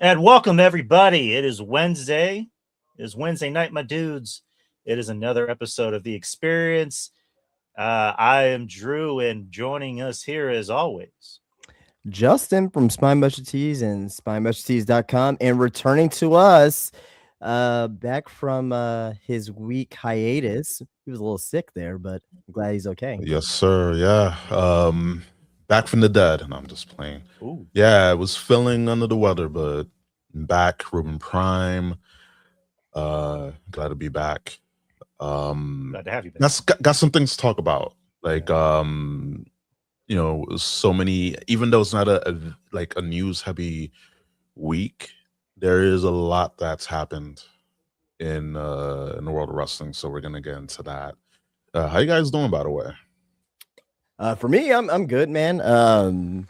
And welcome, everybody. It is Wednesday. It is Wednesday night, my dudes. It is another episode of The Experience. I am Drew, and joining us here, as always, Justin from Spine Budget Tees and SpineBudgetTees.com, and returning to us back from his week hiatus. He was a little sick there, but I'm glad he's okay. Yes, sir. Yeah. Back from the dead, and I'm just playing. Ooh. Yeah, I was feeling under the weather, but I'm back. Ruben Prime. Glad to be back. Glad to have you back. Got some things to talk about. Like so many, even though it's not a news heavy week, there is a lot that's happened in the world of wrestling. So we're gonna get into that. How you guys doing, by the way? For me, I'm good, man.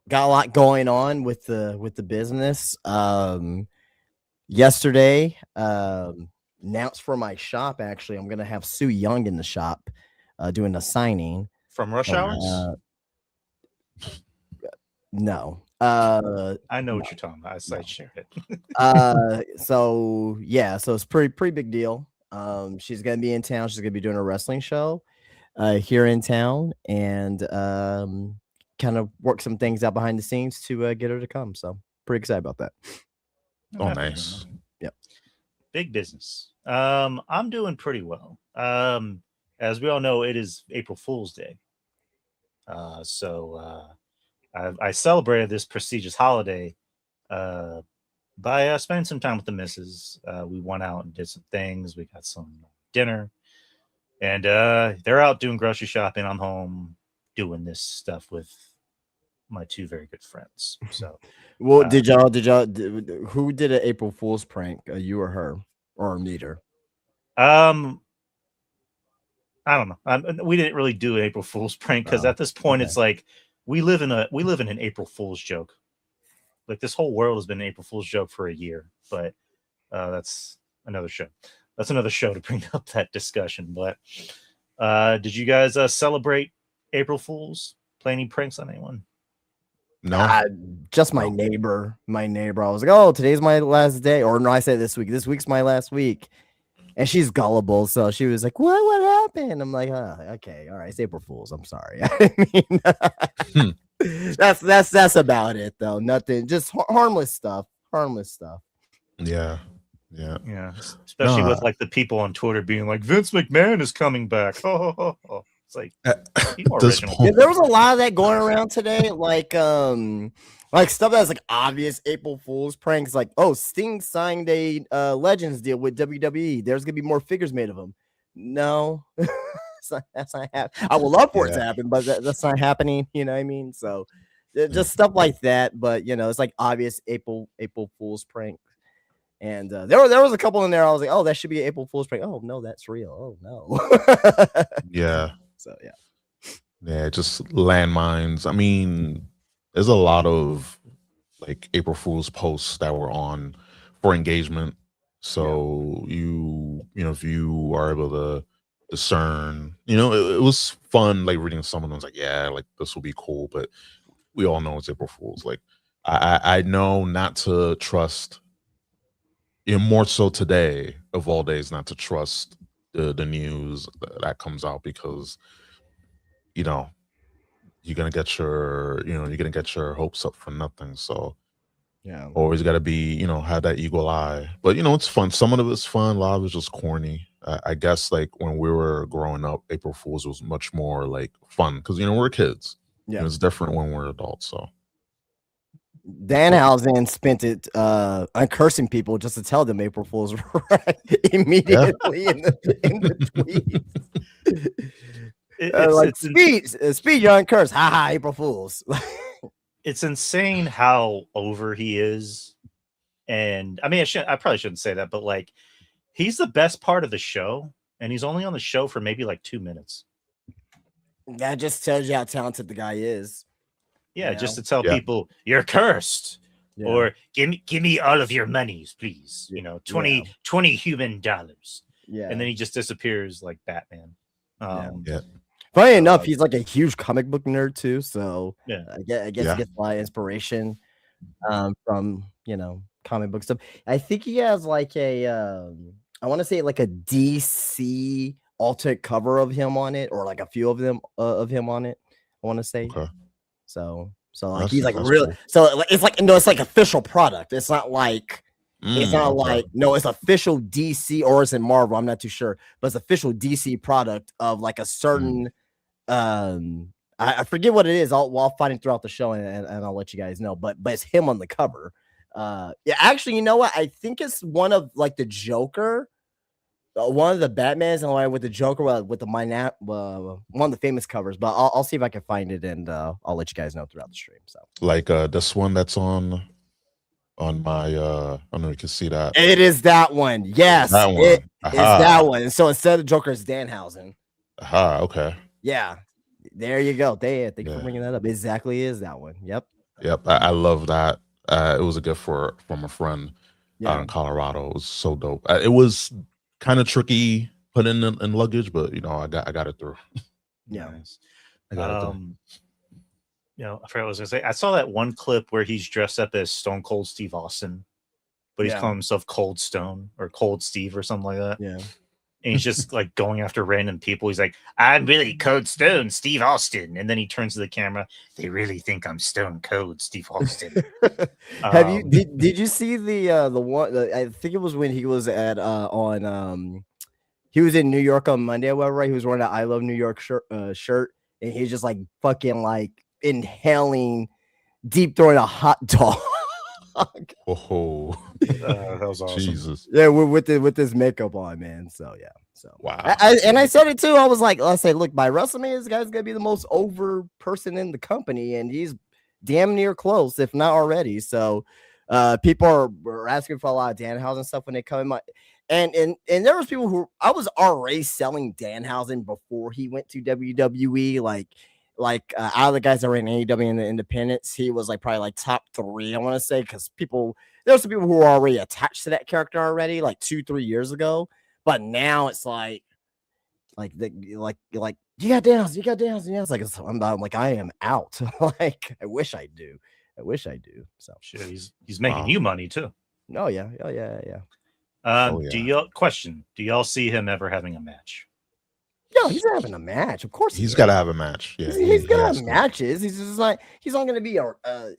Got a lot going on with the business. Yesterday, announced for my shop. Actually, I'm gonna have Sue Young in the shop, doing a signing From Rush Hours? No. I know what you're talking about. I shared it. So it's pretty big deal. She's gonna be in town. She's gonna be doing a wrestling show here in town, and kind of work some things out behind the scenes to get her to come. So pretty excited about that. Oh, nice. Yep. Big business. I'm doing pretty well. As we all know, it is April Fool's Day. So I celebrated this prestigious holiday by spending some time with the missus. We went out and did some things. We got some dinner, and they're out doing grocery shopping. I'm home doing this stuff with my two very good friends. So, well, who did an April Fool's prank? You or her, or neither? I don't know. We didn't really do an April Fool's prank because at this point, It's like we live in an April Fool's joke. Like this whole world has been an April Fool's joke for a year, but that's another show. That's another show to bring up that discussion. But did you guys celebrate April Fools? Play any pranks on anyone? No, just my neighbor. I was like, "Oh, today's my last day," or no, I said this week. This week's my last week. And she's gullible, so she was like, "What happened?" I'm like, "Okay, all right, it's April Fool's. I'm sorry." I mean, that's about it, though. Nothing, just harmless stuff. Yeah. Especially with like the people on Twitter being like, "Vince McMahon is coming back." It's like original. Yeah, there was a lot of that going around today, like stuff that's like obvious April Fool's pranks, like, oh, Sting signed a Legends deal with WWE. There's gonna be more figures made of him. No, that's not happening. I would love for it to happen, but that's not happening. You know what I mean? So just stuff like that. But it's like obvious April Fool's prank. And there was a couple in there. I was like, oh, that should be an April Fool's prank. Oh no, that's real. Oh no. Yeah. So just landmines. I mean, there's a lot of like April Fool's posts that were on for engagement. So if you are able to discern, it was fun like reading some of them. Like, yeah, like this will be cool, but we all know it's April Fool's. Like I know not to trust, more so today of all days, not to trust the news that comes out, because you're gonna get your hopes up for nothing. So always got to be have that eagle eye. But it's fun. Some of it's fun, a lot of it's just corny. I guess like when we were growing up, April Fools was much more like fun because we're kids. It's different when we're adults. So Danhausen spent it uncursing people just to tell them April Fools right immediately in the tweets. Speed, you're uncursed. Ha, April Fools. It's insane how over he is. And I mean, I probably shouldn't say that, but like, he's the best part of the show, and he's only on the show for maybe like 2 minutes. That just tells you how talented the guy is. Yeah, just to tell people you're cursed, or give me all of your monies, please. 20 human dollars. Yeah, and then he just disappears like Batman. Funny enough, he's like a huge comic book nerd too. So I guess he gets a lot of inspiration from comic book stuff. I think he has like a I want to say like a DC alternate cover of him on it, or like a few of them of him on it. I want to say Okay. so like That's he's like that's real. cool. So it's like it's like official product. It's not like it's not Okay. like no, it's official DC or it's in Marvel. I'm not too sure, but it's official DC product of like a certain I forget what it is. I'll find it throughout the show and I'll let you guys know. But it's him on the cover. Yeah, actually, you know what? I think it's one of like the Joker, one of the Batmans, and with the Joker with the one of the famous covers. But I'll see if I can find it and I'll let you guys know throughout the stream. So like this one that's on my I don't know if you can see that. it is that one. Yes, That one. it is that one. And so instead of Joker, it's Danhausen. Aha, okay. Yeah, there you go. Thank you for bringing that up. Exactly is that one. Yep. I love that. It was a gift from a friend out Yeah. in Colorado. It was so dope. It was kind of tricky putting in luggage, but I got it through. Yeah. Nice. I got it through. I forgot what I was gonna say. I saw that one clip where he's dressed up as Stone Cold Steve Austin, but he's calling himself Cold Stone or Cold Steve or something like that. Yeah. And he's just like going after random people. He's like, I'm really Cold Stone Steve Austin. And then he turns to the camera. They really think I'm Stone Cold Steve Austin. Have you did you see the one? I think it was when he was at he was in New York on Monday or whatever, right? He was wearing an I Love New York shirt, and he's just like fucking like inhaling, deep throwing a hot dog. Oh, that was awesome. Jesus. Yeah, with this makeup on, man. So yeah. So wow. I said it too. I was like, I say, look, by WrestleMania, this guy's gonna be the most over person in the company, and he's damn near close, if not already. So people were asking for a lot of Danhausen stuff when they come in my and there was people who I was already selling Danhausen before he went to WWE, like out of the guys that were in AEW and the independents, he was like probably like top 3, I want to say, because there's some people who were already attached to that character already, like 2-3 years ago. But now it's like you got Danhausen, yeah. It's like I'm like I am out. Like I wish I do. So shit, he's making you money too. Oh yeah. Do y'all see him ever having a match? Yo, he's having a match. Of course, he's got to have a match. Yeah, he's gonna have matches. He's just like he's not gonna be I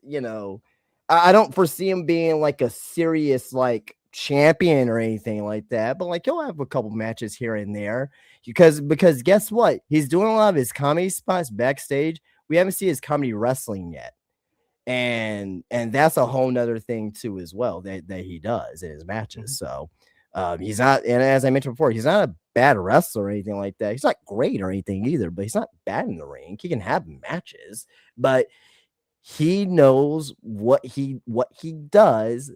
don't foresee him being like a serious like champion or anything like that. But like he'll have a couple matches here and there because guess what? He's doing a lot of his comedy spots backstage. We haven't seen his comedy wrestling yet, and that's a whole nother thing too as well that he does in his matches. So he's not, and as I mentioned before, he's not a bad wrestler or anything like that. He's not great or anything either, but he's not bad in the ring. He can have matches, but he knows what he does.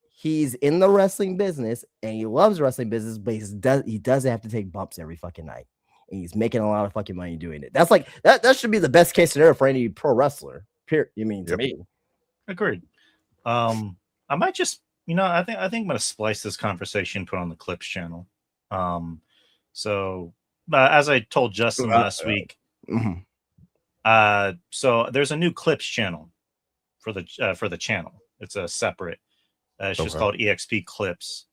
He's in the wrestling business and he loves wrestling business, but he doesn't have to take bumps every fucking night. And he's making a lot of fucking money doing it. That's like that should be the best case scenario for any pro wrestler. Period. You mean to me? Agreed. I might just I think I'm gonna splice this conversation, put on the Clips channel. So as I told Justin last week, so there's a new Clips channel for the channel. It's a separate. It's just called EXP Clips.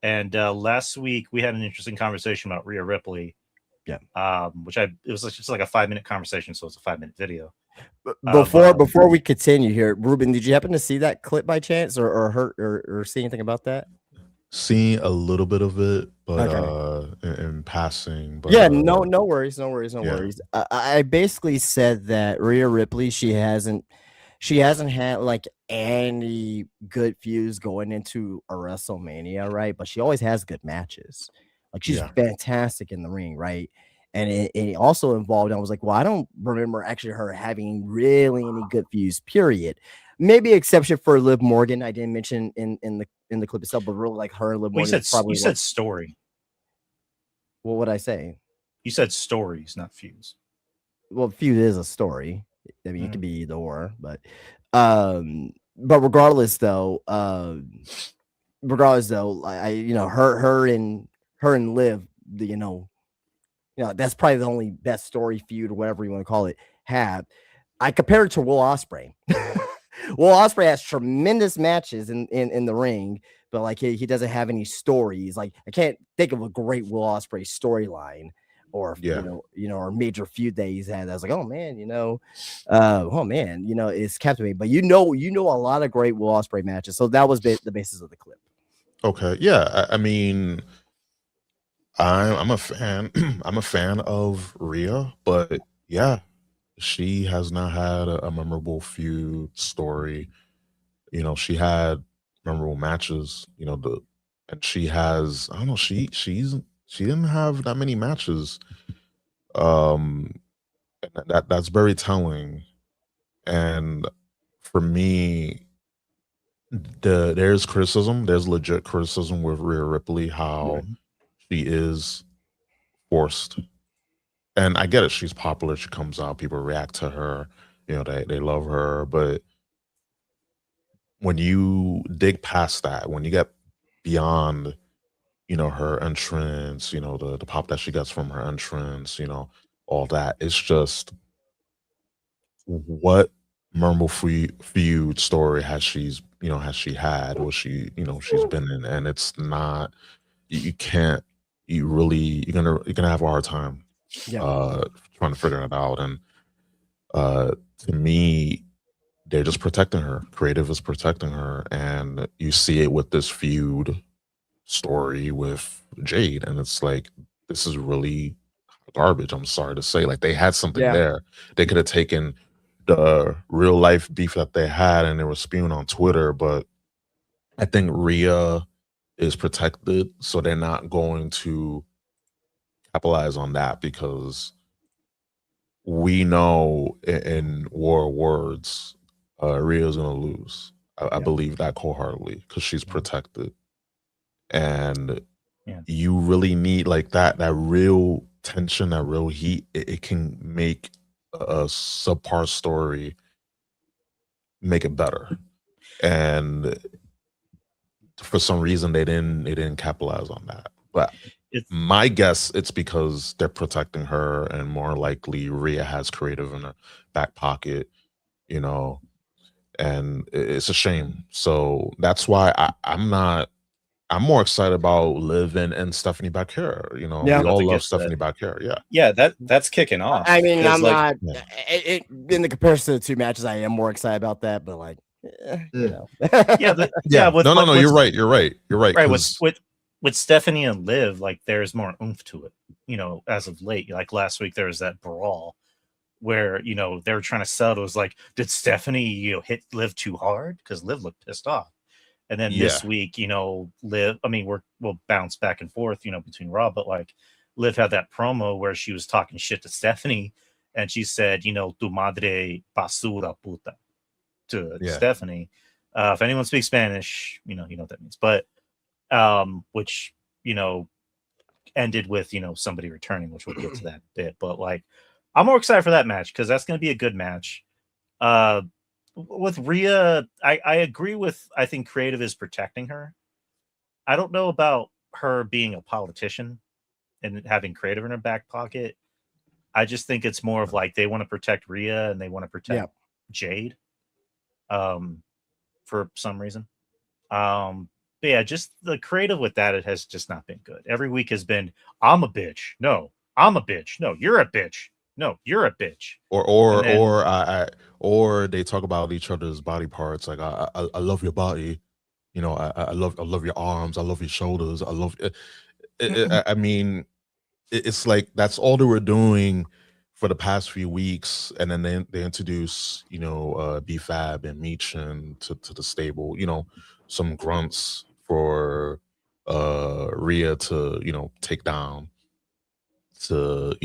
And last week we had an interesting conversation about Rhea Ripley. Yeah. It was just like a 5-minute conversation, so it's a 5-minute video. Before we continue here, Ruben, did you happen to see that clip by chance, or see anything about that? Seen a little bit of it, but in passing. But, yeah, no worries. I basically said that Rhea Ripley, she hasn't had like any good feuds going into a WrestleMania, right? But she always has good matches. Like she's fantastic in the ring, right? And it also involved, I was like, well, I don't remember actually her having really any good feuds, period. Maybe exception for Liv Morgan, I didn't mention in the clip itself, but really like her and Liv Morgan. You said story. What would I say? You said stories, not feuds. Well, feud is a story. I mean, it could be either or, but regardless though, her and Liv, that's probably the only best story feud or whatever you want to call it. I compared it to Will Ospreay. Will Ospreay has tremendous matches in the ring, but like he doesn't have any stories. Like I can't think of a great Will Ospreay storyline or or major feud that he's had. I was like, oh man, it's captivating. But you know a lot of great Will Ospreay matches. So that was the basis of the clip. Okay, yeah. I mean, I'm a fan. I'm a fan of Rhea, but yeah, she has not had a memorable feud story. She had memorable matches. And she has. I don't know. She didn't have that many matches. That's very telling. And for me, there's criticism. There's legit criticism with Rhea Ripley how she is forced. And I get it. She's popular. She comes out. People react to her. They love her. But when you dig past that, when you get beyond, her entrance, the pop that she gets from her entrance, all that, it's just what memorable feud story has she had, or she's been in, and it's not. You're gonna have a hard time trying to figure it out. And to me, they're just protecting her. Creative is protecting her, and you see it with this feud story with Jade, and it's like, this is really garbage. I'm sorry to say. Like, they had something there. They could have taken the real life beef that they had and they were spewing on Twitter, but I think Rhea is protected, so they're not going to capitalize on that, because we know in War of Words, Rhea's gonna lose. I believe that wholeheartedly, because she's protected, and you really need like that real tension, that real heat. It can make a subpar story make it better, and for some reason they didn't capitalize on that. But my guess, it's because they're protecting her, and more likely Rhea has creative in her back pocket, and it's a shame. So that's why I'm more excited about Liv and Stephanie Bakir. We all love Stephanie Bakir. Yeah, that's kicking off. I mean, I'm not in the comparison to the two matches. I am more excited about that, but like, No, you're right. Right, with Stephanie and Liv, like, there's more oomph to it. As of late, like last week, there was that brawl where they were trying to sell it. It was like, did Stephanie hit Liv too hard? Because Liv looked pissed off. And then this week, Liv, I mean, we'll bounce back and forth, between Raw, but like Liv had that promo where she was talking shit to Stephanie, and she said, tu madre basura puta to Stephanie. If anyone speaks Spanish, you know what that means. But which, ended with, somebody returning, which we'll get to that bit. But like, I'm more excited for that match because that's going to be a good match. With Rhea, I agree with, I think creative is protecting her. I don't know about her being a politician and having creative in her back pocket. I just think it's more of like, they want to protect Rhea and they want to protect Jade for some reason. But yeah, just the creative with that, it has just not been good. Every week has been, I'm a bitch. No, I'm a bitch. No, you're a bitch. No, you're a bitch. Or they talk about each other's body parts. Like, I love your body. I love your arms. I love your shoulders. I love it. I mean, it's like that's all they were doing for the past few weeks, and then they introduce B-Fab and Meechin to the stable. Some grunts for Rhea to take down, to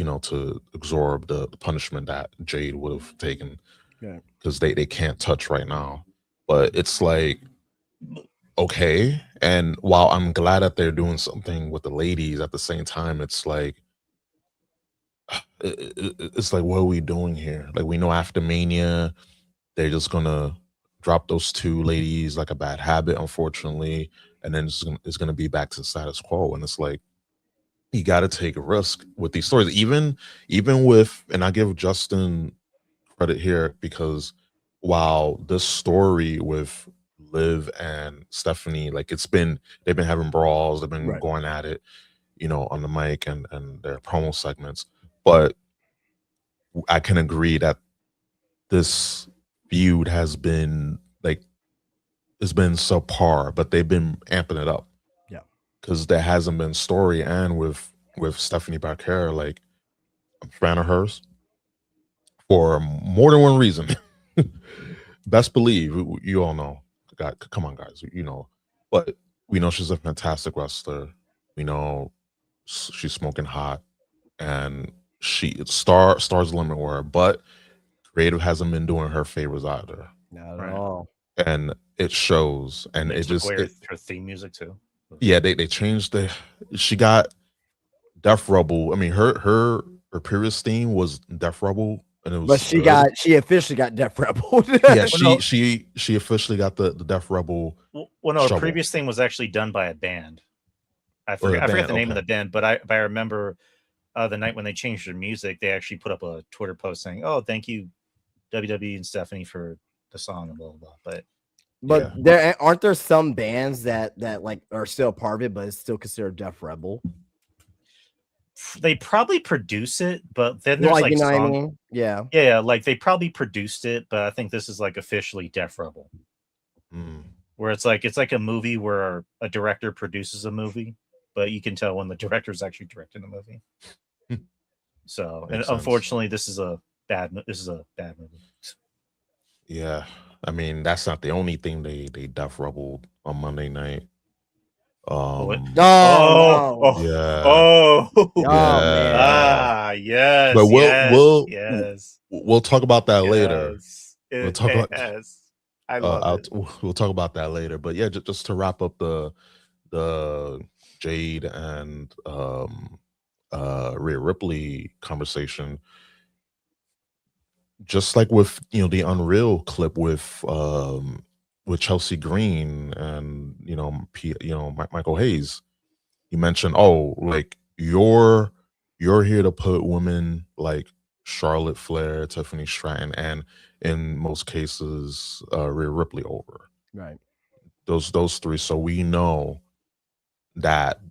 absorb the punishment that Jade would have taken, because they can't touch right now. But it's like, okay, and while I'm glad that they're doing something with the ladies, at the same time, it's like, what are we doing here? Like, we know after Mania, they're just gonna drop those two ladies like a bad habit, unfortunately, and then it's gonna be back to the status quo. And it's like, you got to take a risk with these stories, even with, and I give Justin credit here, because while this story with Liv and Stephanie, like they've been having brawls, they've been going at it, on the mic and their promo segments. But I can agree that this feud has been it's been subpar, but they've been amping it up. Yeah, because there hasn't been story, and with Stephanie Barker, like I'm a fan of hers for more than one reason. Best believe you all know. God, come on, guys, but we know she's a fantastic wrestler. We know she's smoking hot, and stars the limit with her, but creative hasn't been doing her favors either. Not at all. And it shows, and it just her theme music too. Yeah, they changed she got Death Rebel. I mean, her previous theme was Death Rebel, and it was. But she officially got Death Rebel. Yeah, she officially got the Death Rebel. Well, no, the previous thing was actually done by a band. I forget the name of the band, but I remember the night when they changed their music, they actually put up a Twitter post saying, "Oh, thank you, WWE and Stephanie for the song and blah blah blah." But there aren't there some bands that like are still part of it, but it's still considered Death Rebel. They probably produce it, but then there's like you know what I mean? Yeah, like they probably produced it, but I think this is like officially Death Rebel, where it's like a movie where a director produces a movie, but you can tell when the director is actually directing the movie. So, and unfortunately, this is a bad movie. Yeah. I mean, that's not the only thing they Death Rebel on Monday night. Man. Yes. But yes. We'll talk about that later. We'll talk about. I love it. We'll talk about that later. But yeah, just to wrap up the Jade and Rhea Ripley conversation. Just like with the Unreal clip with Chelsea Green and Michael Hayes, you mentioned, like you're here to put women like Charlotte Flair, Tiffany Stratton, and in most cases Rhea Ripley over. Right. Those three. So we know that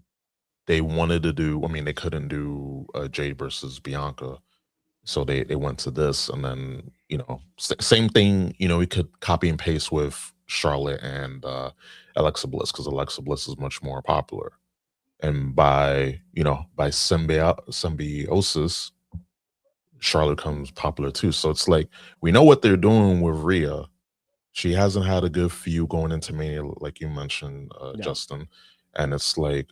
they wanted to do. I mean, they couldn't do Jade versus Bianca. So they went to this, and then same thing. We could copy and paste with Charlotte and Alexa Bliss, because Alexa Bliss is much more popular, and by symbiosis, Charlotte becomes popular too. So it's like we know what they're doing with Rhea. She hasn't had a good few going into Mania, like you mentioned, Justin, and it's like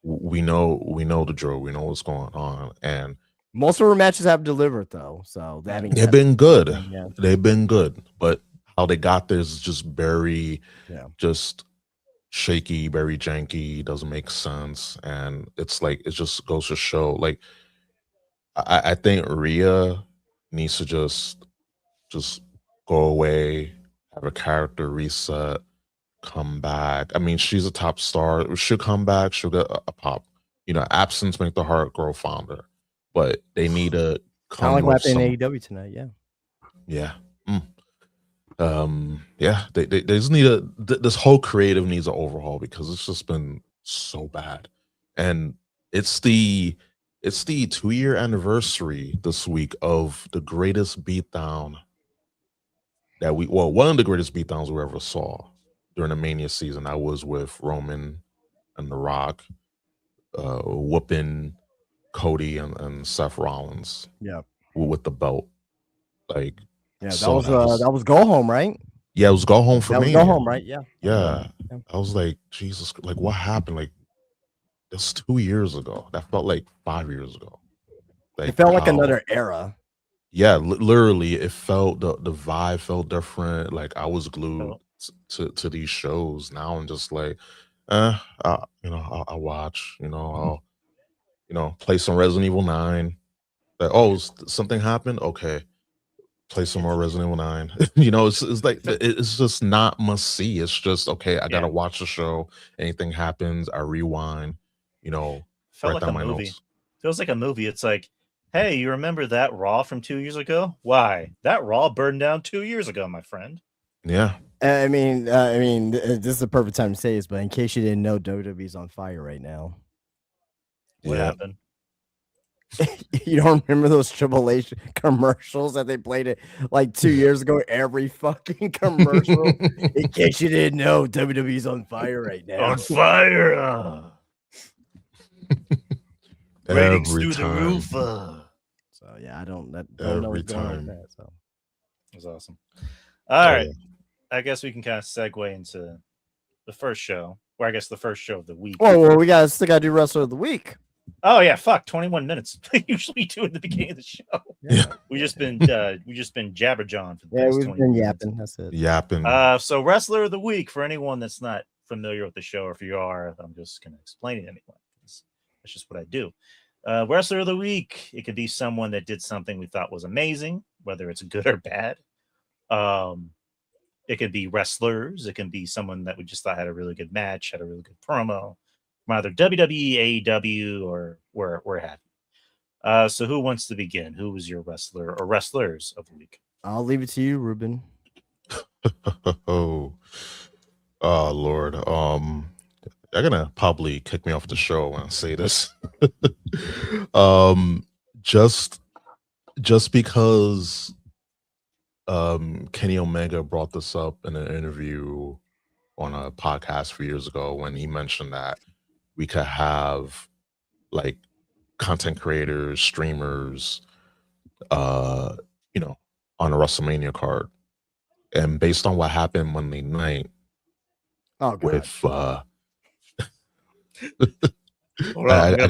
we know the drill. We know what's going on, and most of her matches have delivered though, so they've been good. Yeah. They've been good, but how they got there is just very, just shaky, very janky. Doesn't make sense, and it's like it just goes to show. Like, I think Rhea needs to just go away, have a character reset, come back. I mean, she's a top star. She'll come back. She'll get a pop. Absence make the heart grow fonder. But they need to come. Kind of like what happened in AEW tonight, yeah. They just need this whole creative needs an overhaul, because it's just been so bad. And it's the 2-year anniversary this week of the greatest beatdown that one of the greatest beatdowns we ever saw during the Mania season. I was with Roman and The Rock, whooping Cody and Seth Rollins, with the belt. Like, that was go home, right? Yeah, it was go home for me. Go home, right? Yeah. I was like, Jesus, like what happened? Like, that's 2 years ago. That felt like 5 years ago. Like, it felt like another era. Yeah, literally, it felt the vibe felt different. Like I was glued to these shows. Now I'm just like, I'll watch. I'll play some Resident Evil 9. Like, something happened. Okay, play some more Resident Evil 9. It's like it's just not must see. It's just okay. I gotta watch the show. Anything happens, I rewind. Felt like a movie. Notes. Feels like a movie. It's like Hey, you remember that Raw from 2 years ago? Why? That Raw burned down 2 years ago, my friend. Yeah. I mean, this is the perfect time to say this, but in case you didn't know, WWE's on fire right now. What happened? You don't remember those Triple H commercials that they played it like 2 years ago? Every fucking commercial. In case you didn't know, WWE's on fire right now. On fire! Ratings Every through time. the roof. So yeah, I don't know what's going on with that. So it was awesome. All right. I guess we can kind of segue into the first show, or I guess the first show of the week. Oh, well, we still got to do Wrestler of the Week. Oh yeah, fuck, 21 minutes. Usually do at the beginning of the show. Yeah. We just been jabberjawing for the past we've 20 been minutes. yapping. That's it. Yapping. So Wrestler of the Week, for anyone that's not familiar with the show, or if you are, I'm just gonna explain it anyway. That's just what I do. Wrestler of the Week, it could be someone that did something we thought was amazing, whether it's good or bad. It could be wrestlers. It can be someone that we just thought had a really good match, had a really good promo, from either WWE, AEW, or where have you. So who wants to begin? Who was your wrestler or wrestlers of the week? I'll leave it to you, Ruben. Oh Lord. They're gonna probably kick me off the show when I say this. Just because Kenny Omega brought this up in an interview on a podcast a few years ago when he mentioned that we could have like content creators, streamers, on a WrestleMania card. And based on what happened Monday night with Hold on, I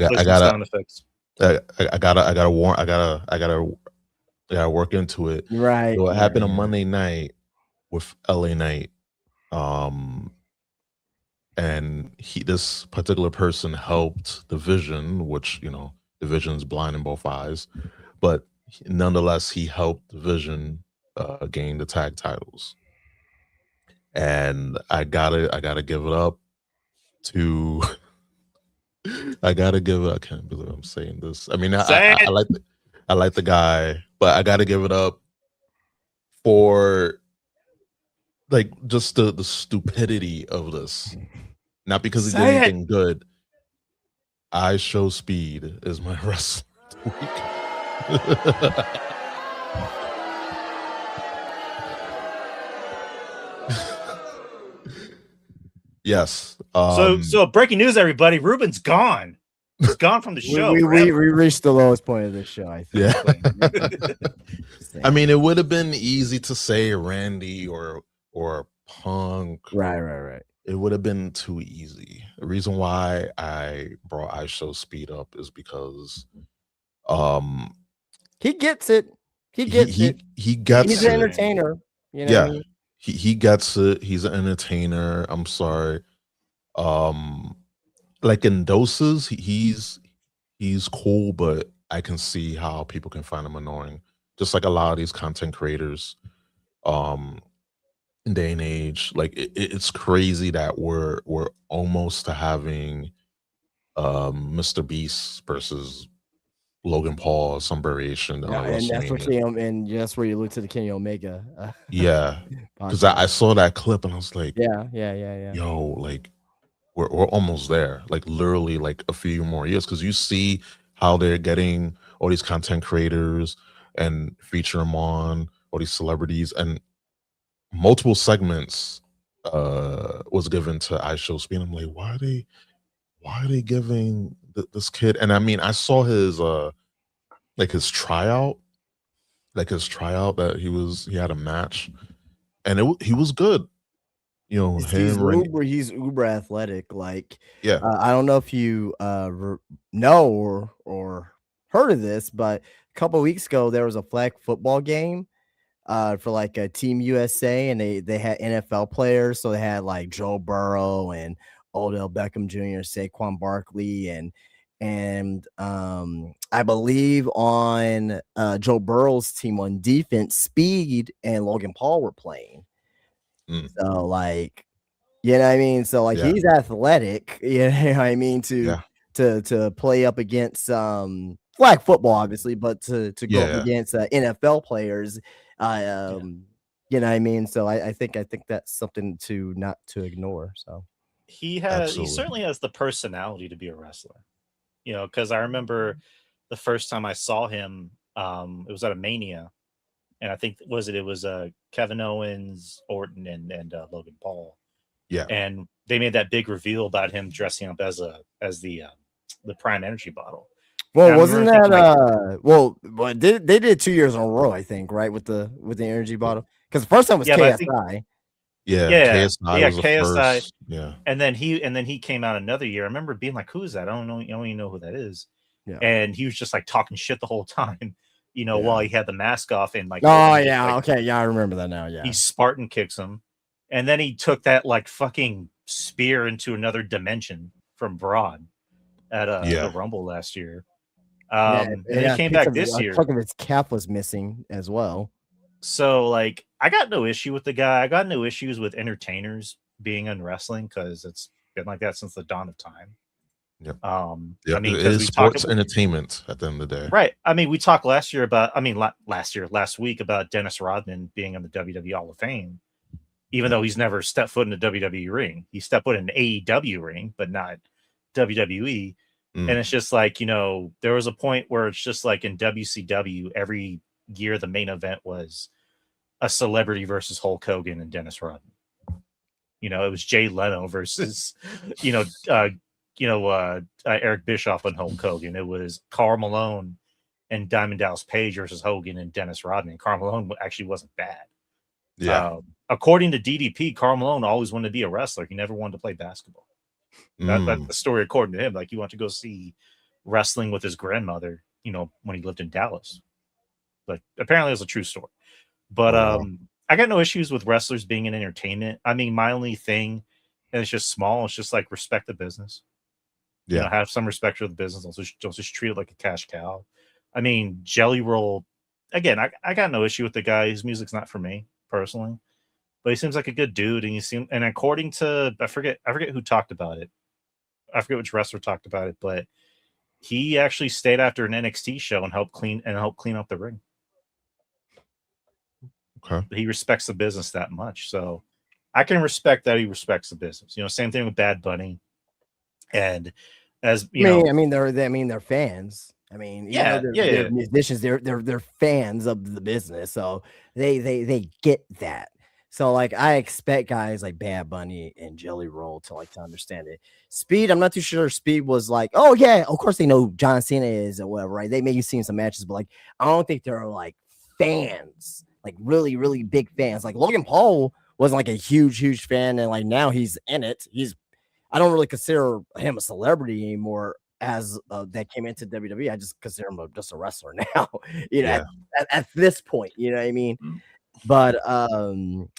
gotta work into it. Right. So it happened on Monday night with LA Knight. And this particular person helped the Vision, which the Vision's blind in both eyes, but nonetheless he helped the Vision gain the tag titles. And I gotta give it up to I can't believe I'm saying this. I mean, I like the guy, but I gotta give it up for like just the stupidity of this. Not because he did anything good. IShowSpeed is my wrestler of the week. Yes. So breaking news, everybody. Ruben's gone. He's gone from the show. We reached the lowest point of this show, I think. Yeah. I mean, it would have been easy to say Randy or Punk. Right. It would have been too easy. The reason why I brought IShowSpeed up is because he gets it. He gets it. He gets He's an entertainer. Yeah. He gets it. He's an entertainer. I'm sorry. Like in doses, he's cool, but I can see how people can find him annoying. Just like a lot of these content creators, in day and age, like it's crazy that we're almost to having Mr. Beast versus Logan Paul, some variation. And that's where you look to the Kenny Omega. Yeah, because I saw that clip and I was like, yeah. Yo, like we're almost there. Like literally, like a few more years. Because you see how they're getting all these content creators and feature them on all these celebrities, and multiple segments was given to IShowSpeed. I'm like, why are they giving this kid? And I mean, I saw his his tryout that he had a match, and he was good. He's uber athletic. Like, yeah, I don't know if you know or heard of this, but a couple of weeks ago there was a flag football game for like a Team USA, and they had NFL players. So they had like Joe Burrow and Odell Beckham Jr., Saquon Barkley, and I believe on Joe Burrow's team on defense, Speed and Logan Paul were playing. So like, you know what I mean? So like he's athletic, you know what I mean, to play up against flag football, obviously, but to go up Yeah. against NFL players, you know what I mean? So I think that's something to not to ignore. So He Absolutely. certainly has the personality to be a wrestler. You know, because I remember the first time I saw him, it was at a Mania, and I think it was Kevin Owens, Orton, and Logan Paul, Yeah. and they made that big reveal about him dressing up as the Prime Energy bottle. well, And I wasn't remember that thinking, well they did 2 years in a row, I think, right, with the energy bottle? Because the first time was yeah, but I think KSI. Yeah. yeah, KSI was the KSI, first. Yeah. and then he came out another year. I remember being like, "Who is that? I don't even know who that is." Yeah. And he was just like talking shit the whole time, Yeah. while he had the mask off and like, Oh he just, yeah, like, okay, yeah, I remember that now. Yeah, he Spartan kicks him, and then he took that like fucking spear into another dimension from Broad at the Yeah. Rumble last year. yeah, And then he came back this year. Fucking his calf was missing as well. So like, I got no issue with the guy. I got no issues with entertainers being in wrestling because it's been like that since the dawn of time. Yep. I mean, it because is we sports talked entertainment at the end of the day. right. I mean, we talked last week about Dennis Rodman being in the WWE Hall of Fame, even though he's never stepped foot in a WWE ring. He stepped foot in an AEW ring, but not WWE. And it's just like, there was a point where it's just like in WCW, every year the main event was a celebrity versus Hulk Hogan and Dennis Rodman. It was Jay Leno versus, Eric Bischoff and Hulk Hogan. It was Karl Malone and Diamond Dallas Page versus Hogan and Dennis Rodman. Karl Malone actually wasn't bad. Yeah. According to DDP, Karl Malone always wanted to be a wrestler. He never wanted to play basketball. That's the story according to him. Like, he wanted to go see wrestling with his grandmother, when he lived in Dallas. But apparently it's a true story. But I got no issues with wrestlers being in entertainment. I mean, my only thing, and it's just small, it's just like respect the business. Yeah. Have some respect for the business. Don't just treat it like a cash cow. I mean, Jelly Roll, again, I got no issue with the guy. His music's not for me personally, but he seems like a good dude. And according to, I forget who talked about it. I forget which wrestler talked about it, but he actually stayed after an NXT show and helped clean up the ring. Okay. He respects the business that much. So I can respect that he respects the business. Same thing with Bad Bunny. And as I mean, they're fans. I mean, they're musicians. They're fans of the business, so they get that. So like, I expect guys like Bad Bunny and Jelly Roll to understand it. Speed, I'm not too sure. Speed was like, oh yeah, of course they know John Cena is or whatever, right? They may have seen some matches, but like, I don't think they're like fans, like really, really big fans. Like Logan Paul wasn't like a huge fan, and like now he's in it. I don't really consider him a celebrity anymore as that came into WWE. I just consider him just a wrestler now, at this point, you know what I mean? But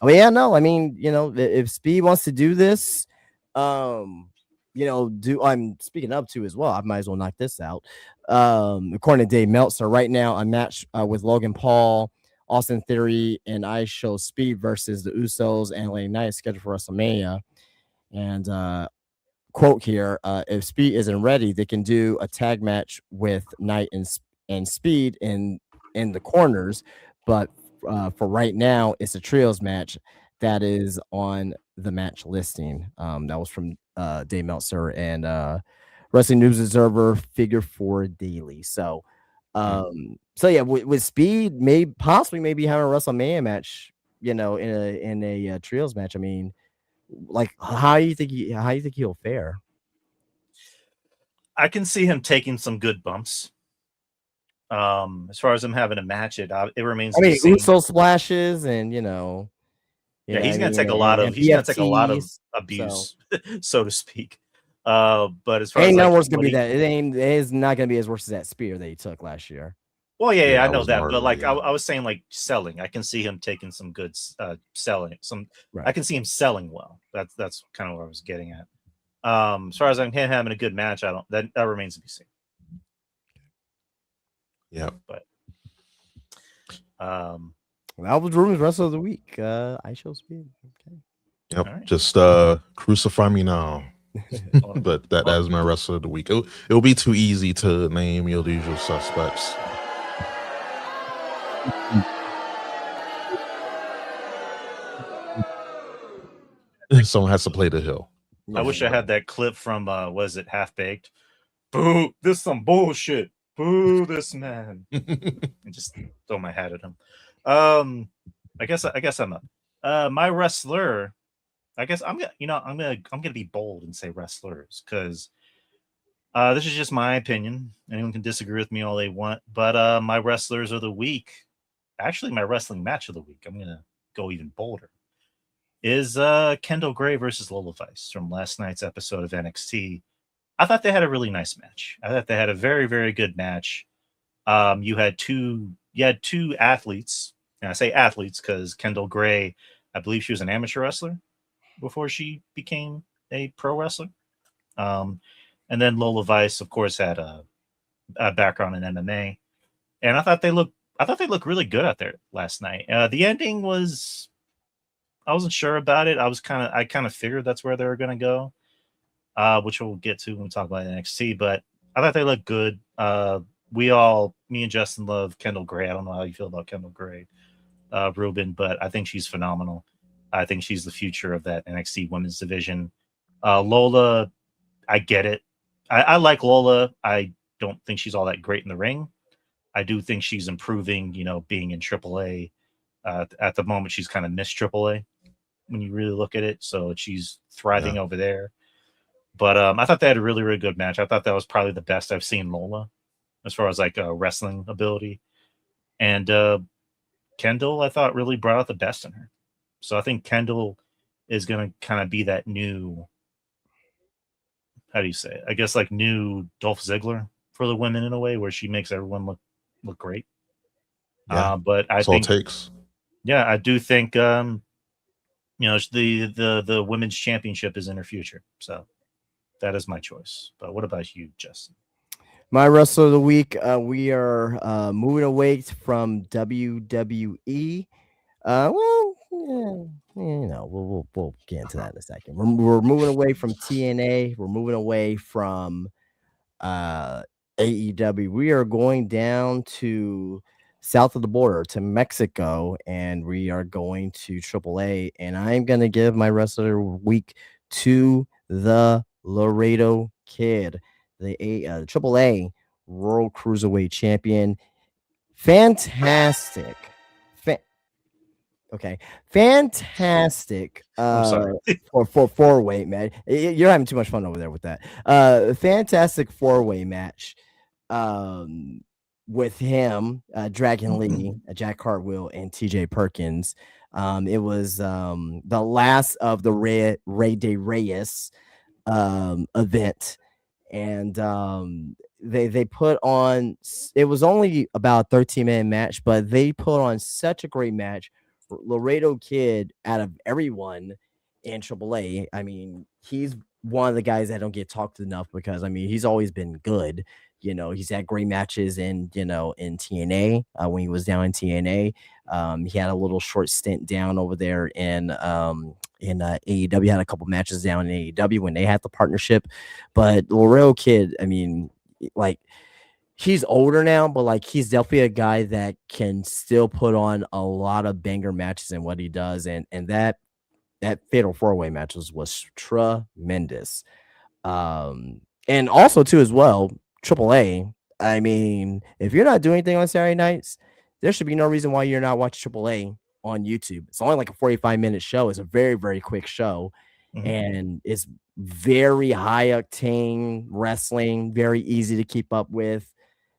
yeah, no, I mean, if Speed wants to do this, I'm speaking up to as well. I might as well knock this out. According to Dave Meltzer, right now a match with Logan Paul, Austin Theory, and IShowSpeed versus the Usos and LA Knight is scheduled for WrestleMania. And quote here, if Speed isn't ready, they can do a tag match with Knight and Speed in the corners, but for right now, it's a trios match that is on the match listing. That was from Dave Meltzer and Wrestling News Observer Figure 4 Daily. So yeah, with Speed, maybe having a WrestleMania match, in a trios match. I mean, like, how do you think he'll fare? I can see him taking some good bumps. As far as him having a match, it remains. I mean, Uso splashes, and he's gonna take a lot of abuse, so to speak. But as far as worse gonna be that, it is not gonna be as worse as that spear that he took last year. Well, yeah, I know that, but like, I was saying, like, selling, I can see him taking some good selling. I can see him selling well. That's kind of what I was getting at. As far as him having a good match, that remains to be seen. Yeah, but that was Ruben's wrestler of the week. IShowSpeed. Okay. Yep. Right. Just crucify me now. But that is my wrestler of the week. It'll be too easy to name your usual suspects. Someone has to play the hill. I wish I had that clip from was it Half Baked? Boo! This some bullshit. Boo! This man. And just throw my hat at him. I guess I'm up. My wrestler. I guess I'm gonna be bold and say wrestlers because this is just my opinion. Anyone can disagree with me all they want, but my wrestlers of the week, actually my wrestling match of the week, I'm gonna go even bolder, is Kendall Gray versus Lola Vice from last night's episode of NXT. I thought they had a really nice match. I thought they had a very, very good match. You had two athletes, and I say athletes because Kendall Gray, I believe she was an amateur wrestler before she became a pro wrestler. And then Lola Vice, of course, had a background in MMA. And I thought they looked really good out there last night. The ending was, I wasn't sure about it. I kind of figured that's where they were going to go, which we'll get to when we talk about NXT. But I thought they looked good. Me and Justin love Kendall Gray. I don't know how you feel about Kendall Gray, Ruben, but I think she's phenomenal. I think she's the future of that NXT women's division. Lola, I get it. I like Lola. I don't think she's all that great in the ring. I do think she's improving, being in AAA. At the moment, she's kind of missed AAA when you really look at it. So she's thriving over there. But I thought they had a really, really good match. I thought that was probably the best I've seen Lola as far as like wrestling ability. And Kendall, I thought, really brought out the best in her. So I think Kendall is going to kind of be that new, how do you say it? I guess like new Dolph Ziggler for the women in a way where she makes everyone look great. Yeah, but I that's think all it takes. Yeah, I do think the women's championship is in her future. So that is my choice. But what about you, Justin? My wrestler of the week, we are moving away from WWE. We'll get into that in a second. We're moving away from TNA. We're moving away from AEW. We are going down to south of the border to Mexico, and we are going to AAA. And I'm going to give my wrestler of the week to the Laredo Kid, the AAA World Cruiserweight Champion. Fantastic. Fantastic. I'm sorry. for four-way, man. You're having too much fun over there with that. Fantastic four-way match. With him, Dragon Lee, Jack Cartwheel, and TJ Perkins. It was the last of the Rey de Reyes event, and they put on. It was only about a 13-minute match, but they put on such a great match. Laredo Kid, out of everyone in AAA, I mean, he's one of the guys that don't get talked enough because, I mean, he's always been good. He's had great matches in TNA when he was down in TNA. He had a little short stint down over there in AEW. Had a couple matches down in AEW when they had the partnership. But Laredo Kid, I mean, like, he's older now, but like he's definitely a guy that can still put on a lot of banger matches in what he does. And that fatal four-way match was tremendous. And also too as well, AAA. I mean, if you're not doing anything on Saturday nights, there should be no reason why you're not watching AAA on YouTube. It's only like a 45-minute show. It's a very, very quick show. And it's very high octane wrestling, very easy to keep up with.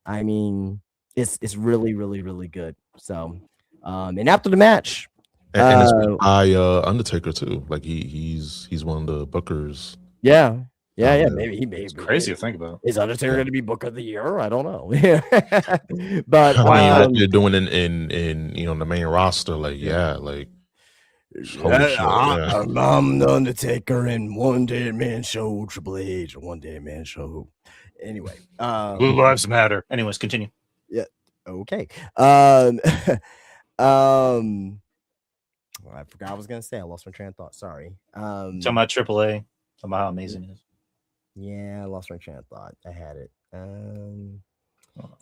I mean, it's really, really, really good. So, and after the match, and it's by Undertaker too. Like he's one of the bookers. Yeah. Maybe he may. It's crazy to think about. Is Undertaker going to be Book of the Year? I don't know. But I mean, you're doing in the main roster, like I'm the Undertaker in One Day Man Show, Triple H, One Day Man Show. Anyway, Blue Lives Matter. Anyways, continue. Yeah. Okay. I forgot what I was gonna say. I lost my train of thought. Sorry. Talking about AAA. About how amazing it is. Yeah, I lost my train of thought. I had it.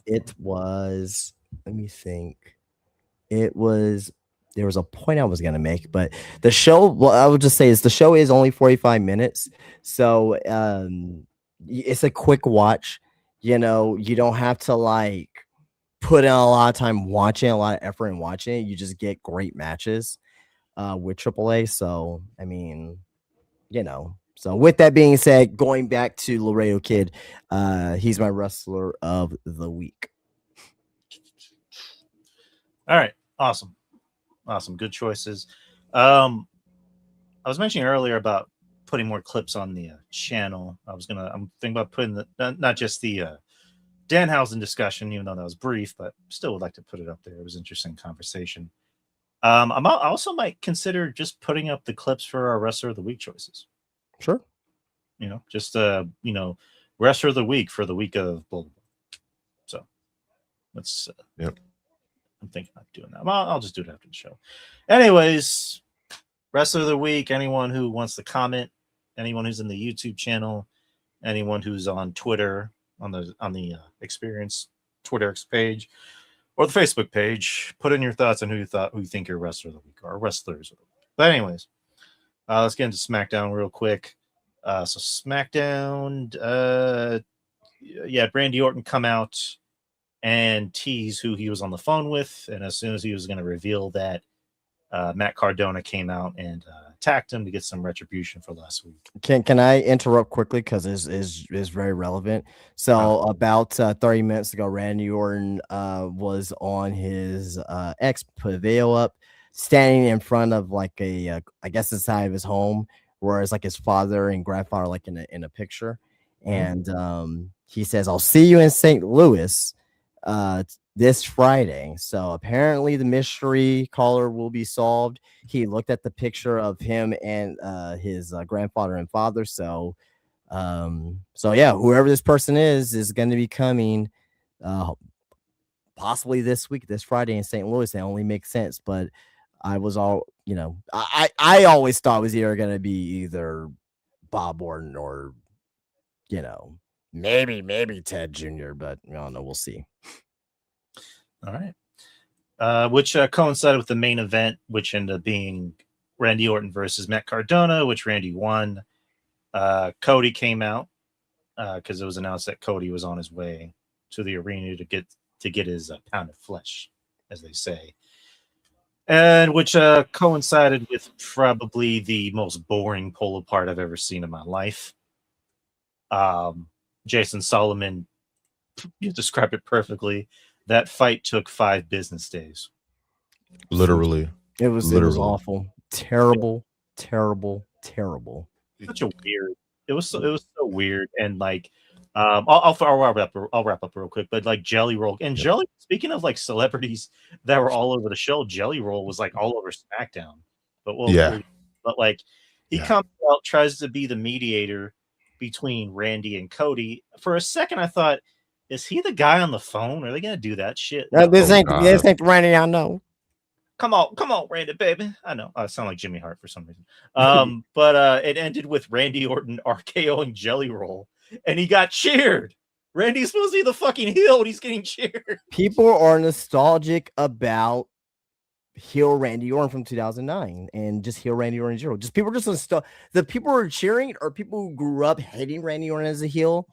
It was. Let me think. It was. There was a point I was gonna make, but the show. Well, I would just say is the show is only 45 minutes, so it's a quick watch. You know, you don't have to like put in a lot of time watching, a lot of effort in watching it. You just get great matches with AAA. So I mean, you know. So with that being said, going back to Laredo Kid, he's my wrestler of the week. All right, awesome, good choices. I was mentioning earlier about putting more clips on the channel. I'm thinking about putting the not just the Danhausen discussion, even though that was brief, but still would like to put it up there. It was an interesting conversation. I also might consider just putting up the clips for our wrestler of the week choices. Sure. You know, just wrestler of the week for the week of Build-up. So let's. Yep. I'm thinking about doing that. Well, I'll just do it after the show. Anyways, wrestler of the week. Anyone who wants to comment, anyone who's in the YouTube channel, anyone who's on Twitter on the Experience Twitter page or the Facebook page, put in your thoughts on who you think your wrestler of the week are, wrestlers of the week. But anyways, let's get into SmackDown real quick. So SmackDown, Randy Orton come out and tease who he was on the phone with, and as soon as he was going to reveal that, Matt Cardona came out and attacked him to get some retribution for last week. Can I interrupt quickly because is very relevant? So about 30 minutes ago, Randy Orton was on his X Paveo up, standing in front of like I guess the side of his home, whereas like his father and grandfather like in a picture, and he says, "I'll see you in St. Louis this Friday." So apparently the mystery caller will be solved. He looked at the picture of him and his grandfather and father. So yeah, whoever this person is going to be coming possibly this week, this Friday in St. Louis. That only makes sense. But I was I always thought it was either going to be either Bob Orton or, maybe Ted Jr., but I don't know. We'll see. All right. Which coincided with the main event, which ended up being Randy Orton versus Matt Cardona, which Randy won. Cody came out because it was announced that Cody was on his way to the arena to get his pound of flesh, as they say. And which coincided with probably the most boring pull apart I've ever seen in my life. Jason Solomon, you described it perfectly. That fight took 5 business days. Literally. It was awful. Terrible. Such a weird. It was so weird, and like I'll wrap up real quick, but like Jelly Roll and Jelly. Speaking of like celebrities that were all over the show, Jelly Roll was like all over SmackDown. But like he comes out, tries to be the mediator between Randy and Cody. For a second, I thought, is he the guy on the phone? Are they gonna do that shit? No, this ain't Randy. I know. Come on, Randy, baby. I know. I sound like Jimmy Hart for some reason. But it ended with Randy Orton RKOing Jelly Roll, and he got cheered. Randy's supposed to be the fucking heel, and he's getting cheered. People are nostalgic about heel Randy Orton from 2009 and just heel Randy Orton 0. Just people the people who are cheering are people who grew up hating Randy Orton as a heel.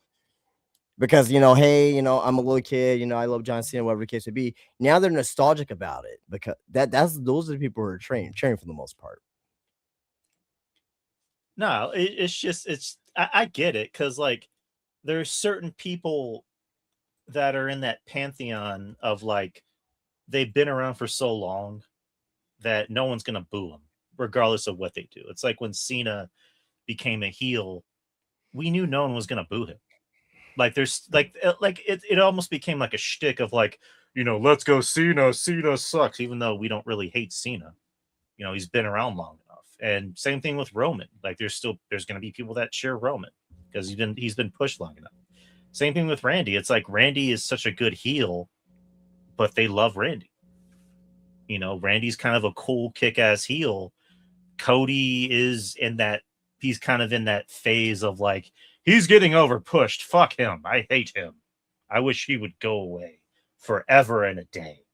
Because, hey, I'm a little kid, I love John Cena, whatever the case would be. Now they're nostalgic about it because those are the people who are cheering for the most part. No, I get it. Cause like there's certain people that are in that pantheon of like, they've been around for so long that no one's going to boo them regardless of what they do. It's like when Cena became a heel, we knew no one was going to boo him. Like there's like it almost became like a shtick of like, let's go Cena sucks, even though we don't really hate Cena. He's been around long enough. And same thing with Roman. Like there's going to be people that cheer Roman because he's been pushed long enough. Same thing with Randy. It's like Randy is such a good heel, but they love Randy. Randy's kind of a cool kick-ass heel. Cody is in that he's kind of in that phase of like, he's getting over pushed. Fuck him. I hate him. I wish he would go away forever and a day.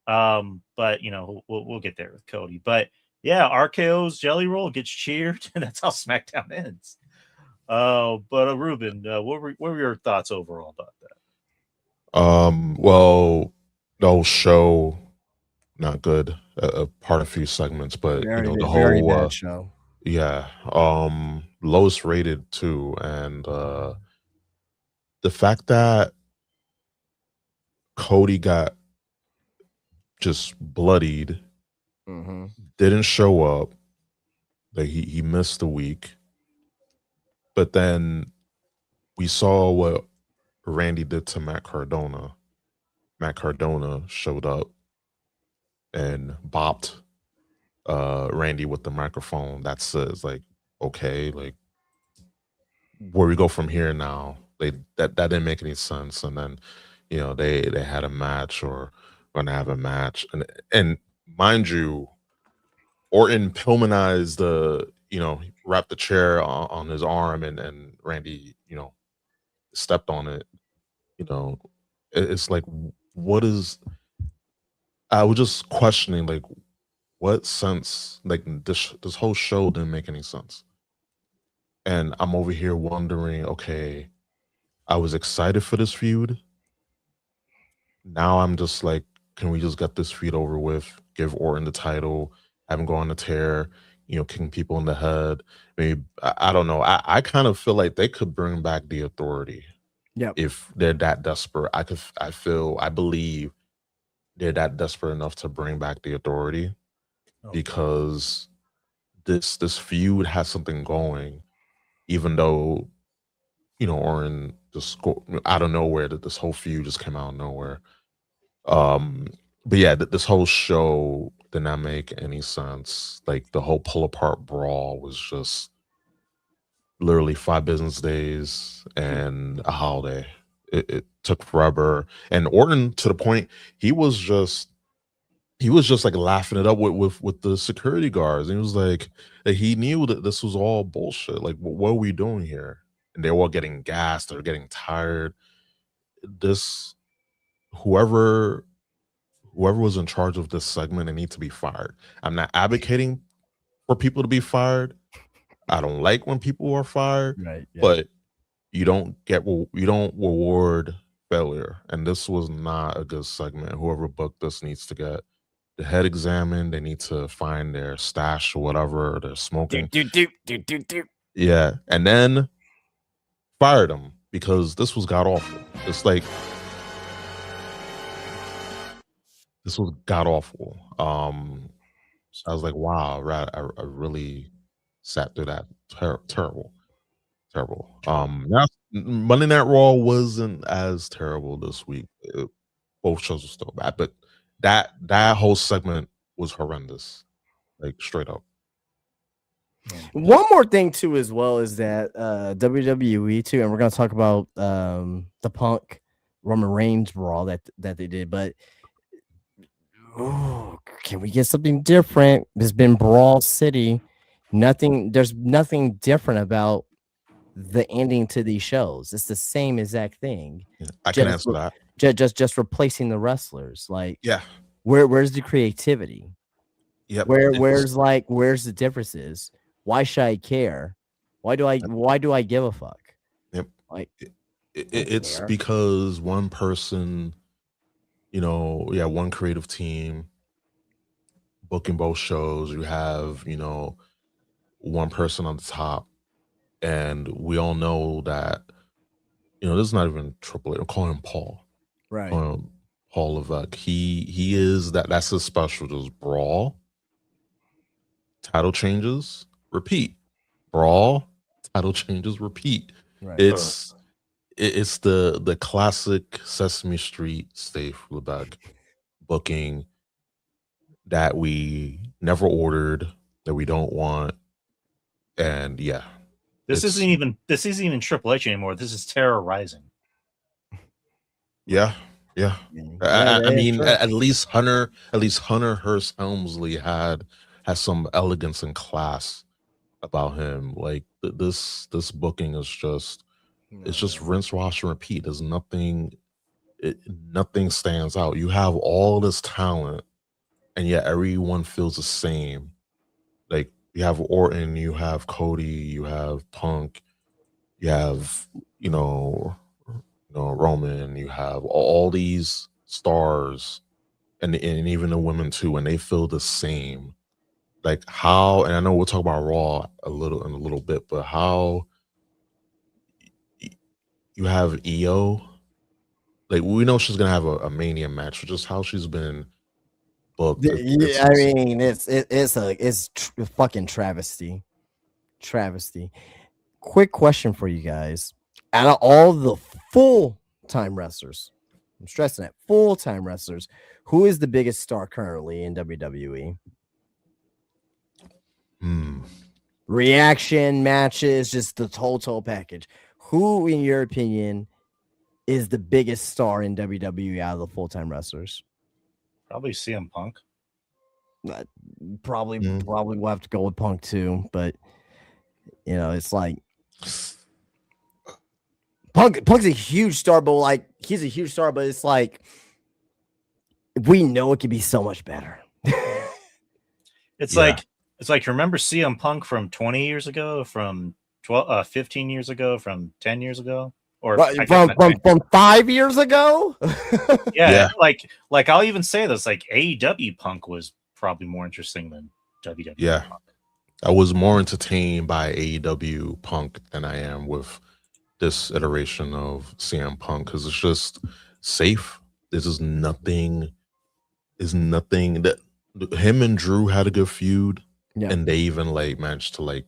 But you know, we'll get there with Cody. But yeah, RKO's Jelly Roll gets cheered, and that's how SmackDown ends. But Ruben, what were your thoughts overall about that? Well, the whole show, not good. Part of a few segments, but Very, you know, the very whole bad show. yeah, lowest rated too, and the fact that Cody got just bloodied, didn't show up, like he missed a week, but then we saw what Randy did to Matt Cardona. Matt Cardona showed up and bopped Randy with the microphone. That says like, okay, like where we go from here now. That didn't make any sense. And then, you know, they had a match or gonna have a match. And mind you, Orton Pillmanized wrapped the chair on his arm and Randy, you know, stepped on it. You know, it's like, what is, I was just questioning, like, what sense, like this whole show didn't make any sense. And I'm over here wondering, okay, I was excited for this feud. Now I'm just like, can we just get this feud over with? Give Orton the title, have him go on the tear, you know, kicking people in the head. Maybe I don't know. I kind of feel like they could bring back the Authority. Yeah. If they're that desperate, I believe they're that desperate enough to bring back the Authority because this feud has something going, even though, you know, Orton just go out of nowhere, that this whole feud just came out of nowhere. But yeah, this whole show did not make any sense. Like the whole pull apart brawl was just literally 5 business days and a holiday. It took forever. And Orton, to the point, he was just like laughing it up with the security guards. And he was like he knew that this was all bullshit. Like, what are we doing here? And they're all getting gassed, they're getting tired. Whoever was in charge of this segment, they need to be fired. I'm not advocating for people to be fired. I don't like when people are fired, right? Yeah. But you don't reward failure. And this was not a good segment. Whoever booked this needs to get the head examined. They need to find their stash or whatever they're smoking. Yeah, and then fired them because this was god awful. It's like this was god awful. I was like, wow, I really sat through that. Terrible. Now Monday Night Raw wasn't as terrible this week. Both shows were still bad, but that whole segment was horrendous, like straight up. One more thing too, as well, is that WWE too, and we're gonna talk about the Punk Roman Reigns brawl that they did, but can we get something different? There's been Brawl City. There's nothing different about the ending to these shows. It's the same exact thing. Yeah, I can answer that. Just replacing the wrestlers. Like, yeah, where's the creativity? Yep. Where's the differences? Why should I care? Why do I give a fuck? Yep. Like, it's because one person, you know, one creative team booking both shows. You have, you know, one person on the top, and we all know that, you know, this is not even Triple H. I'll call him Paul. Right. Paul Levesque. He is that's his special. Just brawl, title changes, repeat. Brawl, title changes, repeat. Right. It's the classic Sesame Street Steve Levesque booking that we never ordered, that we don't want. And yeah, this isn't even Triple H anymore. This is Terror Rising. Yeah. I mean, sure. at least Hunter Hearst Helmsley has some elegance and class. about him. Like this booking is just it's just rinse, wash, and repeat. There's nothing nothing stands out. You have all this talent, and yet everyone feels the same. Like you have Orton, you have Cody, you have Punk, you have Roman, you have all these stars, and even the women too, and they feel the same. Like how, and I know we'll talk about Raw in a little bit, but how you have EO, like we know she's gonna have a Mania match, but just how she's been booked. Yeah, I mean, it's a fucking travesty. Quick question for you guys: out of all the full-time wrestlers, I'm stressing that full-time wrestlers, who is the biggest star currently in WWE? Reaction matches, just the total package. Who, in your opinion, is the biggest star in WWE out of the full-time wrestlers? Probably CM Punk. Probably we'll have to go with Punk too, but it's like Punk's a huge star, but like he's a huge star, but it's like we know it could be so much better. It's like remember CM Punk from 20 years ago, from 15 years ago, from 10 years ago, or from 5 years ago. Yeah, like I'll even say this: like AEW Punk was probably more interesting than WWE. Punk. I was more entertained by AEW Punk than I am with this iteration of CM Punk because it's just safe. There's nothing that him and Drew had a good feud, and they even like managed to like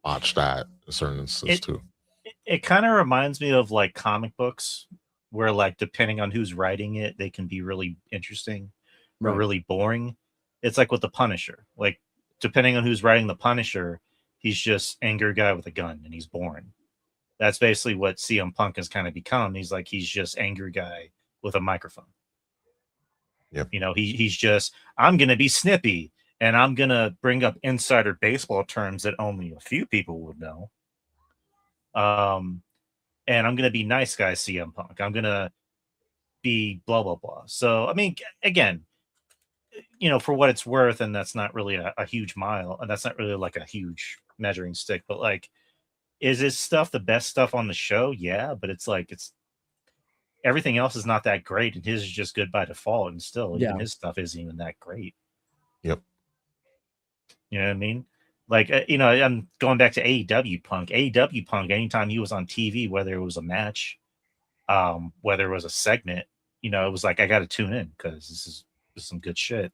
botch that in certain instances too. It kind of reminds me of like comic books where like depending on who's writing it, they can be really interesting or really boring. It's like with the Punisher. Like depending on who's writing the Punisher, he's just angry guy with a gun and he's boring. That's basically what CM Punk has kind of become. He's just angry guy with a microphone. Yep. He's just, I'm gonna be snippy and I'm gonna bring up insider baseball terms that only a few people would know. And I'm gonna be nice guy CM Punk. I'm gonna be blah blah blah. So I mean, again, for what it's worth, and that's not really a huge mile, and that's not really like a huge measuring stick, but like, is his stuff the best stuff on the show? Yeah, but it's like everything else is not that great, and his is just good by default, and still even his stuff isn't even that great. Yep. You know what I mean? Like, I'm going back to AEW Punk. AEW Punk, anytime he was on TV, whether it was a match, whether it was a segment, it was like, I got to tune in because this is some good shit.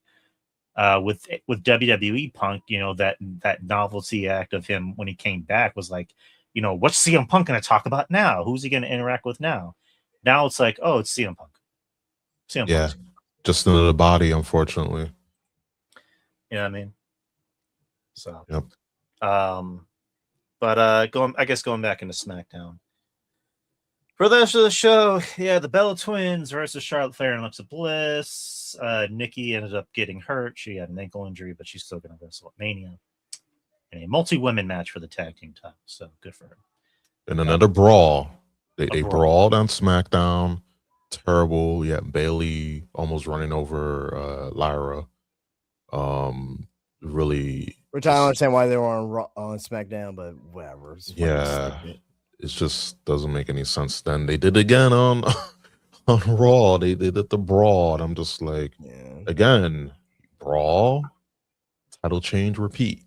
With WWE Punk, that novelty act of him when he came back was like, what's CM Punk going to talk about now? Who's he going to interact with now? Now it's like, oh, it's CM Punk. Punk. Just another body, unfortunately. You know what I mean? So, yep. But going back into SmackDown. For the rest of the show, the Bella Twins versus Charlotte Flair and Alexa Bliss. Nikki ended up getting hurt. She had an ankle injury, but she's still going to wrestle at Mania. And a multi-women match for the tag team title. So good for her. And another brawl. They brawled on SmackDown. Terrible. Yeah, Bailey almost running over Lyra. Really. Which I don't understand why they were on SmackDown, but whatever. It just doesn't make any sense. Then they did again on Raw. They did the brawl. I'm just like, again, brawl, title change, repeat.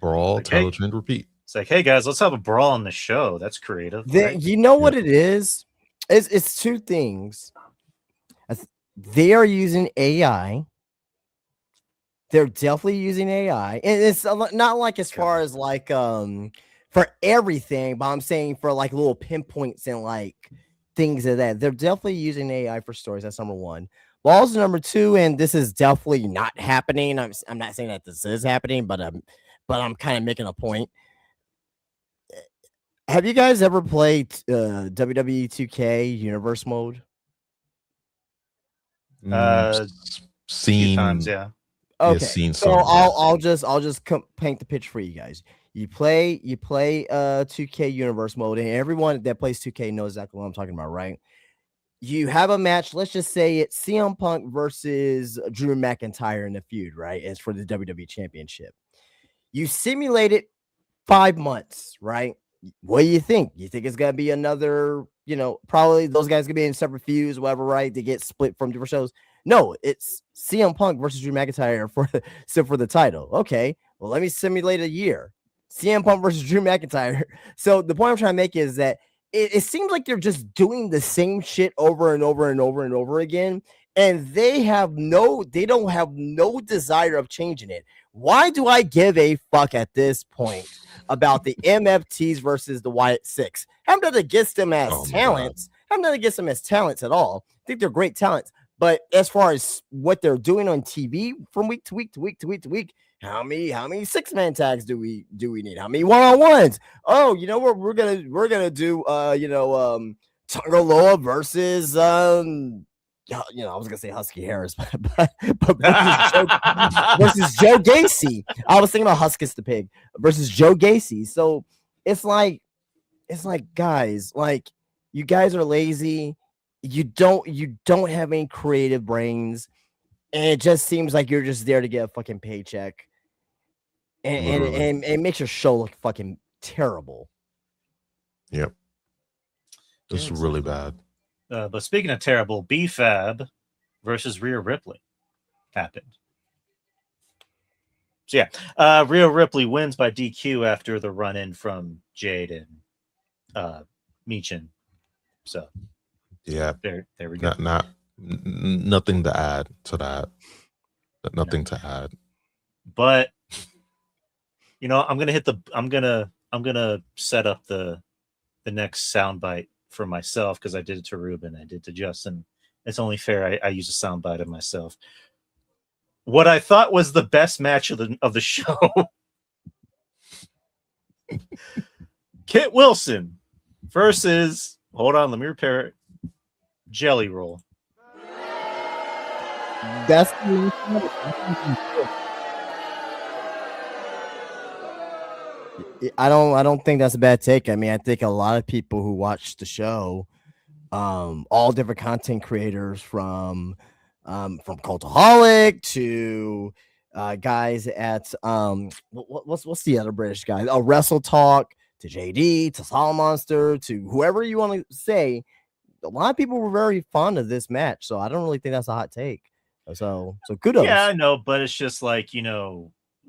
Brawl, title change, repeat. It's like, hey guys, let's have a brawl on the show. That's creative. Right? You know what it is? It's two things. They are using AI. They're definitely using AI, and it's not like as far as like for everything, but I'm saying for like little pinpoints and like things of that. They're definitely using AI for stories. That's number one. Balls number two, and this is definitely not happening. I'm not saying that this is happening, but I'm kind of making a point. Have you guys ever played WWE 2K Universe Mode? Seen times, yeah. Okay, seen so some. I'll just paint the picture for you guys. You play 2K Universe mode, and everyone that plays 2K knows exactly what I'm talking about, right? You have a match. Let's just say it's CM Punk versus Drew McIntyre in the feud, right? It's for the WWE Championship. You simulate it 5 months, right? What do you think? You think it's gonna be another, probably those guys gonna be in separate feuds, whatever, right? They get split from different shows. No, it's CM Punk versus Drew McIntyre for the title. Okay, well, let me simulate a year. CM Punk versus Drew McIntyre. So the point I'm trying to make is that it seems like they're just doing the same shit over and over and over and over again, and they don't have no desire of changing it. Why do I give a fuck at this point about the MFTs versus the Wyatt Six? I'm not against them as talents. I'm not against them as talents at all. I think they're great talents. But as far as what they're doing on TV from week to week to week to week to week, how many 6-man tags do we need? How many one-on-ones? Oh, you know what? We're gonna do Tungaloa versus I was gonna say Husky Harris, but versus Joe Gacy. I was thinking about Huskus the Pig versus Joe Gacy. So it's like, guys, like, you guys are lazy. You don't have any creative brains, and it just seems like you're just there to get a fucking paycheck, and it makes your show look fucking terrible. Yep, it's really bad. But speaking of terrible, B-Fab versus Rhea Ripley happened. So yeah, Rhea Ripley wins by DQ after the run-in from Jade and Michin. So yeah, there we go. Nothing to add to that. Nothing to add. But I'm gonna set up the next soundbite for myself, because I did it to Ruben, I did it to Justin. It's only fair I use a soundbite of myself. What I thought was the best match of the show. Kit Wilson versus, hold on, let me repair it, Jelly Roll. That's I don't think that's a bad take. I mean, I think a lot of people who watch the show, all different content creators from Cultaholic to guys at what's the other British guy? Oh, Wrestle Talk, to JD, to Solid Monster, to whoever you want to say. A lot of people were very fond of this match, so I don't really think that's a hot take. So kudos. Yeah, I know, but it's just like,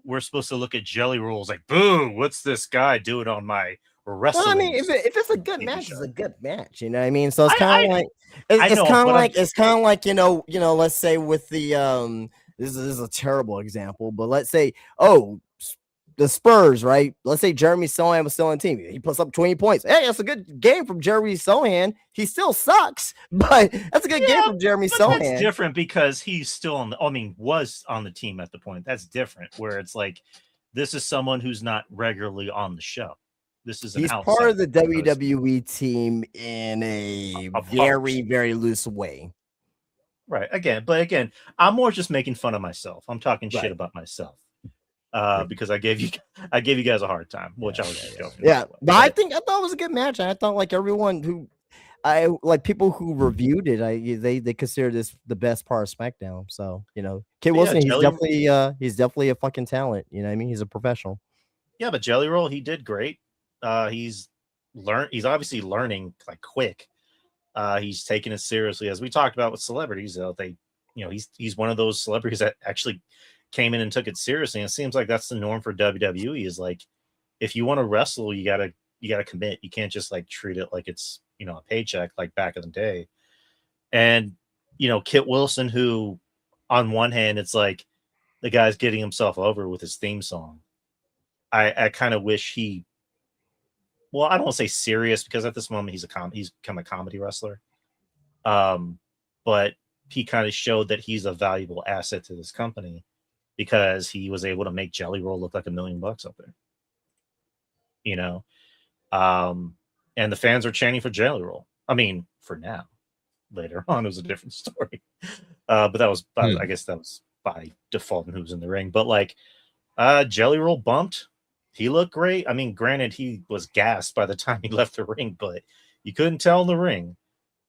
we're supposed to look at Jelly Rolls like, boo, what's this guy doing on my wrestling? Well, I mean, if it's a good match, it's a good match. You know what I mean? So it's kind of like it's kind of like let's say with the this is a terrible example, but let's say the Spurs, right? Let's say Jeremy Sohan was still on the team. He puts up 20 points. Hey, that's a good game from Jeremy Sohan. He still sucks, but that's a good game from Jeremy Sohan. That's different because he's still was on the team at the point. That's different, where it's like, this is someone who's not regularly on the show. This is he's part of the WWE team in a very, very loose way. Right. Again, I'm more just making fun of myself. I'm talking shit about myself. Because I gave you guys a hard time, which I was just joking. Yeah, but I thought it was a good match. I thought, like, everyone who people who reviewed it, they consider this the best part of SmackDown. So Kit Wilson, he's definitely a fucking talent. You know what I mean? He's a professional. Yeah, but Jelly Roll, he did great. He's obviously learning like quick. He's taking it seriously, as we talked about with celebrities. He's one of those celebrities that actually came in and took it seriously. And it seems like that's the norm for WWE, is like, if you want to wrestle, you gotta commit. You can't just like treat it like it's a paycheck like back in the day. And Kit Wilson, who on one hand it's like the guy's getting himself over with his theme song. I kind of wish I don't want to say serious, because at this moment he's become a comedy wrestler. But he kind of showed that he's a valuable asset to this company, because he was able to make Jelly Roll look like $1 million up there. And the fans are chanting for Jelly Roll. I mean, for now. Later on, it was a different story. But that was, I guess that was by default in who's in the ring. But like, Jelly Roll bumped. He looked great. I mean, granted, he was gassed by the time he left the ring, but you couldn't tell in the ring.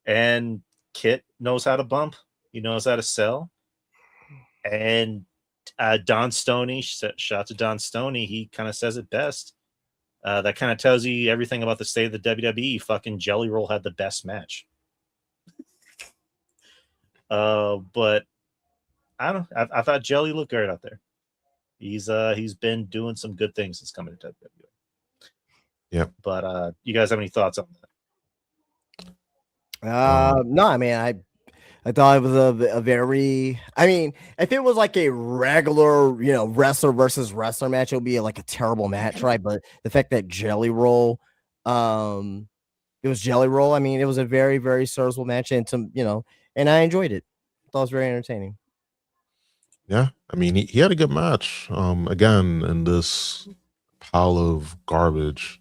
And Kit knows how to bump. He knows how to sell. And Don Stoney, shout out to Don Stoney, he kind of says it best. That kind of tells you everything about the state of the WWE. Fucking Jelly Roll had the best match. But I don't know. I thought Jelly looked great out there. He's been doing some good things since coming to WWE. Yeah. But you guys have any thoughts on that? No, I mean, I thought it was a very, I mean, if it was like a regular, wrestler versus wrestler match, it would be like a terrible match, right? But the fact that Jelly Roll, it was Jelly Roll. I mean, it was a very, very serviceable match, and and I enjoyed it. I thought it was very entertaining. Yeah, I mean, he had a good match. Again, in this pile of garbage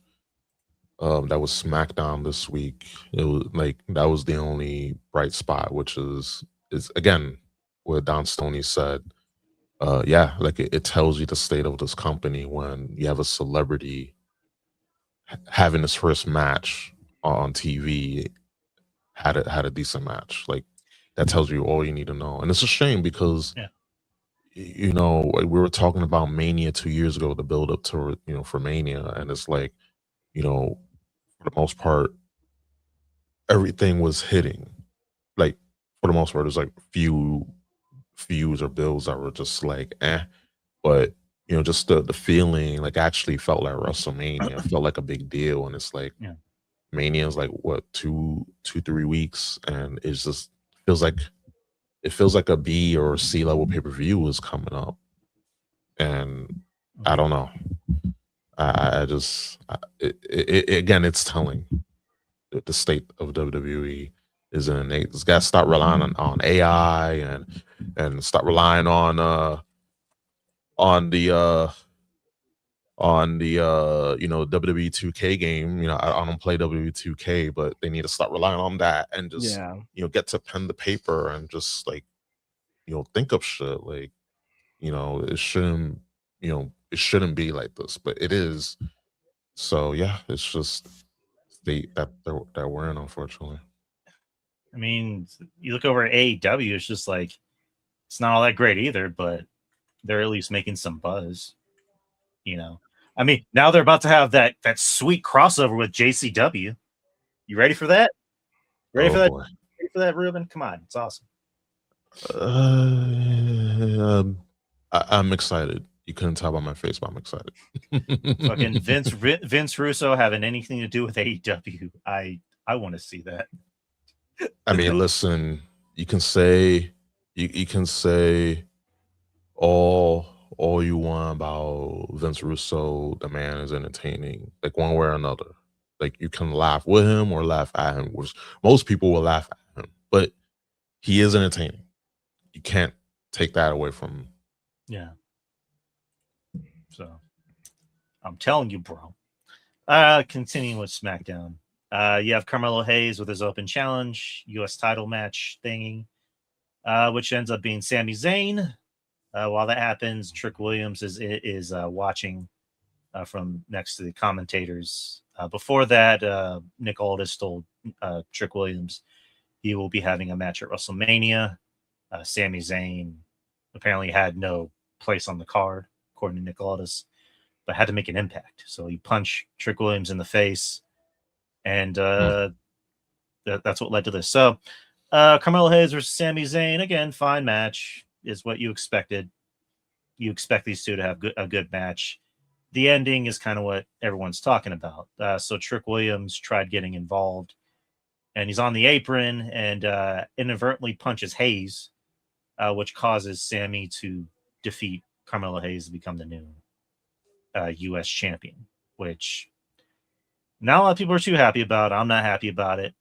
that was SmackDown this week, it was like that was the only bright spot, which is again what Don Stoney said. Yeah, like it tells you the state of this company when you have a celebrity having his first match on TV had a decent match. Like that tells you all you need to know, and it's a shame because. Yeah. We were talking about Mania 2 years ago, the build up to for Mania, and it's like, for the most part, everything was hitting. Like for the most part, there's like few feuds or builds that were just like but just the feeling like actually felt like WrestleMania. It felt like a big deal, and it's like Mania is like what 2-3 weeks, and it feels like a B or C level pay-per-view is coming up. And I don't know. Again, it's telling the state of WWE is in an It's got to start relying on AI and start relying on the WWE 2K game. I don't play WWE 2K, but they need to start relying on that and just get to pen to paper and just like think of shit. Like it shouldn't be like this, but it is. So yeah, it's just that we're in, unfortunately. I mean, you look over at AEW, it's just like it's not all that great either, but they're at least making some buzz. I mean, now they're about to have that sweet crossover with JCW. You ready for that? Ready for that? Boy. Ready for that, Ruben? Come on, it's awesome. I'm excited. You couldn't tell by my face, but I'm excited. Fucking Vince Russo having anything to do with AEW. I want to see that. I mean, listen, you can say all you want about Vince Russo. The man is entertaining, like one way or another. Like you can laugh with him or laugh at him, which most people will laugh at him, but he is entertaining. You can't take that away from him. Yeah. So I'm telling you, bro. Continuing with SmackDown. You have Carmelo Hayes with his open challenge, US title match thingy, which ends up being Sami Zayn. While that happens, Trick Williams is watching from next to the commentators. Before that, Nick Aldis told Trick Williams he will be having a match at WrestleMania. Sami Zayn apparently had no place on the card, according to Nick Aldis, but had to make an impact. So he punched Trick Williams in the face, and that's what led to this. So Carmelo Hayes versus Sami Zayn, again, fine match, is what you expected. You expect these two to have a good match. The ending is kind of what everyone's talking about. So Trick Williams tried getting involved, and he's on the apron and inadvertently punches Hayes, which causes Sami to defeat Carmelo Hayes to become the new U.S. champion, which not a lot of people are too happy about. I'm not happy about it.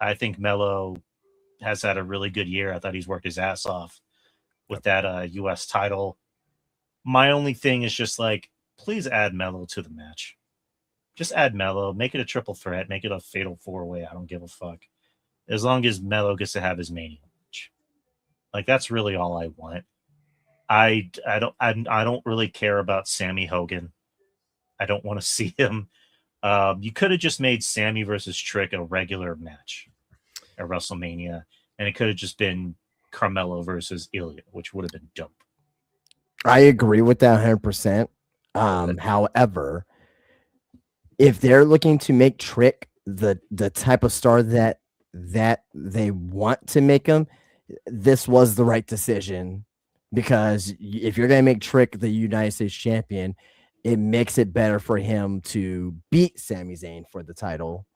I think Melo has had a really good year. I thought he's worked his ass off with that U.S. title. My only thing is just like, please add Melo to the match. Just add Melo. Make it a triple threat. Make it a fatal four-way. I don't give a fuck. As long as Melo gets to have his Mania match. Like, that's really all I want. I don't really care about Sammy Hogan. I don't want to see him. You could have just made Sammy versus Trick a regular match at WrestleMania, and it could have just been Carmelo versus Ilya, which would have been dope. I agree with that 100%. However, if they're looking to make Trick the type of star that they want to make him, this was the right decision, because if you're going to make Trick the United States champion, it makes it better for him to beat Sami Zayn for the title,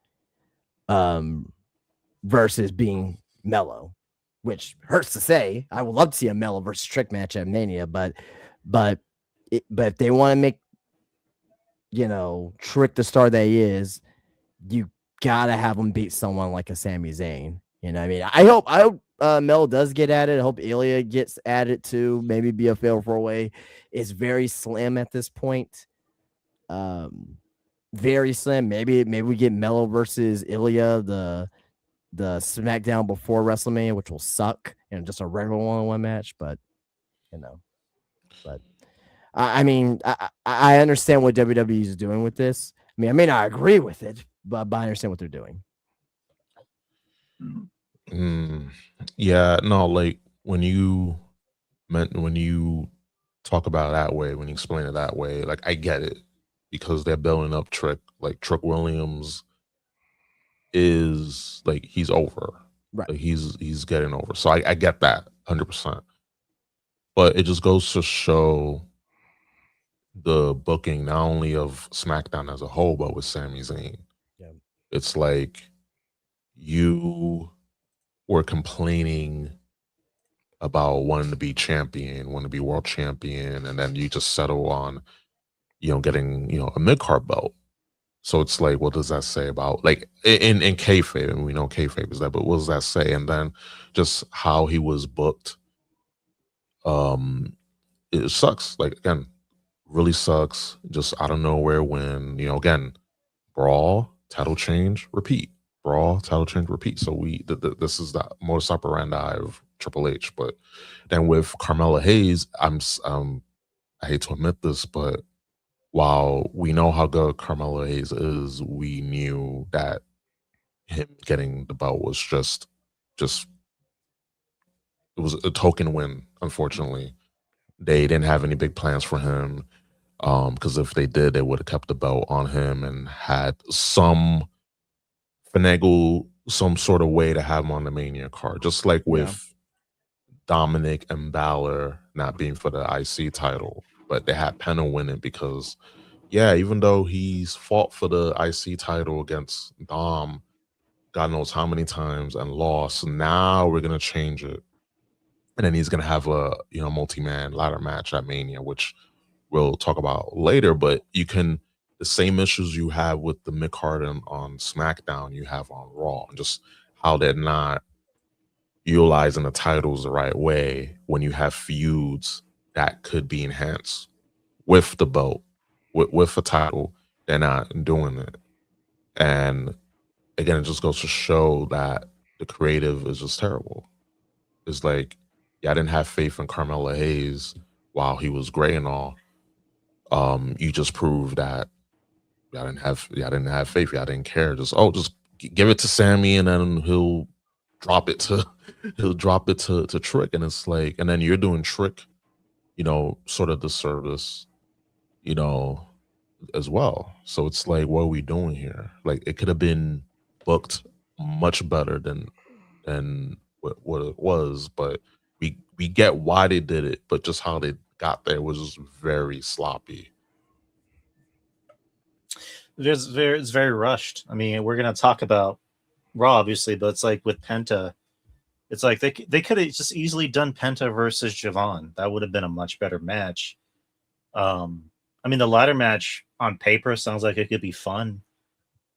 versus being Melo, which hurts to say. I would love to see a Melo versus Trick match at Mania, but if they want to make, Trick the star that he is, you gotta have him beat someone like a Sami Zayn. You know what I mean? I hope Melo does get at it. I hope Ilya gets at it too. Maybe be a fatal 4-way. It's very slim at this point. Very slim. Maybe we get Melo versus Ilya, the SmackDown before WrestleMania, which will suck, just a regular one-on-one match. But I mean, I understand what WWE is doing with this. I mean, I may not agree with it, but I understand what they're doing. Yeah, no, like when you talk about it that way, when you explain it that way, like I get it, because they're building up Trick. Like Trick Williams is like, he's over, right? Like, he's getting over. So I get that 100%. But it just goes to show the booking, not only of SmackDown as a whole, but with Sami Zayn. Yeah. It's like you were complaining about wanting to be champion, wanting to be world champion, and then you just settle on, getting, a mid-card belt. So it's like, what does that say about, like, in kayfabe, and we know kayfabe is that, but what does that say? And then just how he was booked, it sucks. Like, again, really sucks. Just out of nowhere when, again, brawl, title change, repeat. Brawl, title change, repeat. So this is the modus operandi of Triple H. But then with Carmelo Hayes, I hate to admit this, but while we know how good Carmelo Hayes is, we knew that him getting the belt was just it was a token win. Unfortunately, they didn't have any big plans for him, because if they did, they would have kept the belt on him and had some finagle, some sort of way to have him on the Mania card, just like with Dominic and Balor not being for the IC title, but they had Penta win it because, even though he's fought for the IC title against Dom, God knows how many times, and lost, now we're gonna change it, and then he's gonna have a multi-man ladder match at Mania, which we'll talk about later. But the same issues you have with the mid-card on SmackDown, you have on Raw, and just how they're not utilizing the titles the right way when you have feuds that could be enhanced with the belt, with a title. They're not doing it. And again, it just goes to show that the creative is just terrible. It's like, I didn't have faith in Carmelo Hayes while he was great and all. You just proved that I didn't have faith. I didn't care. Just give it to Sami, and then he'll drop it to Trick, and it's like, and then you're doing Trick, sort of the service, as well. So it's like, what are we doing here? Like, it could have been booked much better than what it was, but we get why they did it, but just how they got there was just very sloppy. It's very rushed. I mean, we're gonna talk about Raw, obviously, but it's like with Penta, it's like they could have just easily done Penta versus Javon. That would have been a much better match. I mean, the ladder match on paper sounds like it could be fun,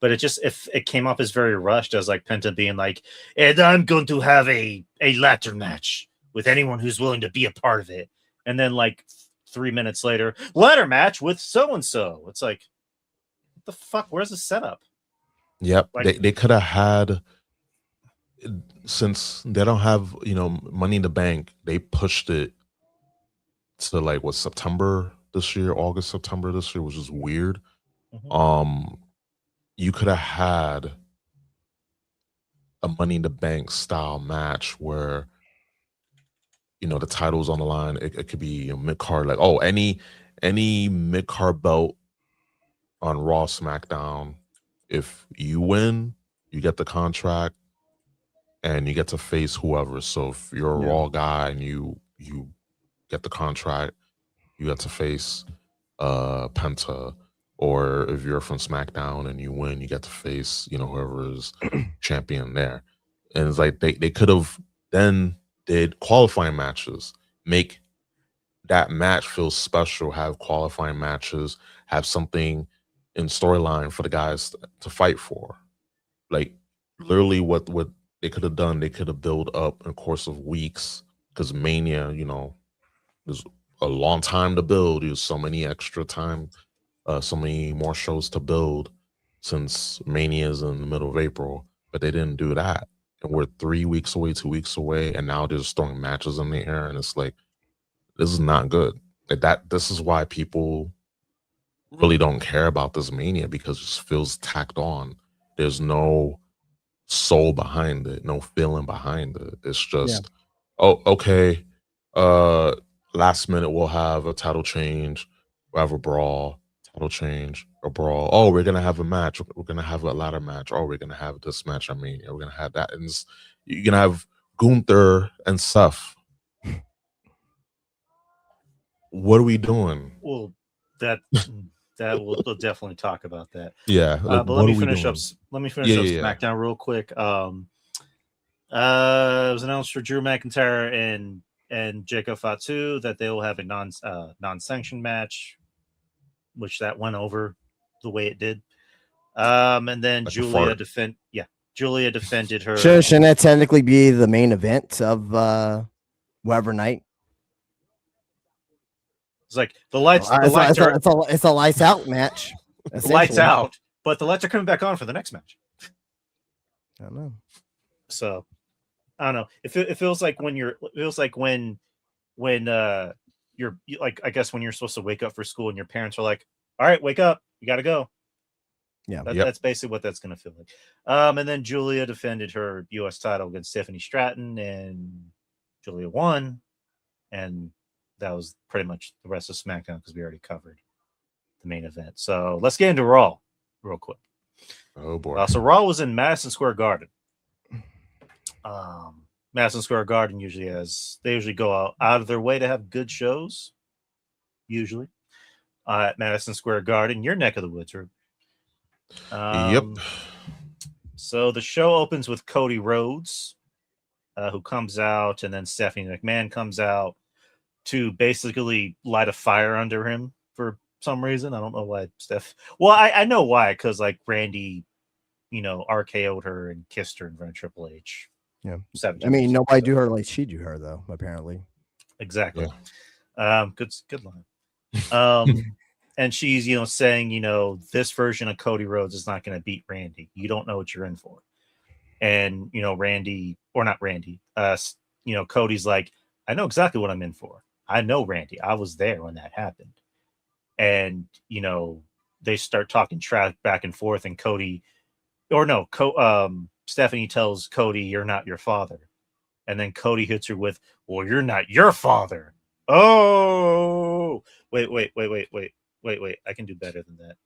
but if it came off as very rushed, as like Penta being like, and I'm going to have a ladder match with anyone who's willing to be a part of it, and then like 3 minutes later, ladder match with so and so. It's like, what the fuck? Where's the setup? Yep, Like, they could have had, since they don't have Money in the Bank, they pushed it to like what September this year, August, September this year, which is weird. Mhm. You could have had a Money in the Bank style match where the title's on the line. It could be mid card, like any mid card belt on Raw, SmackDown. If you win, you get the contract and you get to face whoever. So if you're a Raw guy and you get the contract, you get to face Penta. Or if you're from SmackDown and you win, you get to face whoever is champion there. And it's like they could have then did qualifying matches, make that match feel special, have qualifying matches, have something in storyline for the guys to fight for. Like literally what they could have done, they could have built up in the course of weeks, because Mania, there's a long time to build. There's so many extra time, so many more shows to build since Mania is in the middle of April, but they didn't do that. And we're 3 weeks away, 2 weeks away, and now they're just throwing matches in the air, and it's like, this is not good. This is why people really don't care about this Mania, because it just feels tacked on. There's no soul behind it, no feeling behind it. It's just, oh, okay. Last minute we'll have a title change, we'll have a brawl, title change, a brawl. Oh, we're gonna have a match. We're gonna have a ladder match. Oh, we're gonna have this match. I mean, we're gonna have that, and you're gonna have Gunther and Seth. What are we doing? Well, that we'll definitely talk about that. Yeah, like, but let me what are we finish doing? up. Let me finish up Yeah. SmackDown real quick. It was announced for Drew McIntyre and Jacob Fatu that they will have a non-sanctioned match, which that went over the way it did. And then Like Julia defended her. Shouldn't that technically be the main event of whatever night? It's like the lights. It's a lights out match. The lights out, but the lights are coming back on for the next match. I don't know. So I don't know. It feels like when you're like, I guess when you're supposed to wake up for school and your parents are like, all right, wake up, you got to go. Yeah, that's basically what that's going to feel like. And then Julia defended her U.S. title against Stephanie Stratton, and Julia won, and that was pretty much the rest of SmackDown, because we already covered the main event. So let's get into Raw real quick. Oh boy! So Raw was in Madison Square Garden. Madison Square Garden they usually go out of their way to have good shows. Usually, at Madison Square Garden, your neck of the woods, Ruben. Yep. So the show opens with Cody Rhodes, who comes out, and then Stephanie McMahon comes out to basically light a fire under him for some reason. I don't know why I know why, because like Randy, RKO'd her and kissed her in front of Triple H. Yeah. I mean, nobody do her like she do her, though, apparently. Exactly. Yeah. Good line. And she's, saying, this version of Cody Rhodes is not going to beat Randy. You don't know what you're in for. And, Randy, or not Randy, Cody's like, I know exactly what I'm in for. I know Randy. I was there when that happened. And, they start talking trash back and forth, and Stephanie tells Cody, you're not your father. And then Cody hits her with, well, you're not your father. Oh, wait. I can do better than that.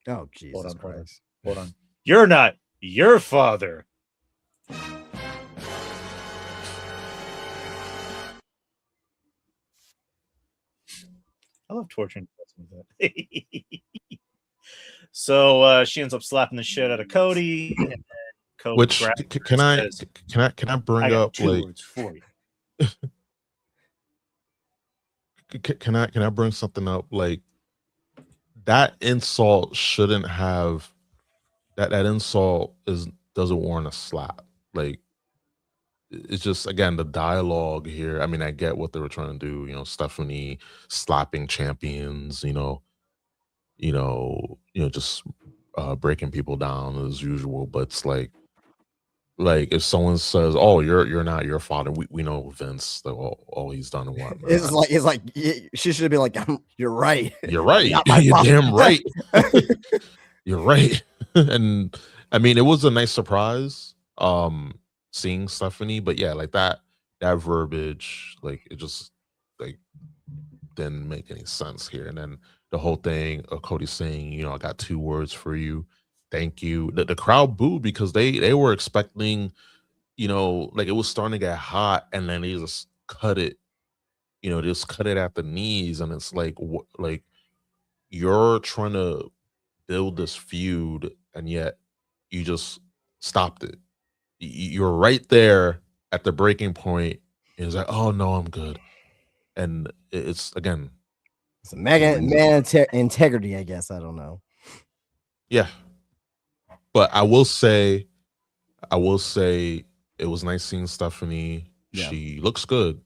Oh, Jesus Christ. Hold on. You're not your father. I love torturing with that. So she ends up slapping the shit out of Cody. And Cody Which can I bring up two words for you? Can I bring something up? Like, that insult shouldn't have that insult doesn't warrant a slap. Like, it's just, again, the dialogue here. I mean, I get what they were trying to do, Stephanie slapping champions, just breaking people down as usual, but it's like like if someone says, "Oh, you're not your father," we know Vince, like, all he's done and whatnot. It's like she should have been like, "You're right. You're right. Not my You're father." damn right. You're right. And I mean, it was a nice surprise seeing Stephanie, but yeah, like that verbiage, like it just like didn't make any sense here. And then the whole thing of Cody saying, you know, I got 2 words for you. Thank you. The crowd booed because they were expecting, you know, like it was starting to get hot, and then they just cut it, you know, just cut it at the knees. And it's like, like you're trying to build this feud, and yet you just stopped it. You're right there at the breaking point. And it's like, oh no, I'm good. And it's again, It's a man integrity, I guess. I don't know. yeah. But I will say it was nice seeing Stephanie. Yeah. She looks good.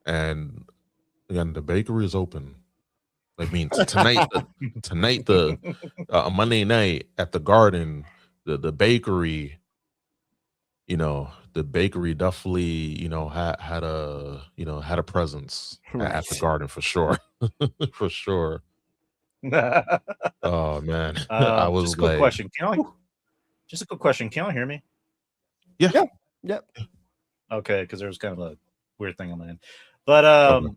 And again, the bakery is open. I mean, tonight, Monday night at the Garden, the bakery, you know, the bakery definitely, you know, had a presence at the Garden for sure, for sure. Oh man, I was just a quick like, question. Just a quick question. Can y'all hear me? yeah. Yep. Okay, because there was kind of a weird thing on my end. But Okay.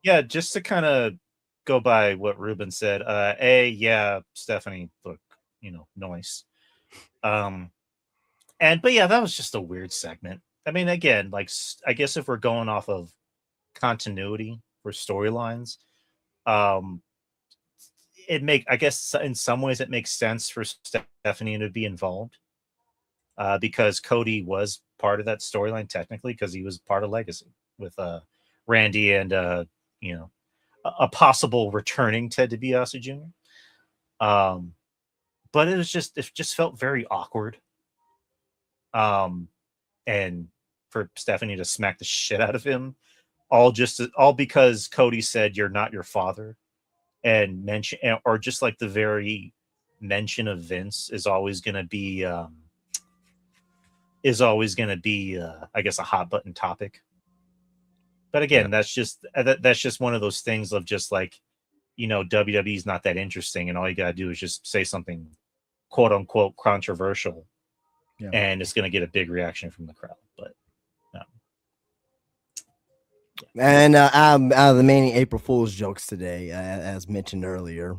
yeah, just to kind of go by what Ruben said. Yeah, Stephanie looked, you know, nice. But yeah, that was just a weird segment. I mean, again, like I guess if we're going off of continuity for storylines, I guess in some ways it makes sense for Stephanie to be involved, because Cody was part of that storyline technically, because he was part of Legacy with Randy and you know, a possible returning Ted DiBiase Jr. But it just felt very awkward. And for Stephanie to smack the shit out of him, all because Cody said you're not your father, and mention, or just like the very mention of Vince is always going to be I guess a hot button topic. But again, that's just one of those things of just like, you know, WWE's not that interesting, and all you gotta do is just say something quote unquote controversial, and it's gonna get a big reaction from the crowd. But and out of the main April Fool's jokes today, as mentioned earlier,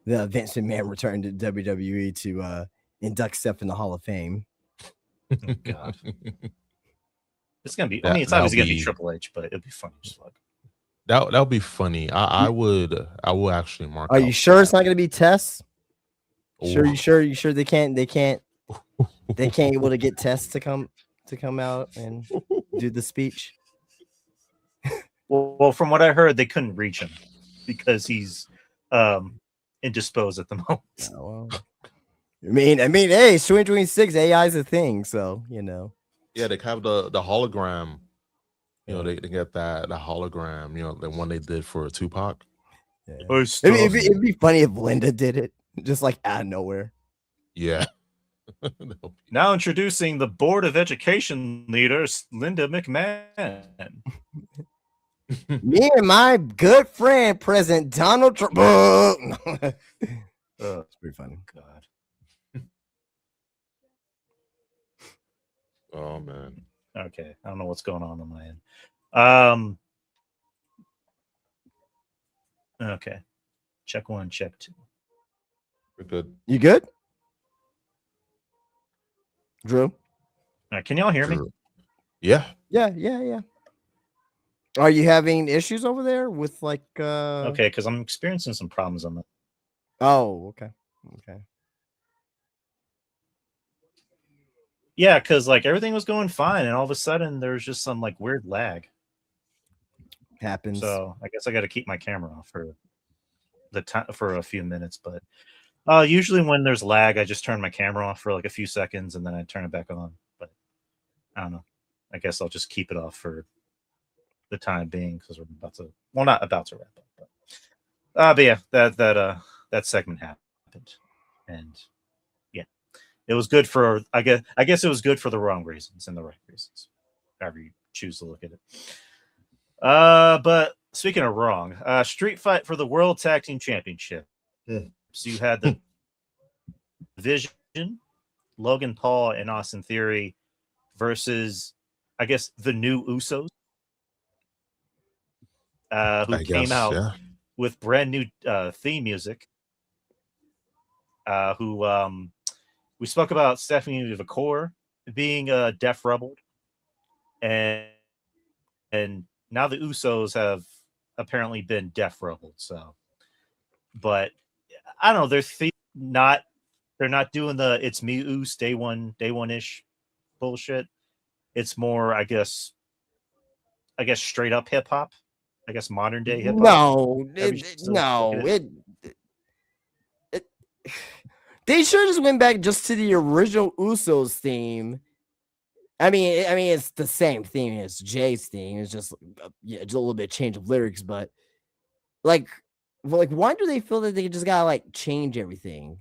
the Vince McMahon returned to WWE to induct Steph in the Hall of Fame. Oh God. It's gonna be. I mean, it's obviously gonna be Triple H, but it'll be funny as fuck. That'll be funny. I will actually mark. Are you sure it's not gonna be Tess? Sure, you sure they can't able to get Tess to come out and do the speech? Well, from what I heard, they couldn't reach him because he's indisposed at the moment. Oh, well. I mean, hey, it's 2026. AI is a thing, so you know. Yeah, they have the hologram. You know, they get the hologram. You know, the one they did for Tupac. Yeah. It'd be funny if Linda did it, just like out of nowhere. Yeah. Now introducing the Board of Education leaders, Linda McMahon. Me and my good friend, President Donald Trump. It's pretty funny. God. Oh man. Okay, I don't know what's going on my end. Okay, check 1, check 2. We're good. You good, Drew? Can y'all hear me? Yeah. Are you having issues over there with like? Okay, because I'm experiencing some problems on that. Oh, okay. Yeah, because like everything was going fine, and all of a sudden there's just some like weird lag. Happens. So I guess I got to keep my camera off for the time for a few minutes. But usually when there's lag, I just turn my camera off for like a few seconds and then I turn it back on. But I don't know. I guess I'll just keep it off for the time being because we're not about to wrap up. But yeah, that segment happened, and yeah. it was good for I guess it was good for the wrong reasons and the right reasons, however you choose to look at it. But speaking of wrong, street fight for the World Tag Team Championship. So you had the Vision, Logan Paul, and Austin Theory versus, I guess, the new Usos, who came out with brand new theme music. We spoke about Stephanie McCoy being Def Rebel, and now the Usos have apparently been Def Rebel. So, but I don't know. They're not doing the "it's me Us day one ish" bullshit. It's more, I guess straight up hip hop. I guess modern day hip hop. No, they should just went back just to the original Usos theme. I mean, it's the same theme as Jay's theme. It's just just a little bit of change of lyrics, but like, why do they feel that they just gotta like change everything?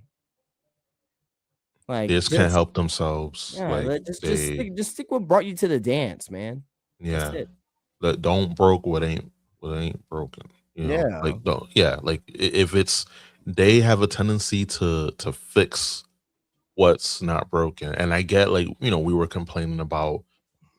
Like, they just can't help themselves. Yeah, like, just stick what brought you to the dance, man. Yeah, don't broke what ain't broken. You know? Like if it's, they have a tendency to fix what's not broken. And I get, like, we were complaining about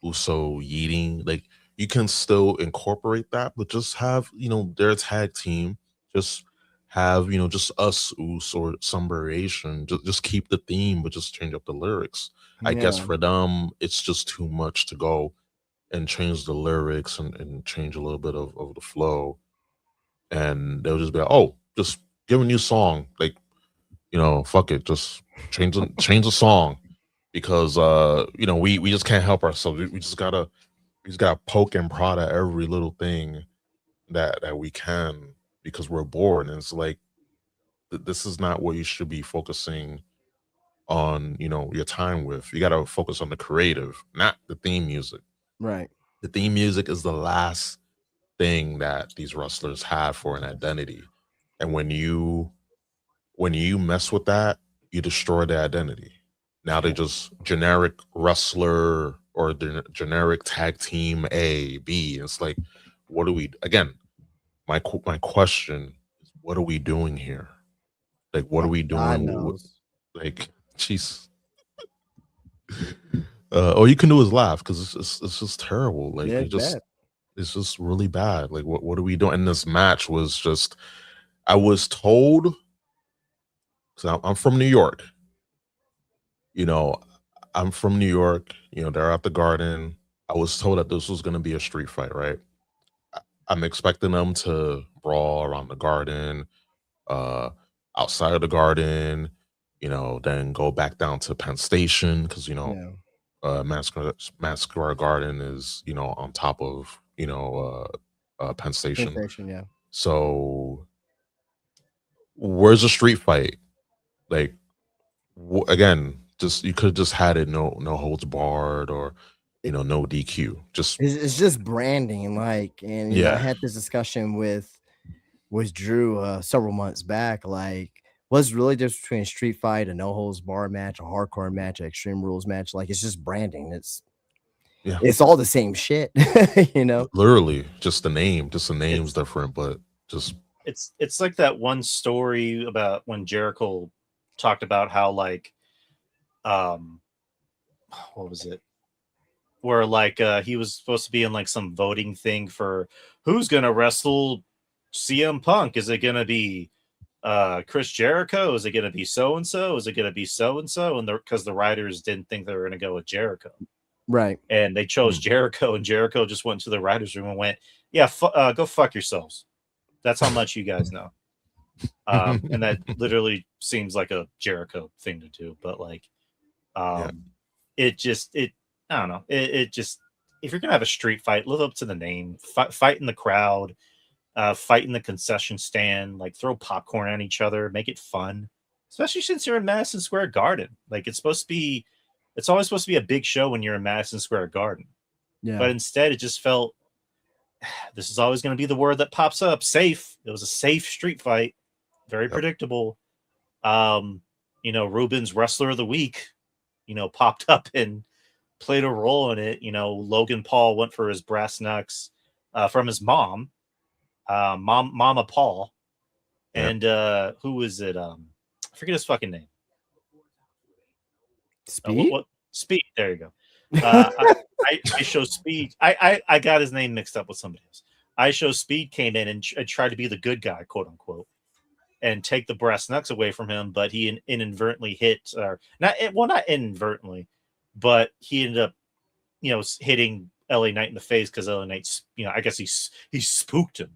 Uso yeeting. Like, you can still incorporate that, but just have, their tag team, just have, just us Us or some variation. Just keep the theme, but just change up the lyrics. I guess for them, it's just too much to go and change the lyrics and change a little bit of the flow. And they'll just be like, oh, just give a new song. Like, fuck it, just change the song, because we just can't help ourselves. We just gotta poke and prod at every little thing that we can, because we're bored. And it's like, this is not what you should be focusing on, your time with. You gotta focus on the creative, not the theme music. Right. The theme music is the last thing that these wrestlers have for an identity. And when you mess with that, you destroy the identity. Now they're just generic wrestler or the generic tag team A, B. It's like, what do we, again, my question is, what are we doing here? Like, what are we doing? Like, jeez. All you can do is laugh, because it's just terrible. Like, it's just really bad. Like, what are we doing? And this match was just, I was told, so I'm from New York. I'm from New York. They're at the Garden. I was told that this was going to be a street fight, right? I'm expecting them to brawl around the Garden, outside of the Garden, then go back down to Penn Station, because, Madison Square Garden is, on top of, Penn Station. Yeah. So where's the street fight? Like, again, just, you could have just had it no holds barred, or no DQ. It's just branding. Like, and I had this discussion with Drew several months back. Like, what's really difference between a street fight, a no holds barred match, a hardcore match, an Extreme Rules match? Like, it's just branding. It's all the same shit. Literally, just the name's different, but just it's like that one story about when Jericho talked about how, like, what was it, where, like, he was supposed to be in, like, some voting thing for who's gonna wrestle CM Punk. Is it gonna be Chris Jericho? Is it gonna be so and so? Is it gonna be so and so? And because the writers didn't think they were gonna go with Jericho, right? And they chose Jericho, and Jericho just went to the writers' room and went, "Yeah, go fuck yourselves. That's how much you guys know." And that literally seems like a Jericho thing to do, but, like, it I don't know. It just, if you're gonna have a street fight, live up to the name. Fight in the crowd, fight in the concession stand. Like, throw popcorn at each other, make it fun. Especially since you're in Madison Square Garden. Like, it's always supposed to be a big show when you're in Madison Square Garden. Yeah. But instead, it just felt, this is always going to be the word that pops up. Safe. It was a safe street fight. Very predictable. Ruben's Wrestler of the Week popped up and played a role in it. Logan Paul went for his brass knucks from his mom, Mama Paul, and who is it? I forget his fucking name. Speed. What Speed? There you go. IShowSpeed. I got his name mixed up with somebody else. IShowSpeed came in and tried to be the good guy, quote unquote, and take the brass knucks away from him, but he inadvertently hit, not inadvertently, but he ended up, hitting LA Knight in the face because LA Knight's, I guess he spooked him,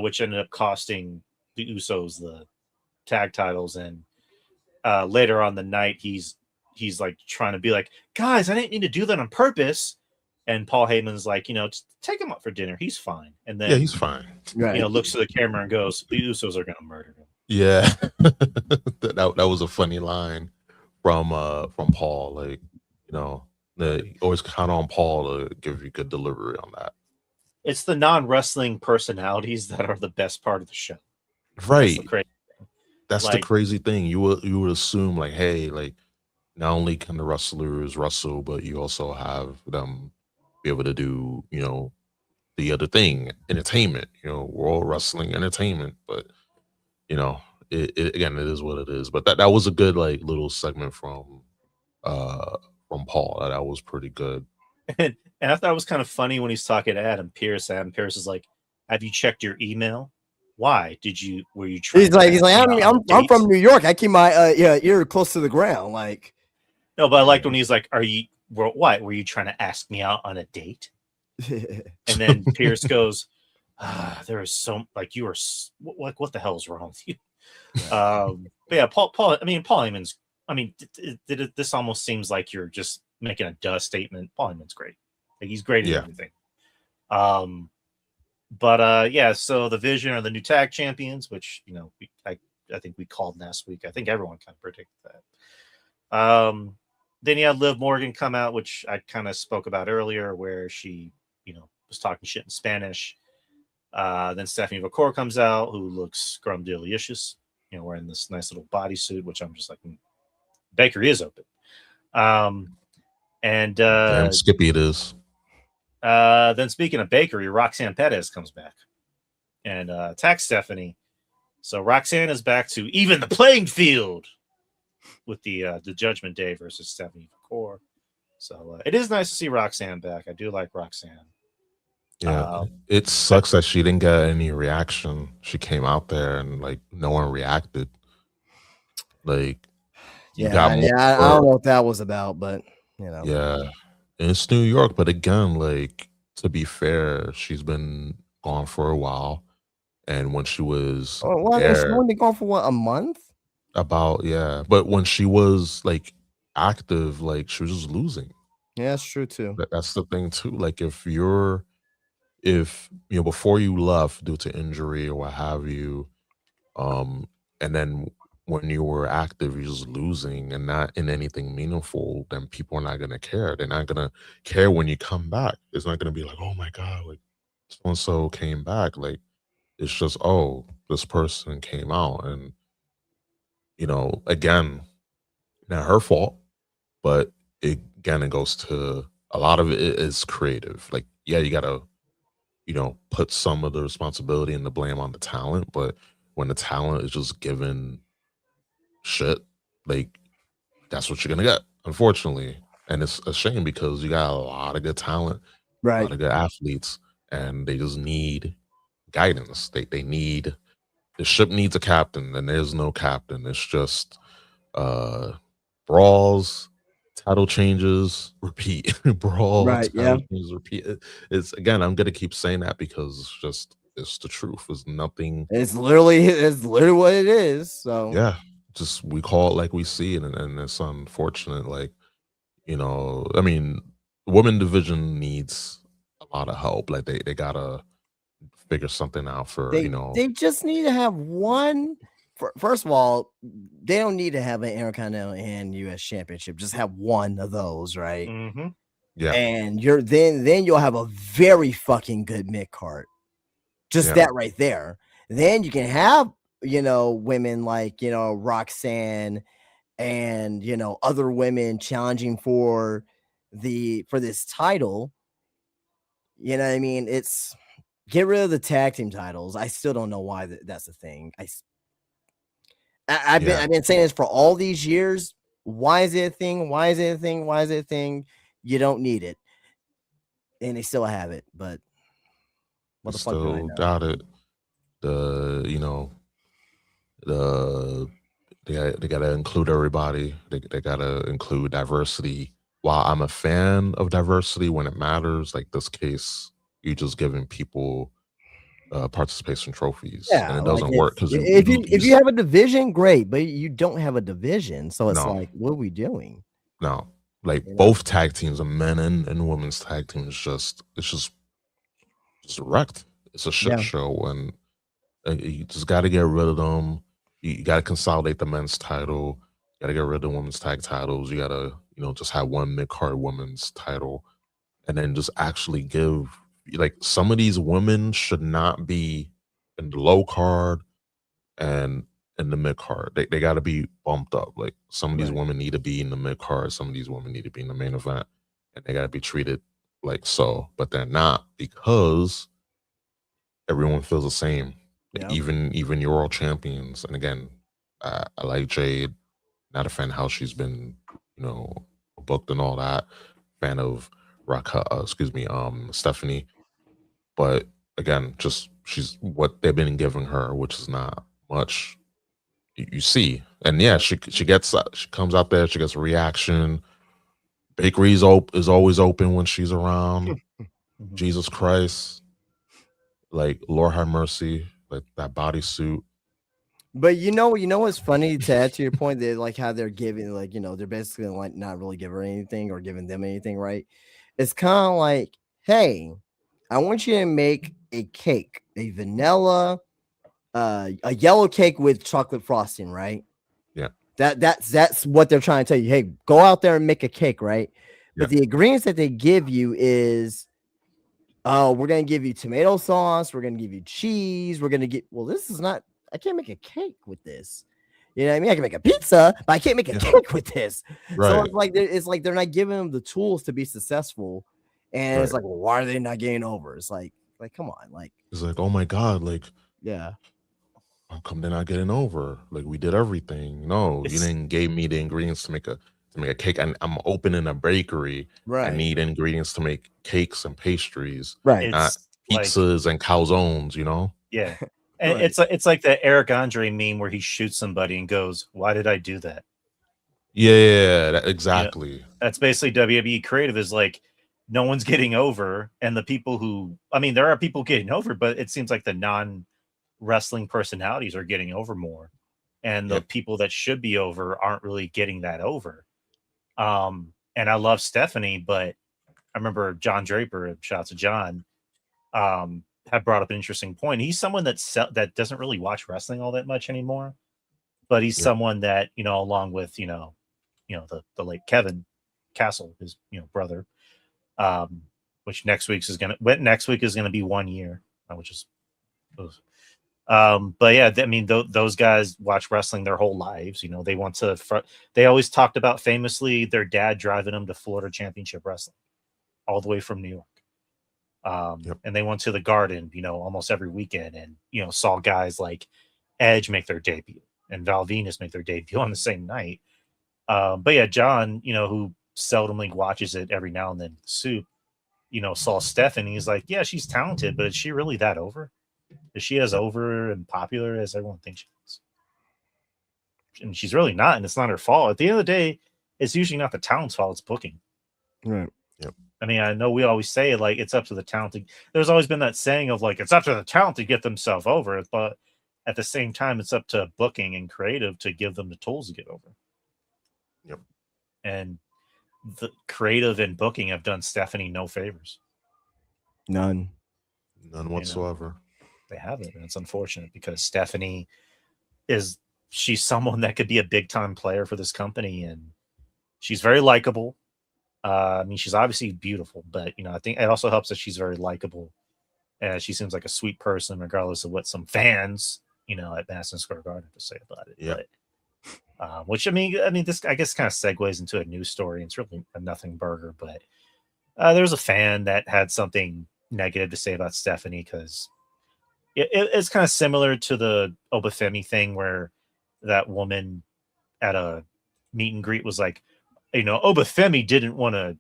which ended up costing the Usos the tag titles. And later on the night, he's like trying to be like, guys, I didn't need to do that on purpose. And Paul Heyman's like, just take him up for dinner. He's fine. And then he's fine. Right. Looks to the camera and goes, the Usos are going to murder him. Yeah, that was a funny line from Paul. Like, they always count on Paul to give you good delivery on that. It's the non-wrestling personalities that are the best part of the show. Right. That's the crazy thing. You would assume like, hey, like not only can the wrestlers wrestle, but you also have them be able to do, the other thing, entertainment, world wrestling entertainment. But it again, it is what it is. But that was a good like little segment from Paul. That was pretty good. And I thought it was kind of funny when he's talking to Adam Pearce. Adam Pearce is like, "Have you checked your email? Were you trying?" He's like, I'm from New York. I keep my ear close to the ground. Like, no, but I liked when he's like, what? Were you trying to ask me out on a date? And then Pierce goes, there is so like you are like, what the hell is wrong with you? But yeah, Paul Heyman's. This almost seems like you're just making a duh statement. Paul Heyman's great. Like, he's great at everything. So the Vision are the new tag champions, which I think we called last week. I think everyone kind of predicted that. Then you had Liv Morgan come out, which I kind of spoke about earlier, where she, was talking shit in Spanish. Then Stephanie McCoy comes out, who looks scrumdiddlyicious, wearing this nice little bodysuit, which I'm just like, bakery is open. Damn Skippy it is. Then speaking of bakery, Roxanne Perez comes back and attacks Stephanie. So Roxanne is back to even the playing field with the Judgment Day versus Stephanie McCoy. So it is nice to see Roxanne back. I do like Roxanne. Yeah, it sucks that she didn't get any reaction. She came out there and like no one reacted. Like, I don't know what that was about, but yeah, and it's New York. But again, like, to be fair, she's been gone for a while, and when she was she's only gone for what, a month? But when she was like active, like she was just losing. Yeah, that's true too. That's the thing too. Like if before you left due to injury or what have you, and then when you were active, you're just losing and not in anything meaningful, then people are not gonna care. They're not gonna care when you come back. It's not gonna be like, oh my God, like so and so came back. Like it's just, oh, this person came out, and again, not her fault, but it goes to a lot of it is creative. Like, yeah, you gotta, put some of the responsibility and the blame on the talent, but when the talent is just given shit, like that's what you're gonna get, unfortunately. And it's a shame because you got a lot of good talent, right? A lot of good athletes, and they just need guidance. They need, the ship needs a captain, and there's no captain. It's just brawls, title changes, repeat. Brawl, right? Changes, repeat. It's again, I'm gonna keep saying that because it's the truth. It's nothing. It's literally what it is. So yeah, just we call it like we see it, and it's unfortunate. Like, women division needs a lot of help. Like they gotta figure something out for they just need to have one. First of all, they don't need to have an Intercontinental and U.S. Championship. Just have one of those, right? Mm-hmm. Yeah, and then you'll have a very fucking good mid card. Just that right there. Then you can have women like Roxanne and other women challenging for this title. You know what I mean? It's get rid of the tag team titles. I still don't know why that's a thing. I've been saying this for all these years. Why is it a thing? Why is it a thing? Why is it a thing? You don't need it, and they still have it. But what the fuck do I Still know? got it. The they gotta include everybody. They gotta include diversity. While I'm a fan of diversity when it matters, like this case, you're just giving people participation trophies, and Yeah, it like doesn't work because if you have a division, great, but you don't have a division, so it's No. like, what are we doing? no, like both tag teams, a men and women's tag team, is just wrecked. It's a shit Yeah. show, and you just got to get rid of them. You got to consolidate the men's title. You got to get rid of the women's tag titles. You got to just have one mid-card women's title, and then just actually give, like, some of these women should not be in the low card and in the mid card. They got to be bumped up. Like, some of these women need to be in the mid card. Some of these women need to be in the main event, and they got to be treated like so. But they're not, because everyone feels the same. Yeah. Even your world champions. And again, I like Jade. Not a fan of how she's been, booked and all that. Fan of Stephanie. But again, just she's what they've been giving her, which is not much. You see, and yeah, she comes out there, she gets a reaction. Bakery is always open when she's around. Jesus Christ, like, Lord have mercy, like that bodysuit. But you know what's funny, to add to your point, that like how they're giving, like, they're basically like not really giving her anything or giving them anything, right? It's kind of like, hey, I want you to make a cake, a vanilla, a yellow cake with chocolate frosting, right? Yeah. That's what they're trying to tell you. Hey, go out there and make a cake, right? But Yeah. the ingredients that they give you is, oh, we're gonna give you tomato sauce, we're gonna give you cheese, we're gonna get. Well, this is not. I can't make a cake with this. You know what I mean? I can make a pizza, but I can't make a cake with this. Right. So it's like they're not giving them the tools to be successful, and it's like, well, why are they not getting over? It's like come on, like, it's like, oh my god, like, yeah, how come they're not getting over? Like, we did everything. No, you didn't give me the ingredients to make a cake. And I'm opening a bakery. right. I need ingredients to make cakes and pastries, right? Not pizzas and calzones. Yeah. And it's like the Eric Andre meme where he shoots somebody and goes, "Why did I do that?" Yeah, exactly. That's basically WWE creative, is like, no one's getting over, and the people who, I mean, there are people getting over, but it seems like the non-wrestling personalities are getting over more, and the people that should be over aren't really getting that over. And I love Stephanie, but I remember John Draper, shout out to John, had brought up an interesting point. He's someone that doesn't really watch wrestling all that much anymore, but he's someone that, along with, the late Kevin Castle, his, brother, which next week is going to be 1 year, which is, but yeah, I mean, those guys watch wrestling their whole lives. They want to, they always talked about famously their dad driving them to Florida Championship Wrestling all the way from New York. And they went to the Garden, almost every weekend, and, saw guys like Edge make their debut and Val Venus make their debut on the same night. But yeah, John, who seldomly watches it every now and then, Soup, saw Stephanie. He's like, yeah, she's talented, but is she really that over? Is she as over and popular as everyone thinks she is? And she's really not, and it's not her fault. At the end of the day, it's usually not the talent's fault, it's booking. Right. Yep. I mean, I know we always say, like, it's up to the talent. There's always been that saying of, like, it's up to the talent to get themselves over, but at the same time, it's up to booking and creative to give them the tools to get over. Yep. And the creative and booking have done Stephanie no favors. None whatsoever. They haven't, and it's unfortunate, because Stephanie she's someone that could be a big time player for this company, and she's very likable. I mean, she's obviously beautiful, but I think it also helps that she's very likable, and she seems like a sweet person, regardless of what some fans, at Madison Square Garden have to say about it. Yep. Which I mean, this I guess kind of segues into a news story. It's really a nothing burger, but there's a fan that had something negative to say about Stephanie because it's kind of similar to the Obafemi thing where that woman at a meet and greet was like, Obafemi didn't want to,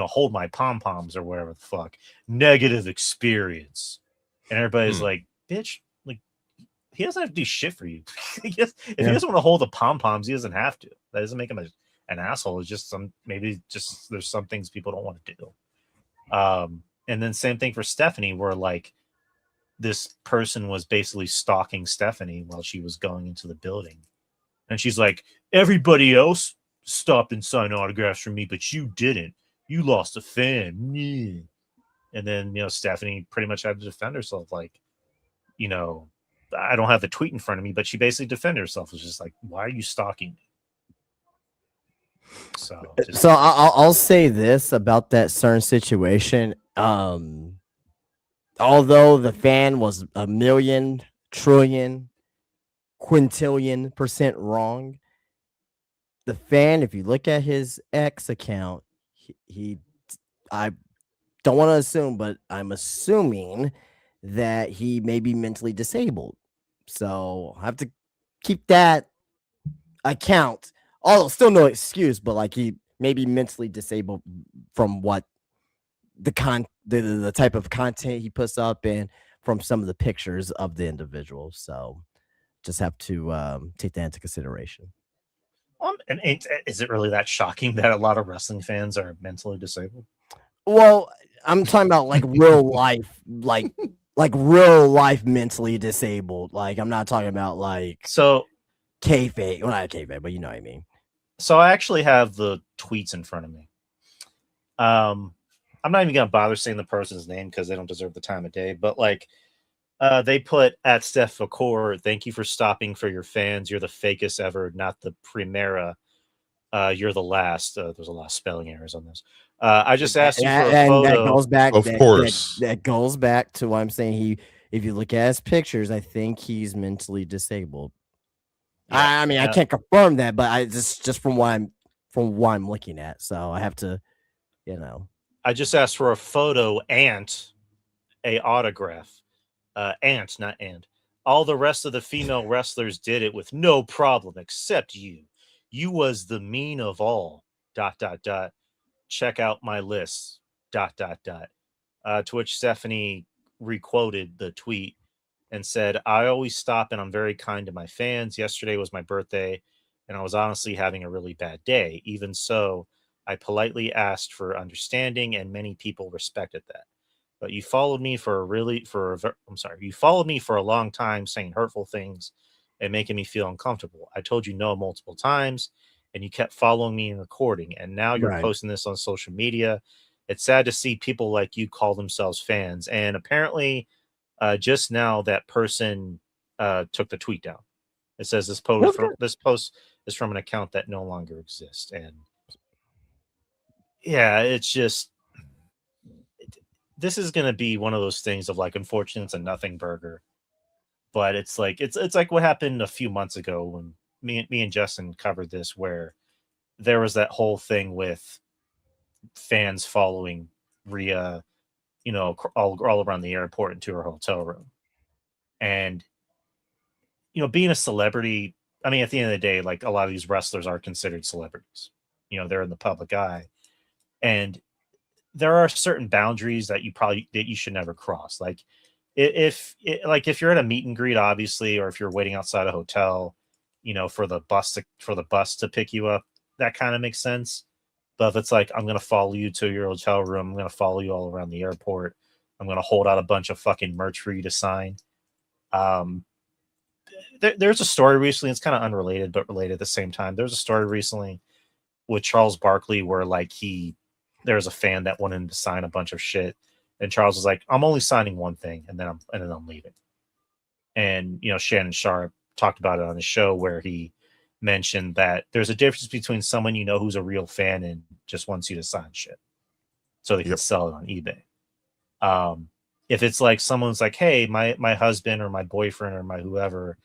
hold my pom poms or whatever the fuck. Negative experience, and everybody's like, bitch, like he doesn't have to do shit for you. If he doesn't want to hold the pom poms, he doesn't have to. That doesn't make him an asshole. It's just there's some things people don't want to do. And then same thing for Stephanie, where like this person was basically stalking Stephanie while she was going into the building. And she's like, everybody else stopped and signed autographs for me, but you didn't. You lost a fan. Yeah. And then, Stephanie pretty much had to defend herself. Like, I don't have the tweet in front of me, but she basically defended herself. It was just like, why are you stalking me? So I'll say this about that certain situation. Although the fan was a million, trillion, quintillion% wrong, the fan, if you look at his X account, I don't want to assume, but I'm assuming that he may be mentally disabled. So I have to keep that account. Although still no excuse, but like he may be mentally disabled from what the type of content he puts up and from some of the pictures of the individual. So just have to take that into consideration. And is it really that shocking that a lot of wrestling fans are mentally disabled? Well, I'm talking about like real life, like real life mentally disabled. Like I'm not talking about like kayfabe. Well, not kayfabe, but you know what I mean. So I actually have the tweets in front of me. I'm not even gonna bother saying the person's name because they don't deserve the time of day. But like, they put at Steph Accor, thank you for stopping for your fans. You're the fakest ever, not the primera. You're the last. There's a lot of spelling errors on this. I just asked you for a photo. That goes back, of course. That goes back to what I'm saying. If you look at his pictures, I think he's mentally disabled. Yeah, I mean, I can't confirm that, but I just from what I'm looking at. So I have to, I just asked for a photo and a autograph. Ant, not and. All the rest of the female wrestlers did it with no problem except you. You was the mean of all. ... Check out my list. ... To which Stephanie requoted the tweet and said, I always stop and I'm very kind to my fans. Yesterday was my birthday and I was honestly having a really bad day. Even so, I politely asked for understanding and many people respected that. But you followed me for a long time saying hurtful things and making me feel uncomfortable. I told you no multiple times and you kept following me and recording. And now you're posting this on social media. It's sad to see people like you call themselves fans. And apparently just now that person took the tweet down. It says this post is from an account that no longer exists. And yeah, it's just, this is going to be one of those things of like, unfortunately, it's a nothing burger, but it's like what happened a few months ago when me and Justin covered this, where there was that whole thing with fans following Rhea, all around the airport into her hotel room. And, being a celebrity, I mean, at the end of the day, like a lot of these wrestlers are considered celebrities, they're in the public eye. And there are certain boundaries that you should never cross. Like if you're at a meet and greet, obviously, or if you're waiting outside a hotel, for the bus to pick you up, that kind of makes sense. But if it's like, I'm going to follow you to your hotel room, I'm going to follow you all around the airport, I'm going to hold out a bunch of fucking merch for you to sign. There's a story recently, it's kind of unrelated, but related at the same time. There's a story recently with Charles Barkley where like there was a fan that wanted him to sign a bunch of shit. And Charles was like, I'm only signing one thing and then I'm leaving. And, Shannon Sharp talked about it on his show where he mentioned that there's a difference between someone who's a real fan and just wants you to sign shit so they can sell it on eBay. If it's like someone's like, hey, my husband or my boyfriend or my whoever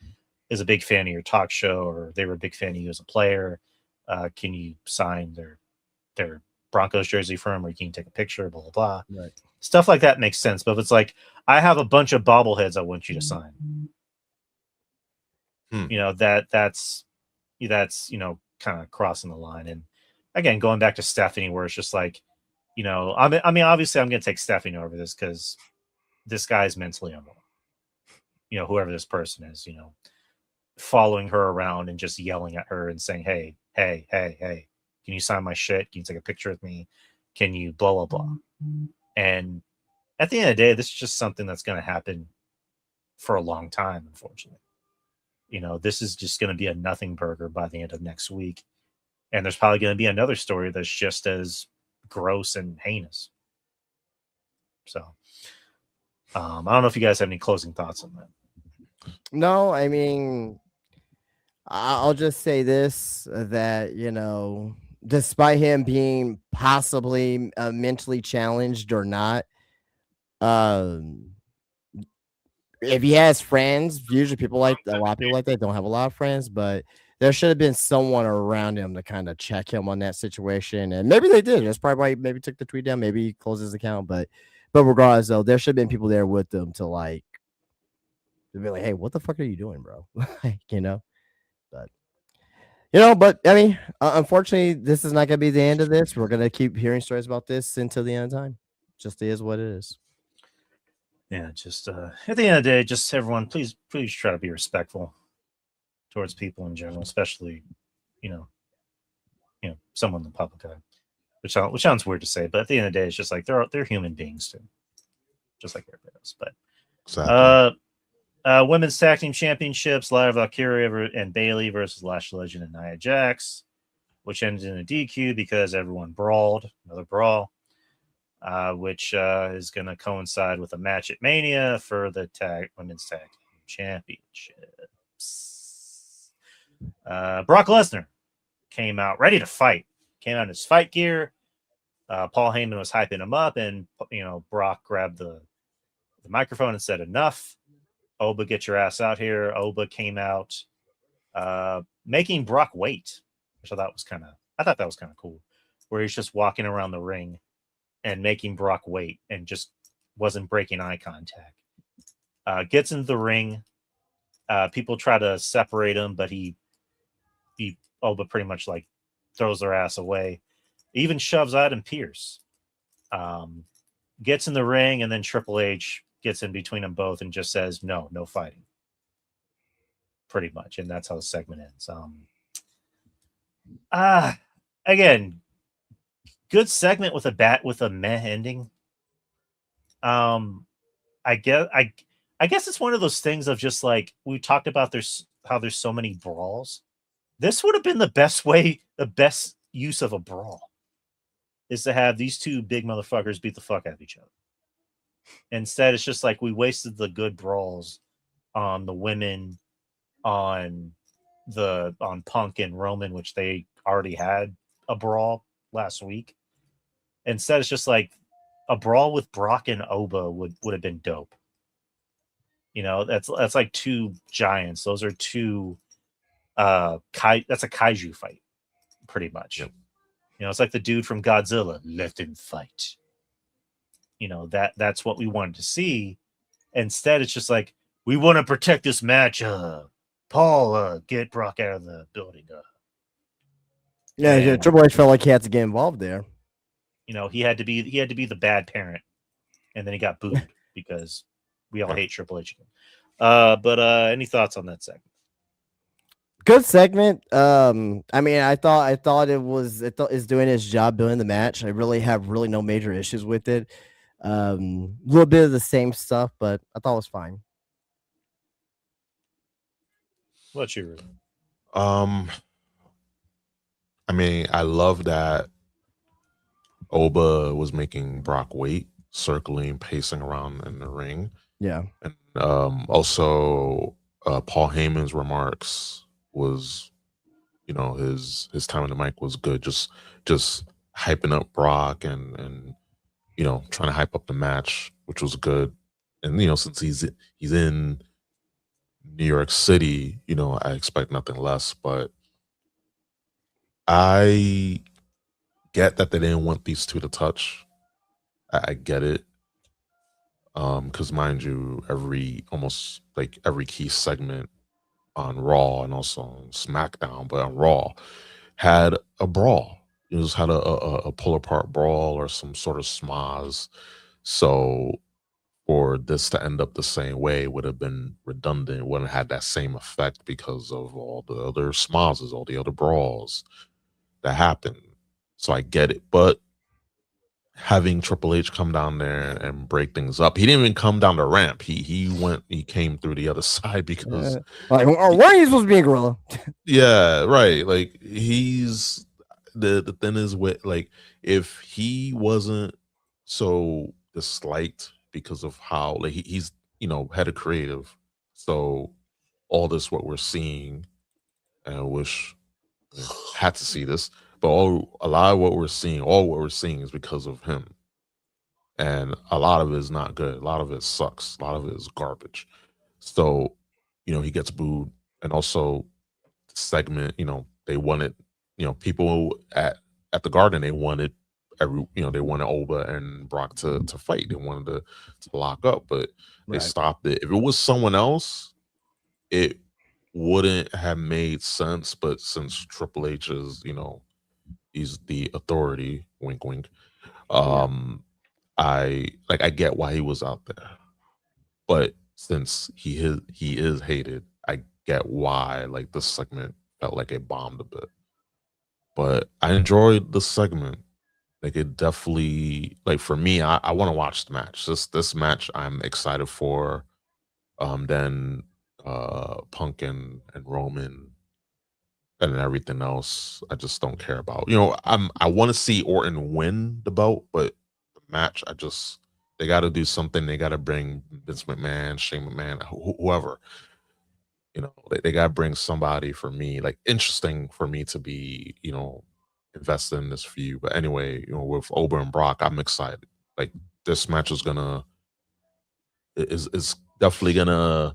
is a big fan of your talk show, or they were a big fan of you as a player. Can you sign their Broncos jersey for them, or can you take a picture, blah, blah, blah. Right. Stuff like that makes sense. But if it's like, I have a bunch of bobbleheads I want you to sign. You know, that's kind of crossing the line. And again, going back to Stephanie, where it's just like, I mean, obviously I'm going to take Stephanie over this because this guy's mentally unwell. Whoever this person is, following her around and just yelling at her and saying, hey, can you sign my shit? Can you take a picture with me? Can you blah, blah, blah? And at the end of the day, this is just something that's going to happen for a long time, unfortunately. This is just going to be a nothing burger by the end of next week. And there's probably going to be another story that's just as gross and heinous. So I don't know if you guys have any closing thoughts on that. No, I mean, I'll just say this, that, despite him being possibly mentally challenged or not, if he has friends, usually a lot of people like that don't have a lot of friends, but there should have been someone around him to kind of check him on that situation. And maybe they did. That's probably why he maybe took the tweet down. Maybe he closed his account. But regardless, though, there should have been people there with them to be like, hey, what the fuck are you doing, bro? But I mean, unfortunately, this is not going to be the end of this. We're going to keep hearing stories about this until the end of time. Just is what it is. Yeah, just at the end of the day, just everyone, please try to be respectful towards people in general, especially, someone in the public eye, which sounds weird to say, but at the end of the day, it's just like they're human beings too, just like everybody else. But Exactly. Women's Tag Team Championships, Lyra Valkyria and Bayley versus Lash Legend and Nia Jax, which ended in a DQ because everyone brawled, another brawl. Which is going to coincide with a match at Mania for the Women's Tag Team Championships. Brock Lesnar came out ready to fight. Came out in his fight gear. Paul Heyman was hyping him up, and Brock grabbed the microphone and said, "Enough, Oba, get your ass out here." Oba came out, making Brock wait, which I thought that was kind of cool, where he's just walking around the ring and making Brock wait and just wasn't breaking eye contact. Gets into the ring. People try to separate him, but Oba pretty much throws their ass away. Even shoves Adam Pearce. Gets in the ring, and then Triple H gets in between them both and just says, no fighting. Pretty much. And that's how the segment ends. Again, good segment with a meh ending. I guess it's one of those things of just like we talked about. How there's so many brawls. This would have been the best use of a brawl is to have these two big motherfuckers beat the fuck out of each other. Instead, it's just like we wasted the good brawls on the women, on Punk and Roman, which they already had a brawl last week. Instead, it's just like a brawl with Brock and Oba would have been dope. That's like two giants. Those are two that's a kaiju fight, pretty much. Yep. It's like the dude from Godzilla, let him fight. That's what we wanted to see. Instead, it's just like, we want to protect this match. Paul, get Brock out of the building. Yeah, Triple H felt like he had to get involved there. He had to be the bad parent, and then he got booed because we all hate Triple H. But any thoughts on that segment? Good segment. I mean, I thought it's doing its job building the match. I really have no major issues with it. A little bit of the same stuff, but I thought it was fine. What's your I mean, I love that Oba was making Brock wait, circling, pacing around in the ring. Yeah. And also Paul Heyman's remarks was, his time on the mic was good. Just hyping up Brock and trying to hype up the match, which was good. And since he's in New York City, you know, I expect nothing less, but I get that they didn't want these two to touch. I get it. Because mind you, almost like every key segment on Raw and also on SmackDown, but on Raw had a brawl. You just had a pull apart brawl or some sort of schmoz. So for this to end up the same way would have been redundant. It wouldn't have had that same effect because of all the other schmozes, all the other brawls that happened. So I get it, but having Triple H come down there and break things up. He didn't even come down the ramp. He came through the other side because like, why are you supposed to be a gorilla? yeah, right. Like he's the thing is with like if he wasn't so disliked because of how like he's you know head of creative, so all this what we're seeing, and I wish I had to see this, but a lot of what we're seeing, all what we're seeing is because of him. And a lot of it is not good. A lot of it sucks. A lot of it is garbage. So, you know, he gets booed. And also the segment, you know, they wanted, you know, people at the Garden, they wanted they wanted Oba and Brock to fight. They wanted to lock up, but they stopped it. If it was someone else, it wouldn't have made sense. But since Triple H is, you know, he's the authority, wink wink. I get why he was out there, but since he is hated, I get why like this segment felt like it bombed a bit. But I enjoyed the segment. Like it definitely like for me, I want to watch the match. This match I'm excited for. Then Punk and Roman and everything else I just don't care about. You know, I want to see Orton win the belt, but the match they got to do something. They got to bring Vince McMahon, Shane McMahon, whoever. You know, they got to bring somebody for me, like interesting for me to be, you know, invested in this feud. But anyway, you know, with Oba and Brock, I'm excited. Like this match is definitely gonna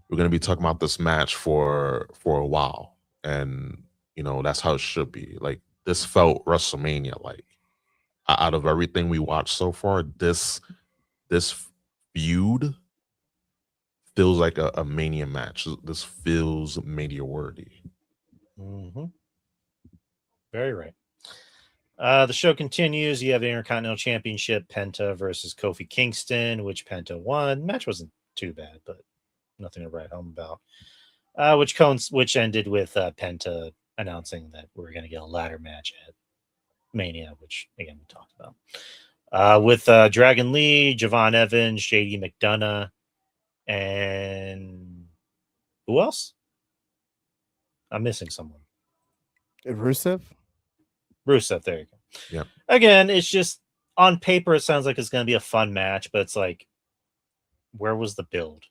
we're gonna be talking about this match for a while, and you know that's how it should be. Like this felt WrestleMania like. Out of everything we watched so far, this feud feels like a Mania match. This feels Mania worthy. Mm-hmm. Very right. The show continues. You have the Intercontinental Championship, Penta versus Kofi Kingston, which Penta won. The match wasn't too bad, but nothing to write home about. Which ended with Penta announcing that we're going to get a ladder match at Mania, which again we talked about. With Dragon Lee, Javon Evans, JD McDonough, and who else? I'm missing someone. Rusev, there you go. Yeah. Again, it's just on paper, it sounds like it's going to be a fun match, but it's like, where was the build?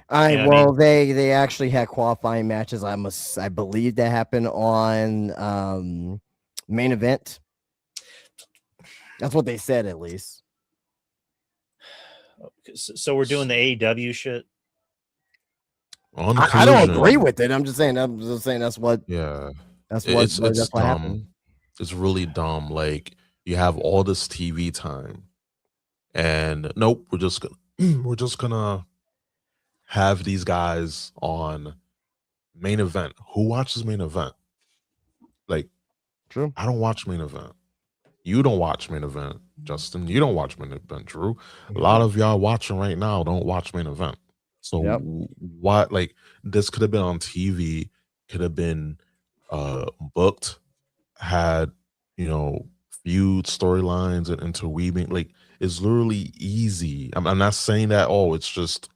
They actually had qualifying matches. I believe that happened on main event. That's what they said, at least. So we're doing the AEW shit. I don't agree with it. I'm just saying that's what. Yeah, that's what happened. It's really dumb. Like you have all this TV time, and nope, we're just gonna have these guys on main event. Who watches main event? Like, true. I don't watch main event. You don't watch main event, Justin. You don't watch main event, Drew. A lot of y'all watching right now don't watch main event. So what? Like, this could have been on TV. Could have been booked. Had feud storylines and interweaving. Like, it's literally easy. I'm not saying that. Oh, it's just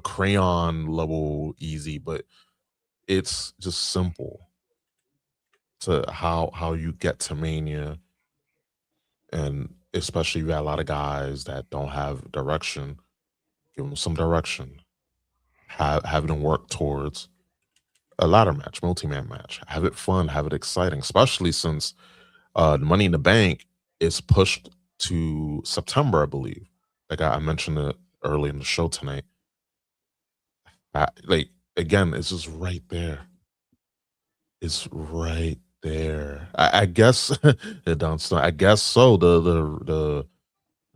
crayon level easy, but it's just simple to how you get to Mania. And especially you got a lot of guys that don't have direction. Give them some direction. Have them work towards a ladder match, multi-man match. Have it fun, have it exciting, especially since the Money in the Bank is pushed to September, I believe. Like I mentioned it early in the show tonight. Like again, it's just right there. It's right there. I guess it don't start. I guess so. The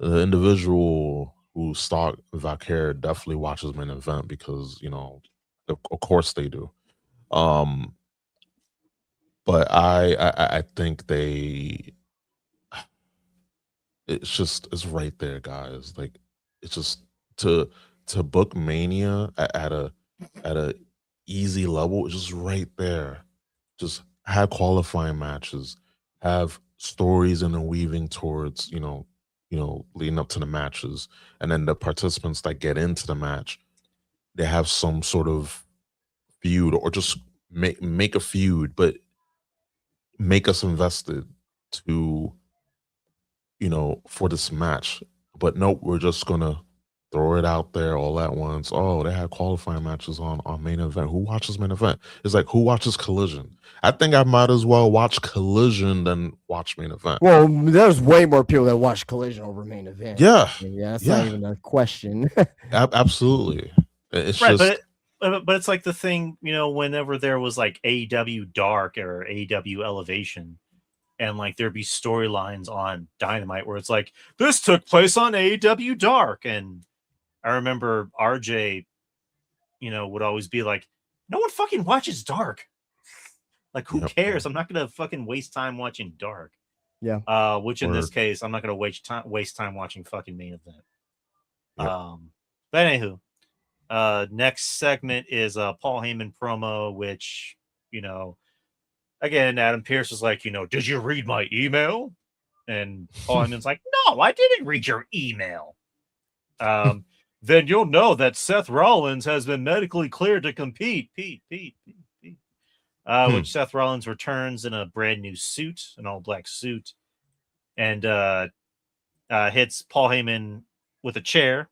individual who stalked Valkyrie definitely watches main event because of course they do. But I think it's right there, guys. Like it's just to book Mania at a easy level. It's just right there. Just have qualifying matches, have stories and then weaving towards leading up to the matches, and then the participants that get into the match, they have some sort of feud or just make a feud, but make us invested to for this match. But nope, we're just gonna throw it out there all at once. Oh, they had qualifying matches on main event. Who watches main event? It's like, who watches Collision? I think I might as well watch Collision than watch main event. Well, there's way more people that watch Collision over main event. Yeah, that's not even a question. Absolutely. It's right, just, but it's like the thing, whenever there was like AEW Dark or AEW Elevation, and like there'd be storylines on Dynamite where it's like, this took place on AEW Dark. And I remember RJ, would always be like, no one fucking watches Dark. Like, who cares? I'm not going to fucking waste time watching Dark. Yeah. Which in this case, I'm not going to waste time watching fucking main event. Yep. But anywho, next segment is a Paul Heyman promo, which, again, Adam Pearce was like, did you read my email? And Paul Heyman's like, no, I didn't read your email. Then you'll know that Seth Rollins has been medically cleared to compete. Which Seth Rollins returns in a brand new suit, an all black suit, and hits Paul Heyman with a chair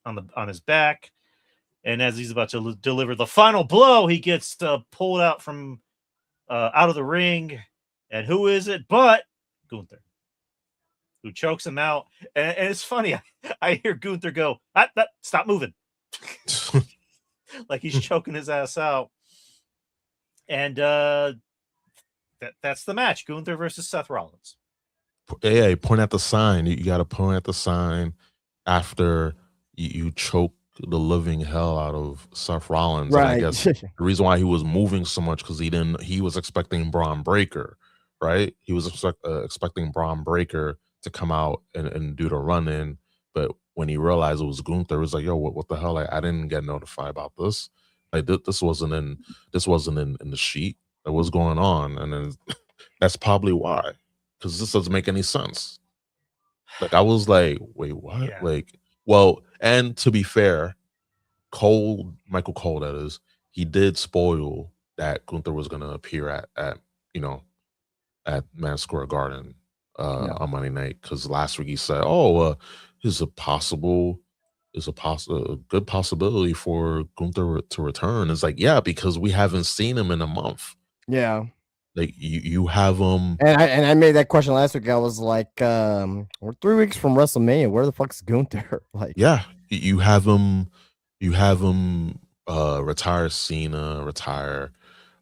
on his back. And as he's about to deliver the final blow, he gets pulled out from out of the ring. And who is it but Gunther, who chokes him out. And it's funny. I hear Gunther go, stop moving. Like he's choking his ass out. And that's the match. Gunther versus Seth Rollins. Yeah, point at the sign. You got to point at the sign after you choke the living hell out of Seth Rollins. Right. And I guess the reason why he was moving so much because he was expecting Braun Breaker, right? He was expecting Braun Breaker to come out and do the run in, but when he realized it was Gunther, it was like, yo, what the hell? I didn't get notified about this. Like this wasn't in the sheet. Like, what's going on? And then that's probably why, because this doesn't make any sense. Like I was like, wait, what? Yeah. Like, well, and to be fair, Michael Cole, that is, he did spoil that Gunther was gonna appear at Madison Square Garden on Monday night, because last week he said, there's a good possibility for Gunther to return. It's like, yeah, because we haven't seen him in a month. Yeah. Like you have him, and I made that question last week. I was like, we're 3 weeks from WrestleMania. Where the fuck's Gunther? Like, yeah, you have him retire Cena, retire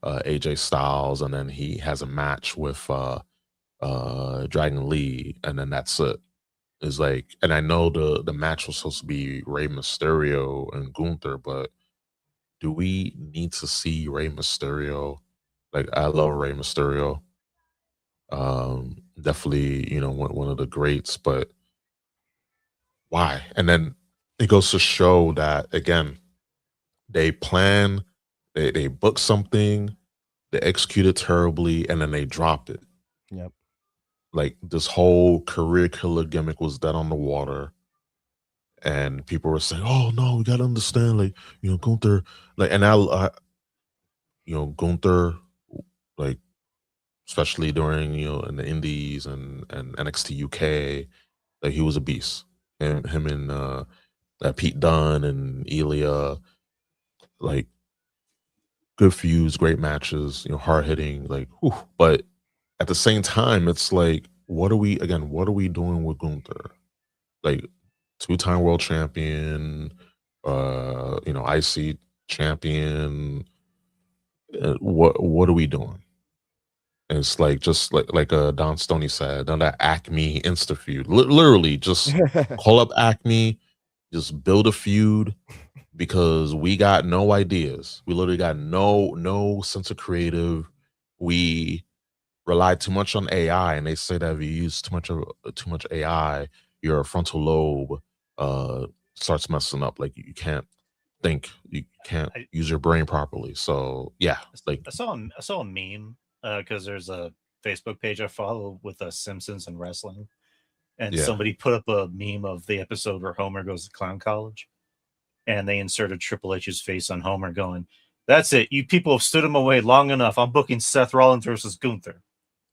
AJ Styles, and then he has a match with Dragon Lee, and then that's it. It's like, and I know the match was supposed to be Rey Mysterio and Gunther, but do we need to see Rey Mysterio? Like, I love Rey Mysterio. Definitely, one of the greats, but why? And then it goes to show that, again, they plan, they book something, they execute it terribly, and then they drop it. Yep. Like, this whole career killer gimmick was dead on the water. And people were saying, oh, no, we got to understand, like, Gunther, like, and Gunther, like, especially during, in the Indies and NXT UK, like, he was a beast. And him and Pete Dunne and Ilya, like, good feuds, great matches, hard hitting, like, whew. But at the same time, it's like, what are we doing with Gunther? Like, 2-time world champion, IC champion. What are we doing? And it's like just like Don Stoney said, on that Acme Insta feud. Literally, just call up Acme, just build a feud because we got no ideas. We literally got no sense of creative. We rely too much on AI, and they say that if you use too much AI, your frontal lobe starts messing up. Like you can't think, you can't use your brain properly. So yeah, like I saw a meme because there's a Facebook page I follow with Simpsons and wrestling, and somebody put up a meme of the episode where Homer goes to clown college, and they inserted Triple H's face on Homer going, "That's it, you people have stood him away long enough. I'm booking Seth Rollins versus Gunther."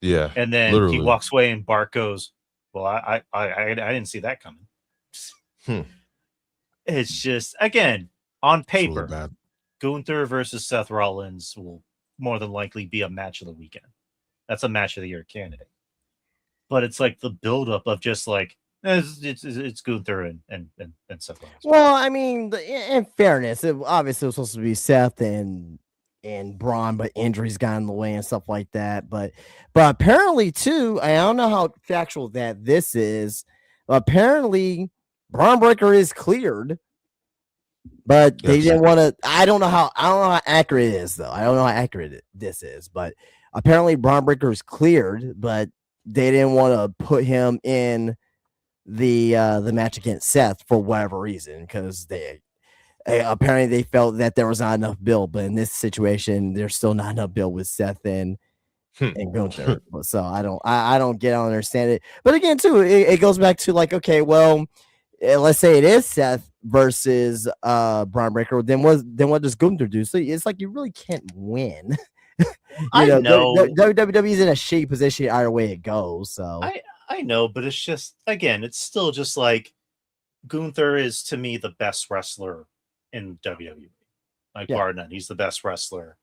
Yeah, and then literally. He walks away, and Bart goes, "Well, I didn't see that coming." It's just, again, on paper, really Gunther versus Seth Rollins will more than likely be a match of the weekend. That's a match of the year candidate. But it's like the buildup of just like, it's Gunther and Seth Rollins. Well, I mean, in fairness, it obviously was supposed to be Seth and Braun, but injuries got in the way and stuff like that. But apparently, too, I don't know how factual that this is. Apparently, Braun Breaker is cleared, but they didn't want to. I don't know how accurate it is, though. I don't know how accurate this is, but apparently, Braun Breaker is cleared, but they didn't want to put him in the match against Seth for whatever reason, because apparently they felt that there was not enough build, but in this situation there's still not enough build with Seth and Gunther. So I don't understand it. But again, too, it goes back to like, okay, well, let's say it is Seth versus Braun Breaker, then what does Gunther do? So it's like you really can't win. I know WWE is in a shitty position either way it goes. So I know, but it's just, again, it's still just like Gunther is, to me, the best wrestler in WWE. Like, bar none, he's the best wrestler.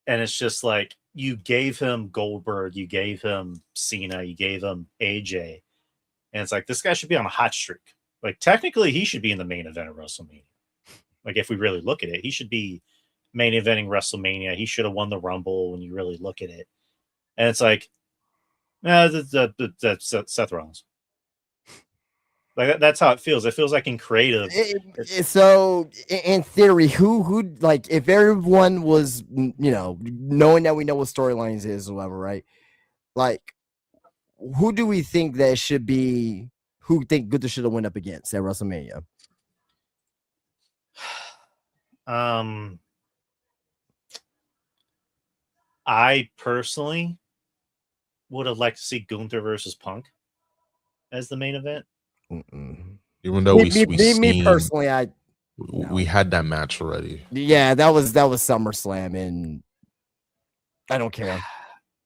And it's just like, you gave him Goldberg, you gave him Cena, you gave him AJ. And it's like, this guy should be on a hot streak. Like, technically, he should be in the main event of WrestleMania. Like, if we really look at it, he should be main eventing WrestleMania. He should have won the Rumble when you really look at it. And it's like, that's Seth Rollins. Like, that's how it feels. It feels like in creative. So in theory, who like, if everyone was, knowing that we know what storylines is or whatever, right? Like, who do we think that should be? Who think Gunther should have went up against at WrestleMania? I personally would have liked to see Gunther versus Punk as the main event. Even though me personally, we had that match already. Yeah, that was SummerSlam, and I don't care.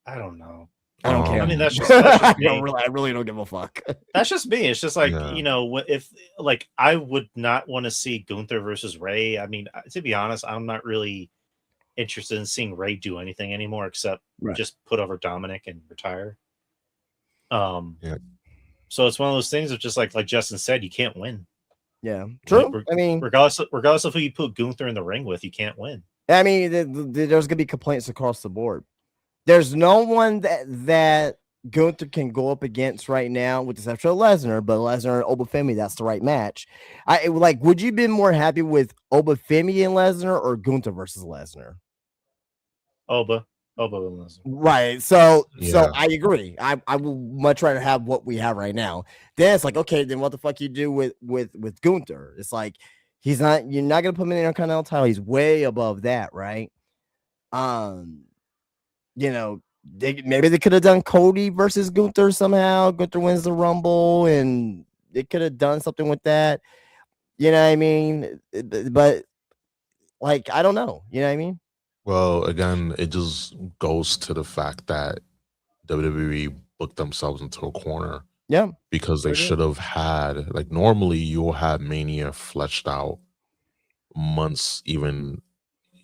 I don't know. I don't care. I mean, that's just me. I really don't give a fuck. That's just me. It's just like, if like, I would not want to see Gunther versus Ray. I mean, to be honest, I'm not really interested in seeing Ray do anything anymore except just put over Dominic and retire. So it's one of those things of just like Justin said, you can't win. Yeah, true. Like, I mean, regardless of who you put Gunther in the ring with, you can't win. I mean, there's gonna be complaints across the board. There's no one that Gunther can go up against right now, with the exception of Lesnar, but Lesnar and Obafemi, that's the right match. Would you be more happy with Obafemi and Lesnar or Gunther versus Lesnar? Oba and Lesnar. Right. So I agree. I will much rather have what we have right now. Then it's like, okay, then what the fuck you do with Gunther? It's like, you're not gonna put him in the Intercontinental title. He's way above that, right? Maybe they could have done Cody versus Gunther somehow. Gunther wins the Rumble, and they could have done something with that. You know what I mean? But like, I don't know. You know what I mean? Well, again, it just goes to the fact that WWE booked themselves into a corner. Yeah. Because they should have had, like, normally you'll have Mania fleshed out months, even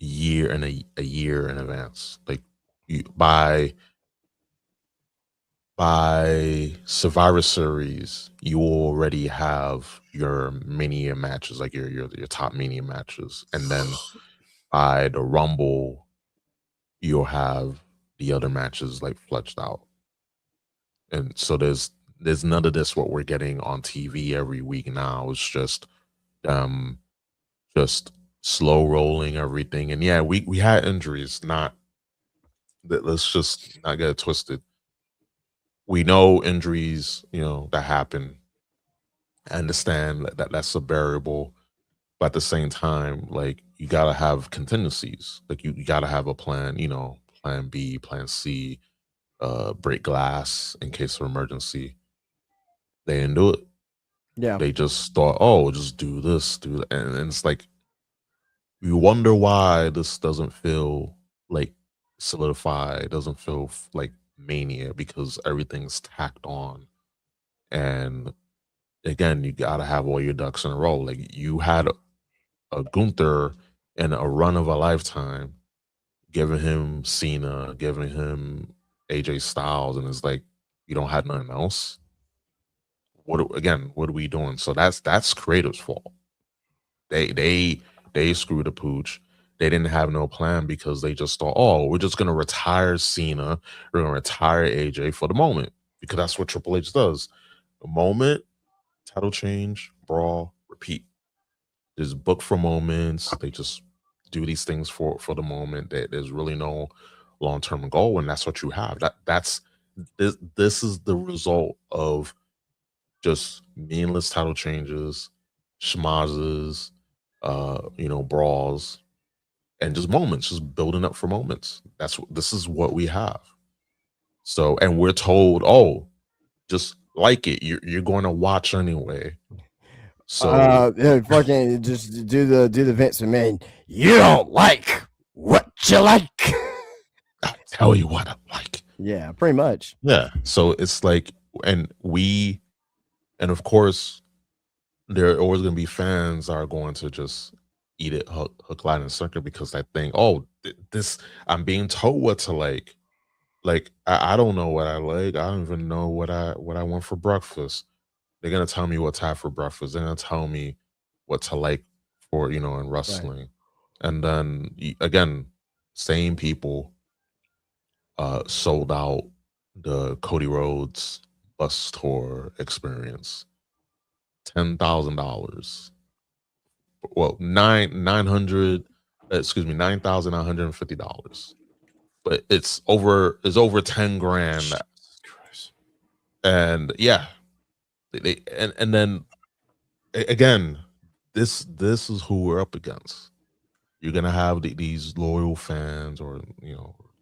a year in advance. Like, by Survivor Series, you already have your Mania matches, like your top Mania matches, and then by the Rumble, you'll have the other matches like fleshed out. And so there's none of this what we're getting on TV every week now. It's just slow rolling everything. And yeah, we had injuries, not that, let's just not get it twisted. We know injuries, that happen. I understand that's a variable, but at the same time, like, you gotta have contingencies. Like, you gotta have a plan, plan B, plan C, break glass in case of emergency. They didn't do it. Yeah. They just thought, oh, just do this, do that. And it's like, you wonder why this doesn't feel like solidified, doesn't feel like Mania, because everything's tacked on. And again, you got to have all your ducks in a row. Like, you had a Gunther in a run of a lifetime, giving him Cena, giving him AJ Styles, and it's like, you don't have nothing else. What are we doing? So that's creative's fault. They screwed the pooch. They didn't have no plan because they just thought, oh, we're just gonna retire Cena, we're gonna retire AJ for the moment, because that's what Triple H does. The moment, title change, brawl, repeat. Just book for moments. They just do these things for the moment. There's really no long-term goal, and that's what you have. This is the result of just meaningless title changes, schmazes, brawls, and just moments, just building up for moments. This is what we have. So, and we're told, oh, just like it. You're going to watch anyway. So fucking just do the Vince McMahon. You don't like what you like. I tell you what I like. Yeah, pretty much. Yeah. So it's like, and of course, there are always going to be fans that are going to just eat it hook, line, and sinker, because I think, oh, this, I'm being told what to like. Like, I don't know what I like. I don't even know what I want for breakfast. They're gonna tell me what to have for breakfast. They're gonna tell me what to like for, in wrestling. Right. And then again, same people sold out the Cody Rhodes bus tour experience. $10,000. Well, $9,950. But it's over 10 grand. And yeah, and then again, this is who we're up against. You're gonna have these loyal fans, or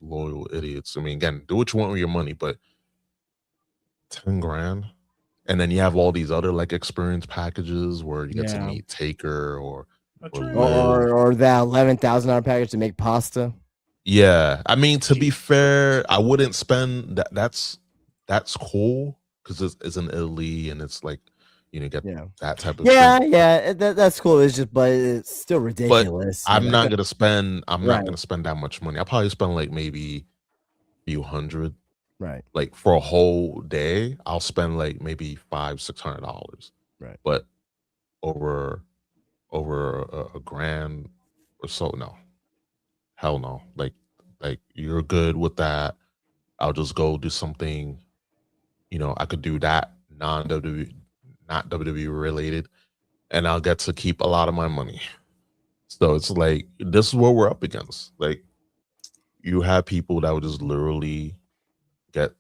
loyal idiots. I mean, again, do what you want with your money, but 10 grand. And then you have all these other like experience packages where you get to meet Taker or that $11,000 package to make pasta. Yeah, I mean, to be fair, I wouldn't spend that. That's cool because it's in Italy and it's like, get that type of thing. Yeah, that's cool. It's just, but it's still ridiculous. But I'm not gonna spend. I'm not gonna spend that much money. I'll probably spend like maybe a few hundred. Right. Like for a whole day, I'll spend like maybe $500-$600. Right. But over a grand or so, no. Hell no. Like you're good with that. I'll just go do something, I could do that non-WWE, not WWE related, and I'll get to keep a lot of my money. So it's like, this is what we're up against. Like, you have people that would just literally get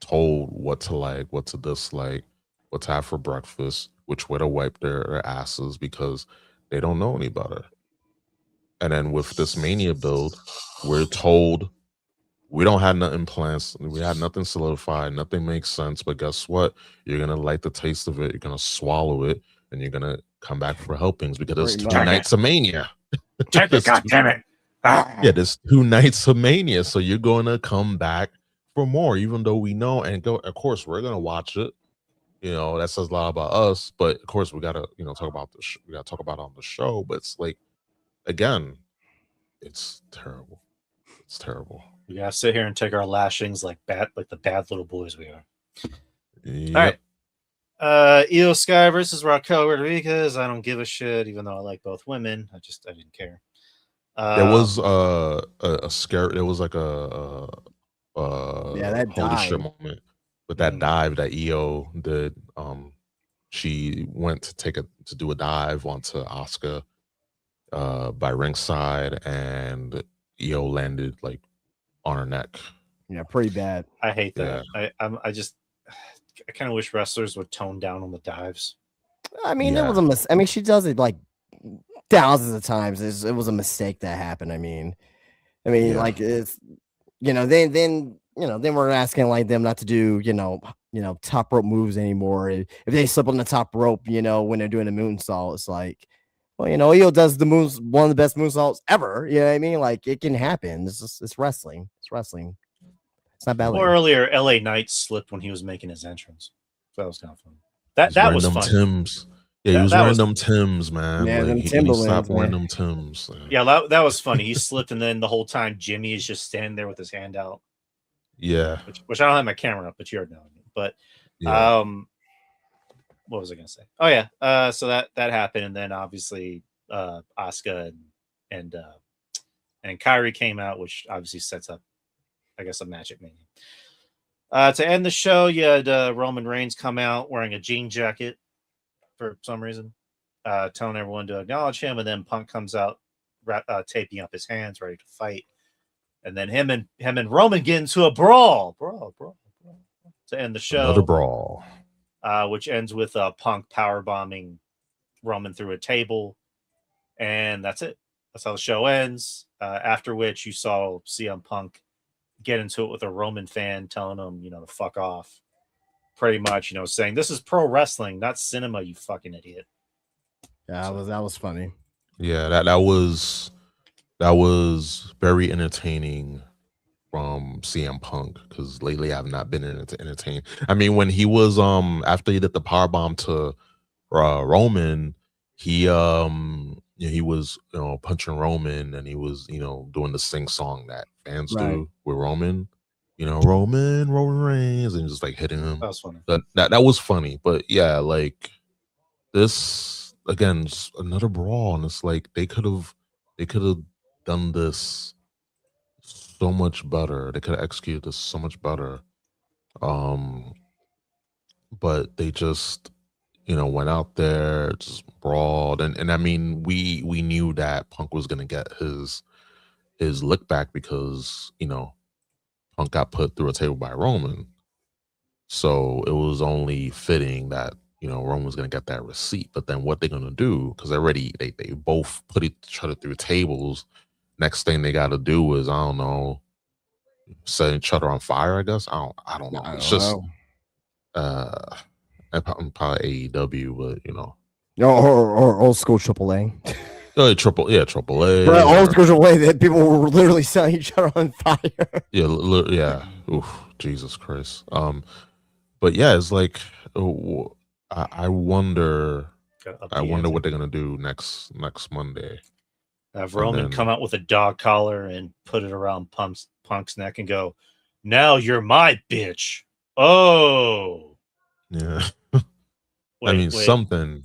told what to like, what to dislike, what to have for breakfast, which way to wipe their asses, because they don't know any better. And then with this Mania build, we're told we don't have nothing planned. We had nothing solidified. Nothing makes sense. But guess what? You're going to like the taste of it. You're going to swallow it. And you're going to come back for helpings, because there's 2 nights of Mania. God damn it. Yeah, there's 2 nights of Mania. So you're going to come back for more, even though we know. And of course, we're going to watch it. That says a lot about us. But of course, we got to, talk about we got to talk about it on the show. But it's like, again, it's terrible. It's terrible. We gotta sit here and take our lashings like the bad little boys we are. Yep. All right. Io Sky versus Raquel Rodriguez. I don't give a shit, even though I like both women. I didn't care. There was a scare. There was like a that holy shit dive. moment with that dive that EO did. She went to do a dive onto Asuka by ringside, and EO landed like on her neck. Yeah, pretty bad. I hate that. Yeah. I kind of wish wrestlers would tone down on the dives. I mean, it was I mean, she does it like thousands of times. It was a mistake that happened. I mean, like it's then we're asking like them not to do top rope moves anymore. If they slip on the top rope, when they're doing a moonsault, it's like, well, EO does the moves, one of the best moonsaults ever. You know what I mean? Like it can happen. It's wrestling. It's wrestling. It's not ballet. Or earlier, LA Knight slipped when he was making his entrance. So that was kind of fun. That was fun. Timbs. Yeah, he was wearing them Timbs, man. Yeah, like, them he stopped wearing them Timbs. Yeah, that was funny. He slipped, and then the whole time Jimmy is just standing there with his hand out. Yeah. Which I don't have my camera up, but you already know. But yeah. What was I gonna say? Oh yeah. So that happened, and then obviously Asuka and Kyrie came out, which obviously sets up, I guess, a match at Mania. To end the show, you had Roman Reigns come out wearing a jean jacket for some reason, telling everyone to acknowledge him, and then Punk comes out taping up his hands, ready to fight, and then him and Roman get into a brawl to end the show. Another brawl, which ends with Punk power bombing Roman through a table, and that's it. That's how the show ends. After which you saw CM Punk get into it with a Roman fan, telling him, to fuck off. Pretty much, saying this is pro wrestling, not cinema, you fucking idiot. Yeah, that was funny. Yeah, that was very entertaining from CM Punk, because lately I've not been entertained. I mean, when he was after he did the powerbomb to Roman, he was punching Roman, and he was doing the sing song that fans do with Roman. Roman Reigns, and just like hitting him. That was funny. That was funny, but yeah, like this again, just another brawl, and it's like they could have done this so much better. They could have executed this so much better. But they just went out there, just brawled, and I mean we knew that Punk was gonna get his lick back, because Punk got put through a table by Roman. So it was only fitting that, Roman was going to get that receipt. But then what they're going to do, because they both put each other through tables. Next thing they got to do is, I don't know, set each other on fire, I guess. I don't know. It's just probably AEW, but, or old school AAA. Triple A. Right, old school way that people were literally setting each other on fire. Yeah. Oof, Jesus Christ. But yeah, it's like I wonder what they're gonna do next Monday. Have Roman come out with a dog collar and put it around Punk's neck and go, "Now you're my bitch." Oh, yeah. Something.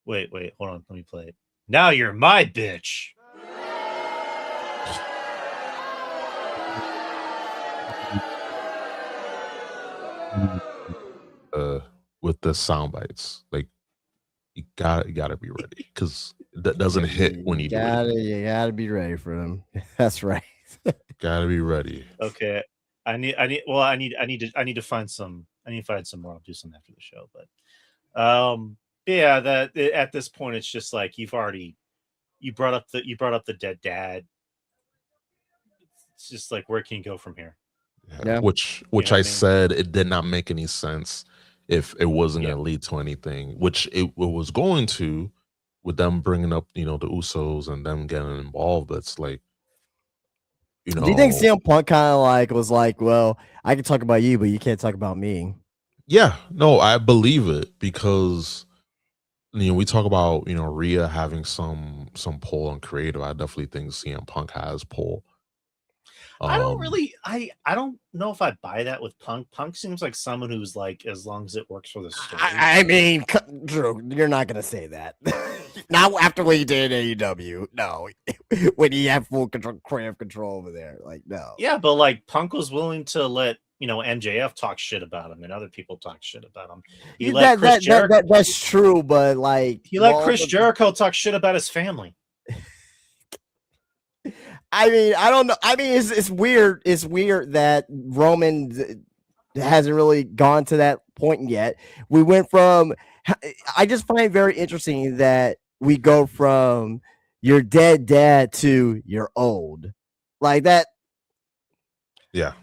Wait, hold on. Let me play it. Now you're my bitch. With the sound bites, like you gotta be ready, because that doesn't hit when you do it. You gotta be ready for them. That's right. Gotta be ready. Okay, I need to find some. I need to find some more. I'll do some after the show, but yeah, that at this point it's just like you brought up the dead dad. It's just like, where can you go from here? Yeah. Which I said it did not make any sense if it wasn't going to lead to anything, which it was going to, with them bringing up the Usos and them getting involved. But it's like, do you think CM Punk kind of was like, well, I can talk about you, but you can't talk about me? Yeah, no, I believe it, because we talk about Rhea having some pull on creative. I definitely think CM Punk has pull. I don't really. I don't know if I buy that with Punk. Punk seems like someone who's like, as long as it works for the story. I mean, Drew, you're not gonna say that. Not after what he did in AEW. No, when he had full control over there. Like, no. Yeah, but like Punk was willing to let MJF talk shit about him and other people talk shit about him. He let Chris Jericho. That's true, but like he let Chris Jericho talk shit about his family. I mean, I don't know. I mean, it's weird. It's weird that Roman hasn't really gone to that point yet. We went from. I just find it very interesting that we go from your dead dad to you're old, like that. Yeah.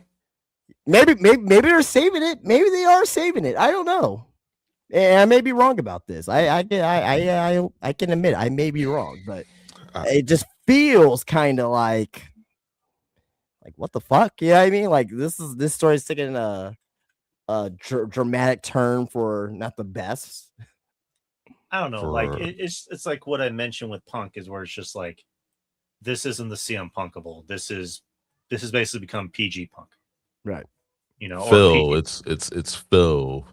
Maybe they're saving it. Maybe they are saving it. I don't know. And I may be wrong about this. I can admit I may be wrong, but it just feels kind of like what the fuck? Yeah, I mean, like this story is taking a dramatic turn for not the best. I don't know. Like it's like what I mentioned with Punk is where it's just like this isn't the CM Punkable. This is basically become PG Punk, right? Phil. It's Phil.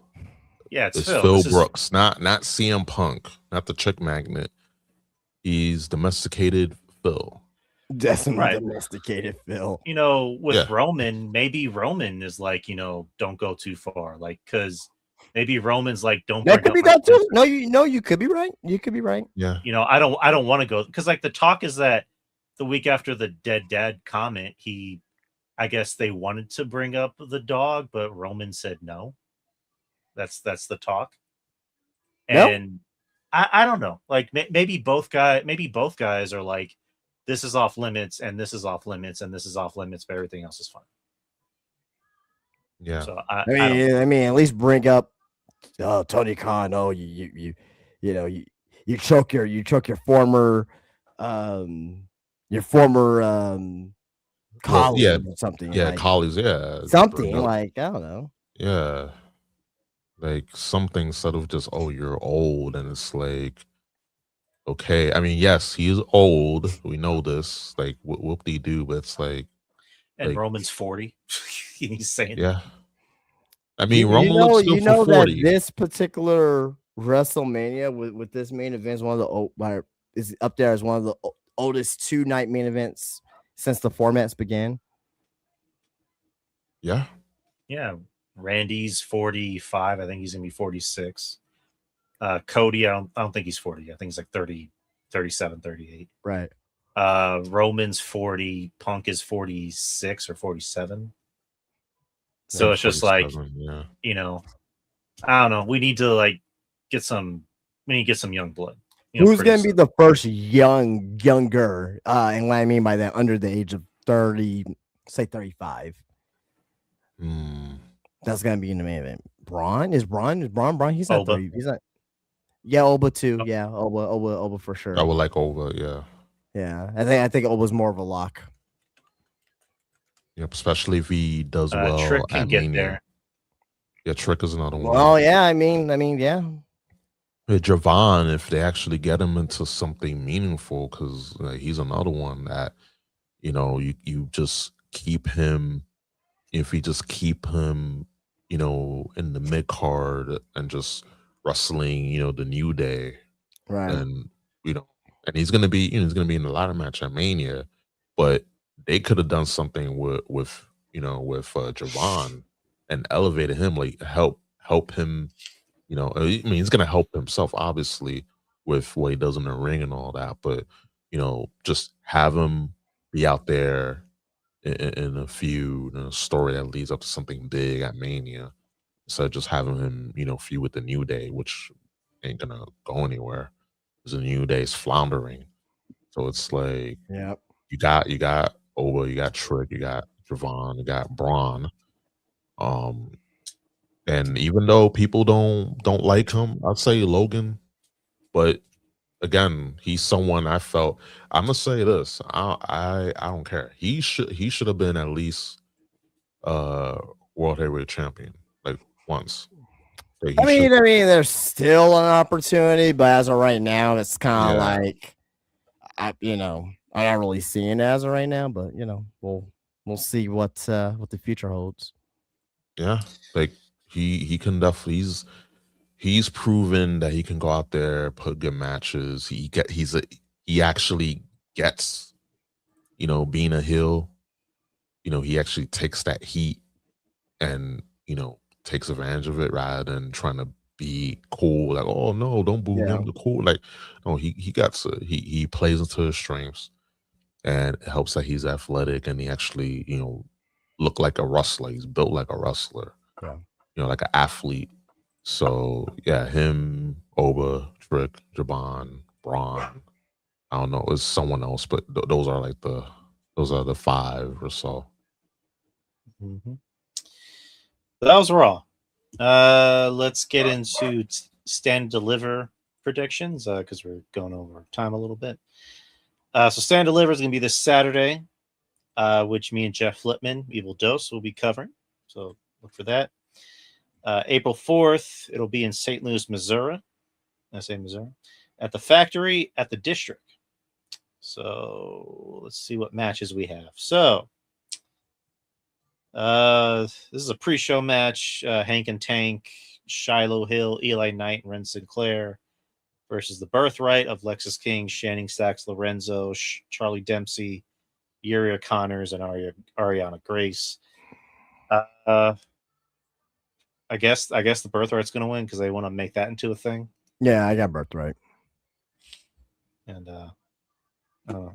Yeah, it's Phil Brooks, not CM Punk, not the chick magnet. He's domesticated Phil. Definitely domesticated Phil. With Roman, maybe Roman is like, don't go too far. Like, because maybe Roman's like, don't. That could be that too. No, you could be right. You could be right. Yeah. I don't want to go because like the talk is that the week after the dead dad comment, I guess they wanted to bring up the dog, but Roman said no. That's the talk. And I don't know. Like maybe both guys are like, this is off limits, and this is off limits, and this is off limits, but everything else is fine. Yeah. So I mean, at least bring up Tony Khan. Oh, you choke your former colleague or something. Yeah, like, colleagues. Yeah, something like I don't know. Yeah, like something instead of just you're old, and it's like. Okay, I mean, yes, he is old. We know this. Like, whoop-de-doo, but it's like... And Roman's 40. He's saying... Yeah. I mean, Roman looks good for 40. That this particular WrestleMania with this main event is up there as one of the oldest 2-night main events since the formats began. Yeah. Yeah. Randy's 45. I think he's going to be 46. Cody, I don't think he's 40. I think he's like 30, 37, 38. Right. Roman's 40. Punk is 46 or 47. So it's just like, I don't know. We need to get some young blood. Who's going to be the first younger? And what I mean by that, under the age of 30, say 35. That's going to be in the main event. Braun? Is Braun? He's not 30. He's not. Yeah, Oba too. Yeah, Oba for sure. I would like Oba. Yeah. Yeah, I think Oba's more of a lock. Yep, especially if he does well Trick can at get Mania. there. Yeah, Trick is another one. Well, yeah, I mean, yeah. Javon, if they actually get him into something meaningful, because he's another one that you just keep him. If you just keep him, in the mid card and just wrestling, the New Day, right? And and he's gonna be, in the ladder match at Mania, but they could have done something with Javon and elevated him, like help him. I mean, he's gonna help himself obviously with what he does in the ring and all that, but just have him be out there in a feud, in a story that leads up to something big at Mania. Instead of just having him, feud with the New Day, which ain't gonna go anywhere. Because the New Day's floundering. So it's like, you got Oba, you got Trick, you got Javon, you got Braun. And even though people don't like him, I'd say Logan. But again, he's someone I felt. I'm gonna say this. I don't care. He should have been at least World Heavyweight Champion. Once. I mean, there's still an opportunity, but as of right now, it's kind of like, I'm not really seeing it as of right now, but we'll see what the future holds. Yeah, like he can definitely he's proven that he can go out there, put good matches. He actually gets, being a heel. He actually takes that heat and takes advantage of it rather than trying to be cool. Like, oh no, don't boo him. The cool, like, no, he plays into his strengths, and it helps that he's athletic and he actually look like a wrestler. He's built like a wrestler. Yeah. Like an athlete. So yeah, him, Oba, Trick, Jabon, Braun. I don't know, it's someone else, but those are the 5 or so. Mm-hmm. That was Raw. Let's get into Stand Deliver predictions because we're going over time a little bit. So Stand Deliver is going to be this Saturday, which me and Jeff Flipman, Evil Dose, will be covering. So look for that. April 4th, it'll be in St. Louis, Missouri. I say Missouri. At the Factory at the District. So let's see what matches we have. So this is a pre-show match. Hank and Tank, Shiloh Hill, Eli Knight, and Ren Sinclair versus the Birthright of Lexus King, Shannon Stacks, Lorenzo, Charlie Dempsey, Yuri Connors, and Ariana Grace. I guess the Birthright's going to win because they want to make that into a thing. Yeah, I got Birthright. And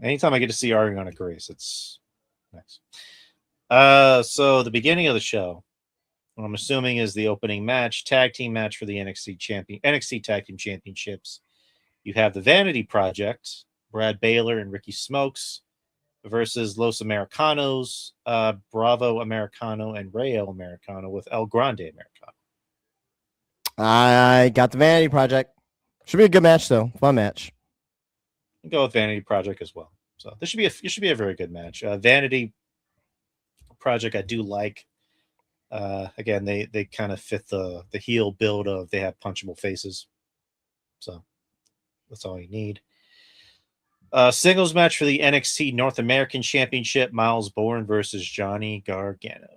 anytime I get to see Ariana Grace, it's nice. So the beginning of the show, what I'm assuming is the opening match, tag team match for the NXT Tag Team Championships. You have the Vanity Project, Brad Baylor and Ricky Smokes versus Los Americanos, Bravo Americano and Rayo Americano with El Grande Americano. I got the Vanity Project. Should be a good match though. Fun match. I'll go with Vanity Project as well. So this should be a very good match. Vanity Project I do like. Again, they kind of fit the heel build of they have punchable faces. So that's all you need. Singles match for the NXT North American Championship, Miles Bourne versus Johnny Gargano.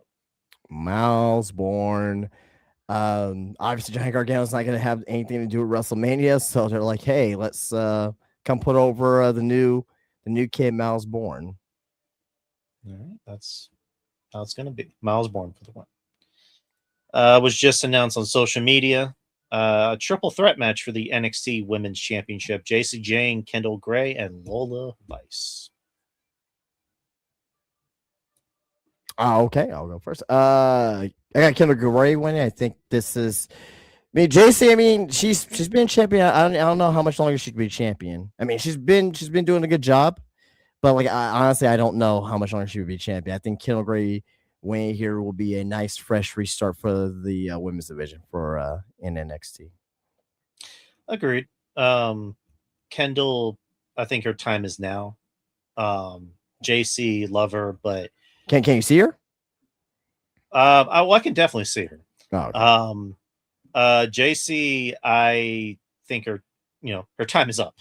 Miles Bourne. Obviously Johnny Gargano's not going to have anything to do with WrestleMania, so they're like, hey, let's come put over the new kid, Miles Bourne. All right, that's how it's going to be. Miles Bourne for the win. Was just announced on social media. A triple threat match for the NXT Women's Championship. Jacy Jane, Kendall Gray, and Lola Vice. Okay, I'll go first. I got Kendall Gray winning. I think this is. Jacy. She's been champion. I don't know how much longer she could be champion. She's been doing a good job, but honestly, I don't know how much longer she would be champion. I think Kendall Gray winning here will be a nice fresh restart for the women's division for in NXT. Agreed. Kendall, I think her time is now. Jacy, love her, but can you see her? I can definitely see her. Oh, okay. Jacy, I think her time is up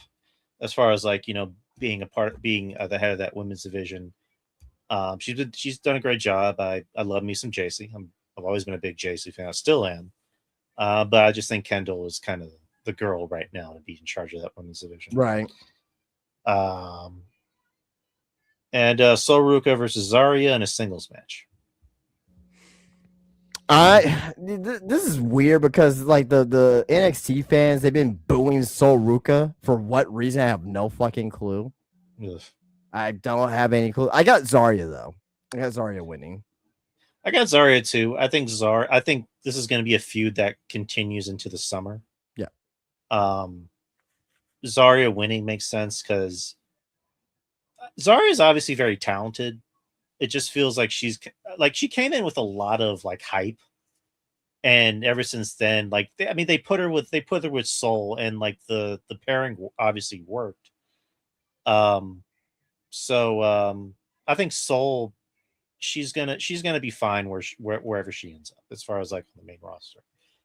as far as being the head of that women's division. She's done a great job. I love me some Jacy. I've always been a big Jacy fan. I still am. But I just think Kendall is kind of the girl right now to be in charge of that women's division. Right. And Soruka versus Zarya in a singles match. This is weird because the NXT fans, they've been booing Soruka for what reason? I have no fucking clue. Ugh. I don't have any clue. I got Zarya though. I got Zarya winning. I got Zarya too. I think this is going to be a feud that continues into the summer. Yeah. Zarya winning makes sense because Zarya is obviously very talented. It just feels like she came in with a lot of hype, and ever since then, they put her with Soul, and the pairing obviously worked. So I think Soul, she's gonna be fine wherever she ends up as far as on the main roster,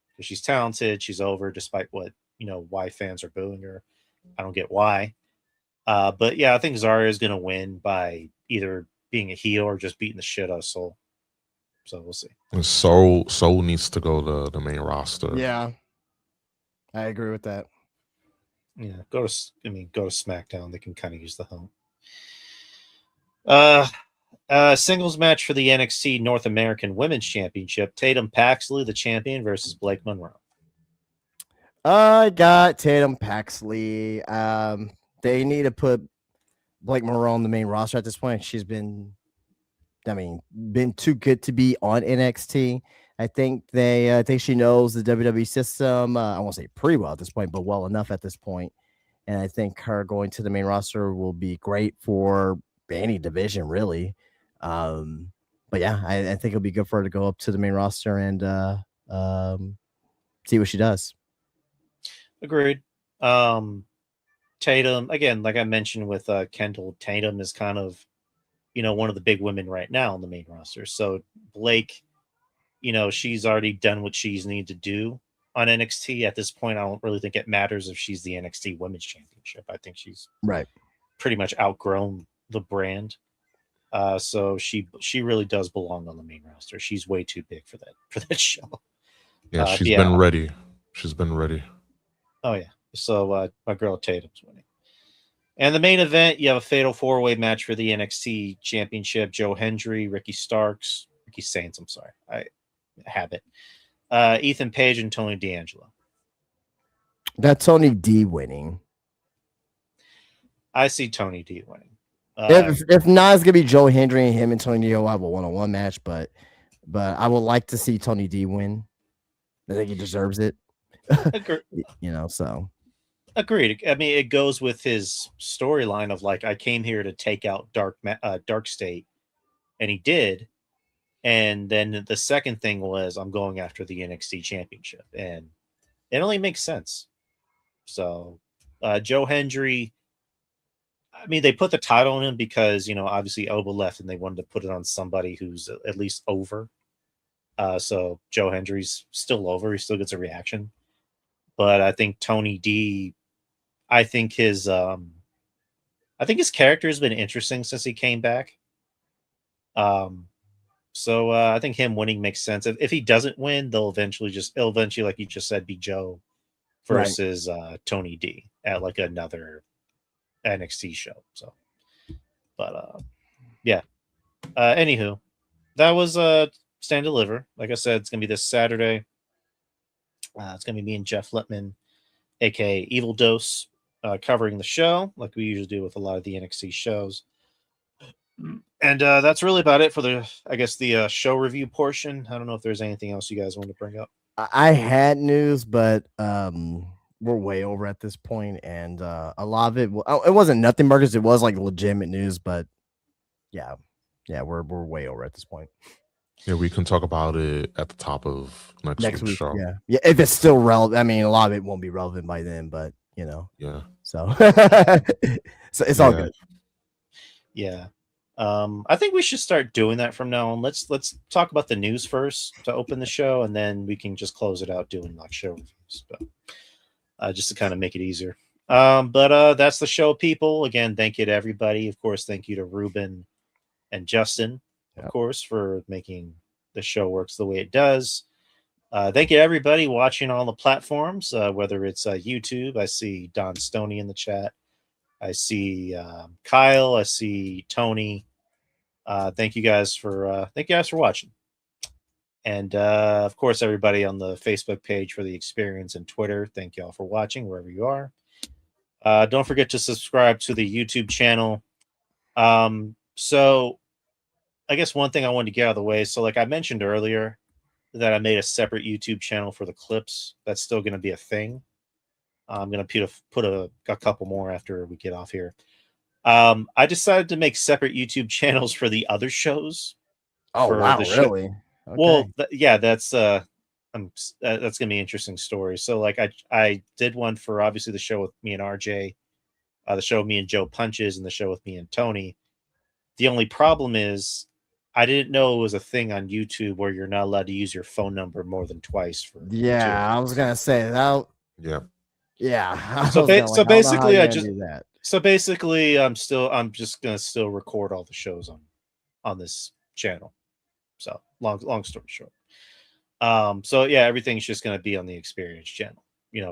because she's talented, she's over, despite what why fans are booing her. I don't get why. But yeah, I think Zarya is gonna win by either being a heel or just beating the shit out of Soul. So we'll see. Soul needs to go to the main roster. Yeah. I agree with that. Yeah, go to SmackDown. They can kind of use the help. Singles match for the NXT North American Women's Championship. Tatum Paxley, the champion, versus Blake Monroe. I got Tatum Paxley. They need to put Blake Monroe on the main roster at this point. She's been too good to be on NXT. I think she knows the WWE system. I won't say pretty well at this point, but well enough at this point. And I think her going to the main roster will be great for any division, really. But yeah, I think it'll be good for her to go up to the main roster and see what she does. Agreed. Tatum, again, like I mentioned with Kendall, Tatum is kind of, one of the big women right now on the main roster. So Blake, she's already done what she's needed to do on NXT. At this point, I don't really think it matters if she's the NXT Women's Championship. I think she's pretty much outgrown the brand. So she really does belong on the main roster. She's way too big for that show. Yeah, she's been ready. She's been ready. Oh yeah. So my girl Tatum's winning. And the main event, you have a fatal 4-way match for the NXT Championship. Joe Hendry, Ricky Sainz, I'm sorry. I have it. Ethan Page and Tony D'Angelo. That's Tony D winning. I see Tony D winning. If not, it's gonna be Joe Hendry and him and Tony D will have a one-on-one match, but I would like to see Tony D win. I think he deserves it. So agreed. I mean, it goes with his storyline of like, I came here to take out Dark State, and he did. And then the second thing was, I'm going after the NXT Championship, and it only makes sense. So, Joe Hendry, I mean, they put the title on him because, obviously Oba left and they wanted to put it on somebody who's at least over. So Joe Hendry's still over. He still gets a reaction. But I think Tony D, I think his character has been interesting since he came back. So I think him winning makes sense. If he doesn't win, it'll eventually, like you just said, be Joe versus Tony D at like another NXT show. So, but yeah. Anywho, that was Stand Deliver. Like I said, it's gonna be this Saturday. It's gonna be me and Jeff Littman, aka Evil Dose, covering the show like we usually do with a lot of the NXT shows. And that's really about it for the show review portion. I don't know if there's anything else you guys want to bring up. I had news, but we're way over at this point, and a lot of it wasn't nothing burgers. It was like legitimate news, but yeah, we're way over at this point. Yeah, we can talk about it at the top of next week's show. Yeah, if it's still relevant. I mean, a lot of it won't be relevant by then, but yeah. So, so it's all good. Yeah. I think we should start doing that from now on. Let's talk about the news first to open the show, and then we can just close it out doing like show reviews, but just to kind of make it easier. But that's the show, people. Again, thank you to everybody. Of course, thank you to Ruben and Justin, of course, for making the show works the way it does. Thank you to everybody watching on the platforms, whether it's YouTube. I see Don Stoney in the chat. I see Kyle. I see Tony. Thank you guys for watching, and of course everybody on the Facebook page for the experience and Twitter. Thank you all for watching wherever you are. Don't forget to subscribe to the YouTube channel. So I guess one thing I wanted to get out of the way. So like I mentioned earlier, that I made a separate YouTube channel for the clips. That's still going to be a thing. I'm going to put a couple more after we get off here. I decided to make separate YouTube channels for the other shows. Oh, wow, really? Okay. Well, that's going to be an interesting story. So like I did one for obviously the show with me and RJ, the show with me and Joe Punches, and the show with me and Tony. The only problem is I didn't know it was a thing on YouTube where you're not allowed to use your phone number more than twice for. Yeah, I was going to say that. Yeah. Yeah. So basically, I'm just gonna still record all the shows on this channel. So long story short. So yeah, everything's just gonna be on the Experience channel.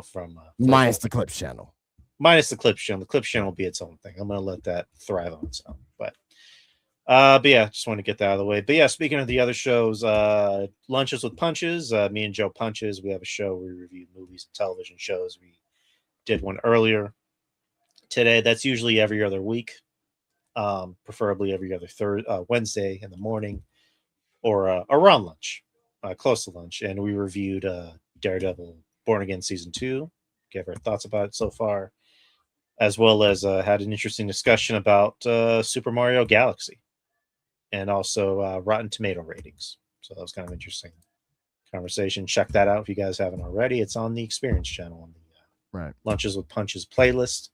from minus the Clips channel. Minus the Clips channel. The Clips channel will be its own thing. I'm going to let that thrive on its own. But yeah, just want to get that out of the way. But yeah, speaking of the other shows, Lunches with Punches, me and Joe Punches, we have a show where we review movies and television shows. We did one earlier today. That's usually every other week, preferably every other Wednesday in the morning or around lunch, close to lunch. And we reviewed Daredevil Born Again Season 2, gave our thoughts about it so far, as well as had an interesting discussion about Super Mario Galaxy and also Rotten Tomato ratings. So that was kind of interesting conversation. Check that out if you guys haven't already. It's on the Experience channel on the Lunches with Punches playlist.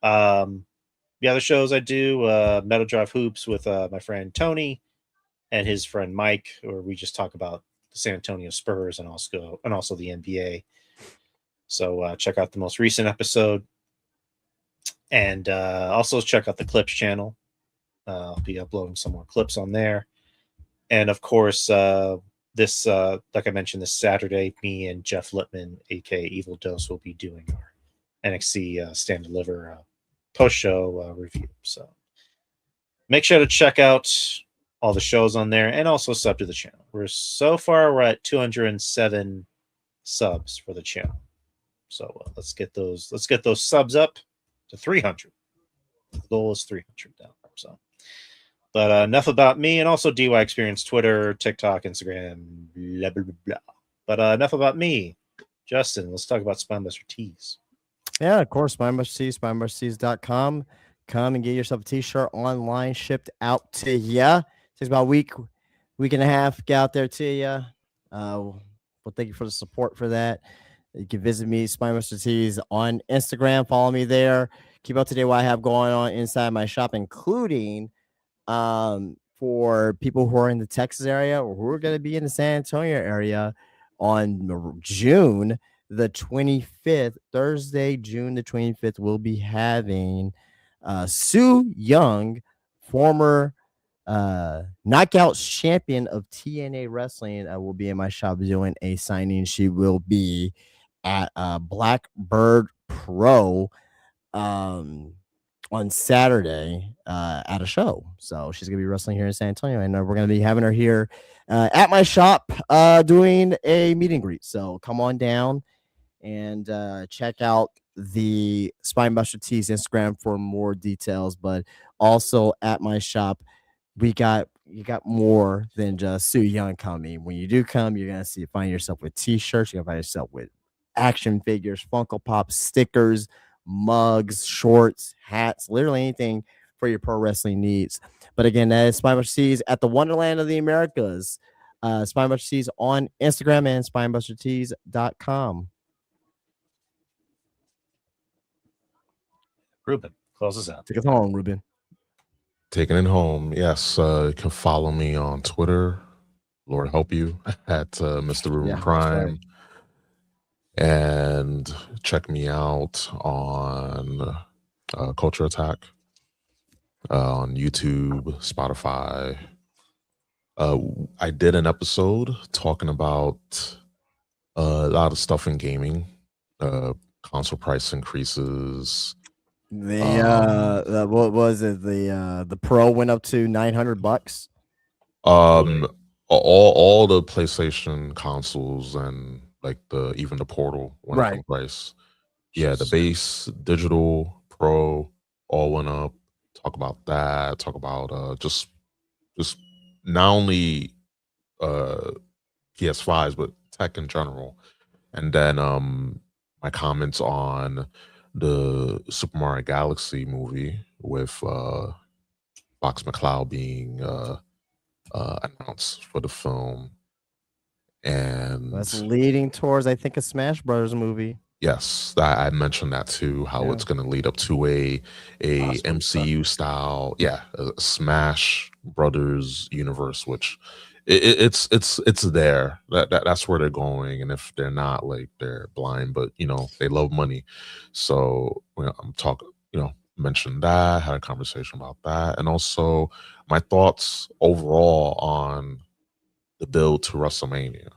The other shows I do, Metal Drive Hoops with my friend Tony and his friend Mike, where we just talk about the San Antonio Spurs and also the NBA. So check out the most recent episode. And also check out the Clips channel. I'll be uploading some more clips on there. And of course, this, like I mentioned, this Saturday, me and Jeff Lippman, aka Evil Dose, will be doing our NXT Stand Deliver post-show review. So make sure to check out all the shows on there and also sub to the channel. We're at 207 subs for the channel. So let's get those subs up to 300. The goal is 300 now. So, but enough about me, and also DY Experience, Twitter, TikTok, Instagram, blah blah blah blah. But enough about me. Justin, let's talk about Spinebuster Tees. Yeah, of course, Spinebuster Tees, spinebustertees.com. Come and get yourself a t-shirt online, shipped out to you. Takes about a week and a half, get out there to you. Well, thank you for the support for that. You can visit me, Spinebuster Tees, on Instagram. Follow me there. Keep up to date what I have going on inside my shop, including for people who are in the Texas area or who are going to be in the San Antonio area on June the 25th, Thursday, June the 25th, we'll be having Sue Young, former knockout champion of TNA Wrestling, will be in my shop doing a signing. She will be at Blackbird Pro on Saturday at a show. So she's gonna be wrestling here in San Antonio, and we're gonna be having her here at my shop doing a meet and greet. So come on down and check out the Spinebuster Tees Instagram for more details. But also at my shop, you got more than just Sue Young coming. When you do come, you're gonna find yourself with t-shirts. You're gonna find yourself with action figures, Funko Pop, stickers, mugs, shorts, hats, literally anything for your pro wrestling needs. But again, that is Spinebuster Tees at the Wonderland of the Americas. Spinebuster Tees on Instagram and spinebustertees.com. Ruben, close us out. Take us home, Ruben. Taking it home. Yes, you can follow me on Twitter. Lord help you at Mr. Ruben Prime. Right. And check me out on Culture Attack on YouTube, Spotify. I did an episode talking about a lot of stuff in gaming, console price increases. What was it? The Pro went up to $900. All the PlayStation consoles and like even the Portal went up in price. Yeah, the base, digital, Pro, all went up. Talk about that. Talk about just not only PS5s but tech in general. And then my comments on the Super Mario Galaxy movie with Fox McCloud being announced for the film. And that's leading towards, I think, a Smash Brothers movie. Yes, I mentioned that too, how it's going to lead up to a MCU style, a Smash Brothers universe, which it's there. That's where they're going, and if they're not, like, they're blind, but they love money. So I'm talking, mentioned that, had a conversation about that, and also my thoughts overall on the build to WrestleMania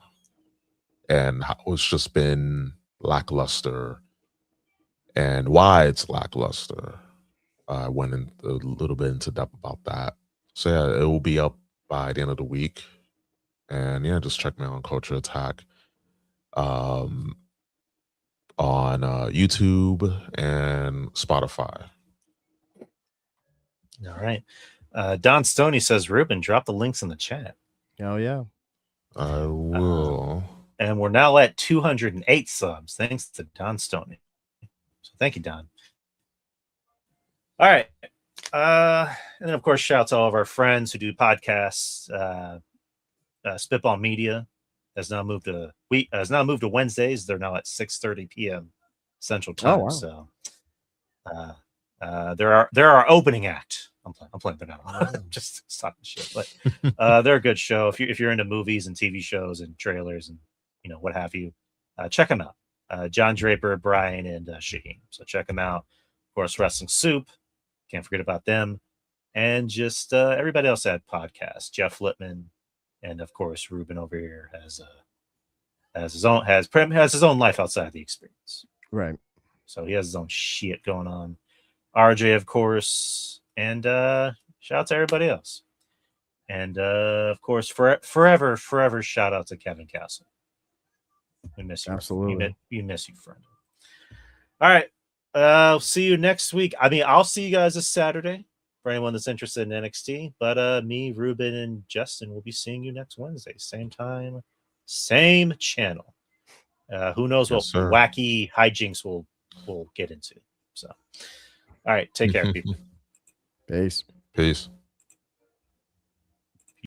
and how it's just been lackluster and why it's lackluster. I went in a little bit into depth about that. So yeah, it will be up by the end of the week. And yeah, just check me out on Culture Attack on YouTube and Spotify. All right. Don Stoney says, Ruben, drop the links in the chat. Oh, yeah. I will. And we're now at 208 subs, thanks to Don Stoney. So thank you, Don. All right. And then, of course, shout out to all of our friends who do podcasts. Spitball Media has now moved to Wednesdays. They're now at 6:30 p.m. Central Time. Oh, wow. So they're our opening act. I'm playing them now. Just talking shit, but they're a good show. If you're into movies and TV shows and trailers and what have you, check them out. John Draper, Brian, and Shaheen. So check them out. Of course, Wrestling Soup. Can't forget about them, and just everybody else at podcasts. Jeff Littman, and of course Ruben over here has his own life outside the experience. Right. So he has his own shit going on. RJ, of course, and shout out to everybody else, and of course forever shout out to Kevin Castle. We miss you. Absolutely. We miss you, friend. All right. I'll see you next week. I mean, I'll see you guys this Saturday for anyone that's interested in NXT. But me, Ruben, and Justin will be seeing you next Wednesday. Same time, same channel. Who knows what wacky hijinks we'll get into. So, all right. Take care, people. Peace. Peace.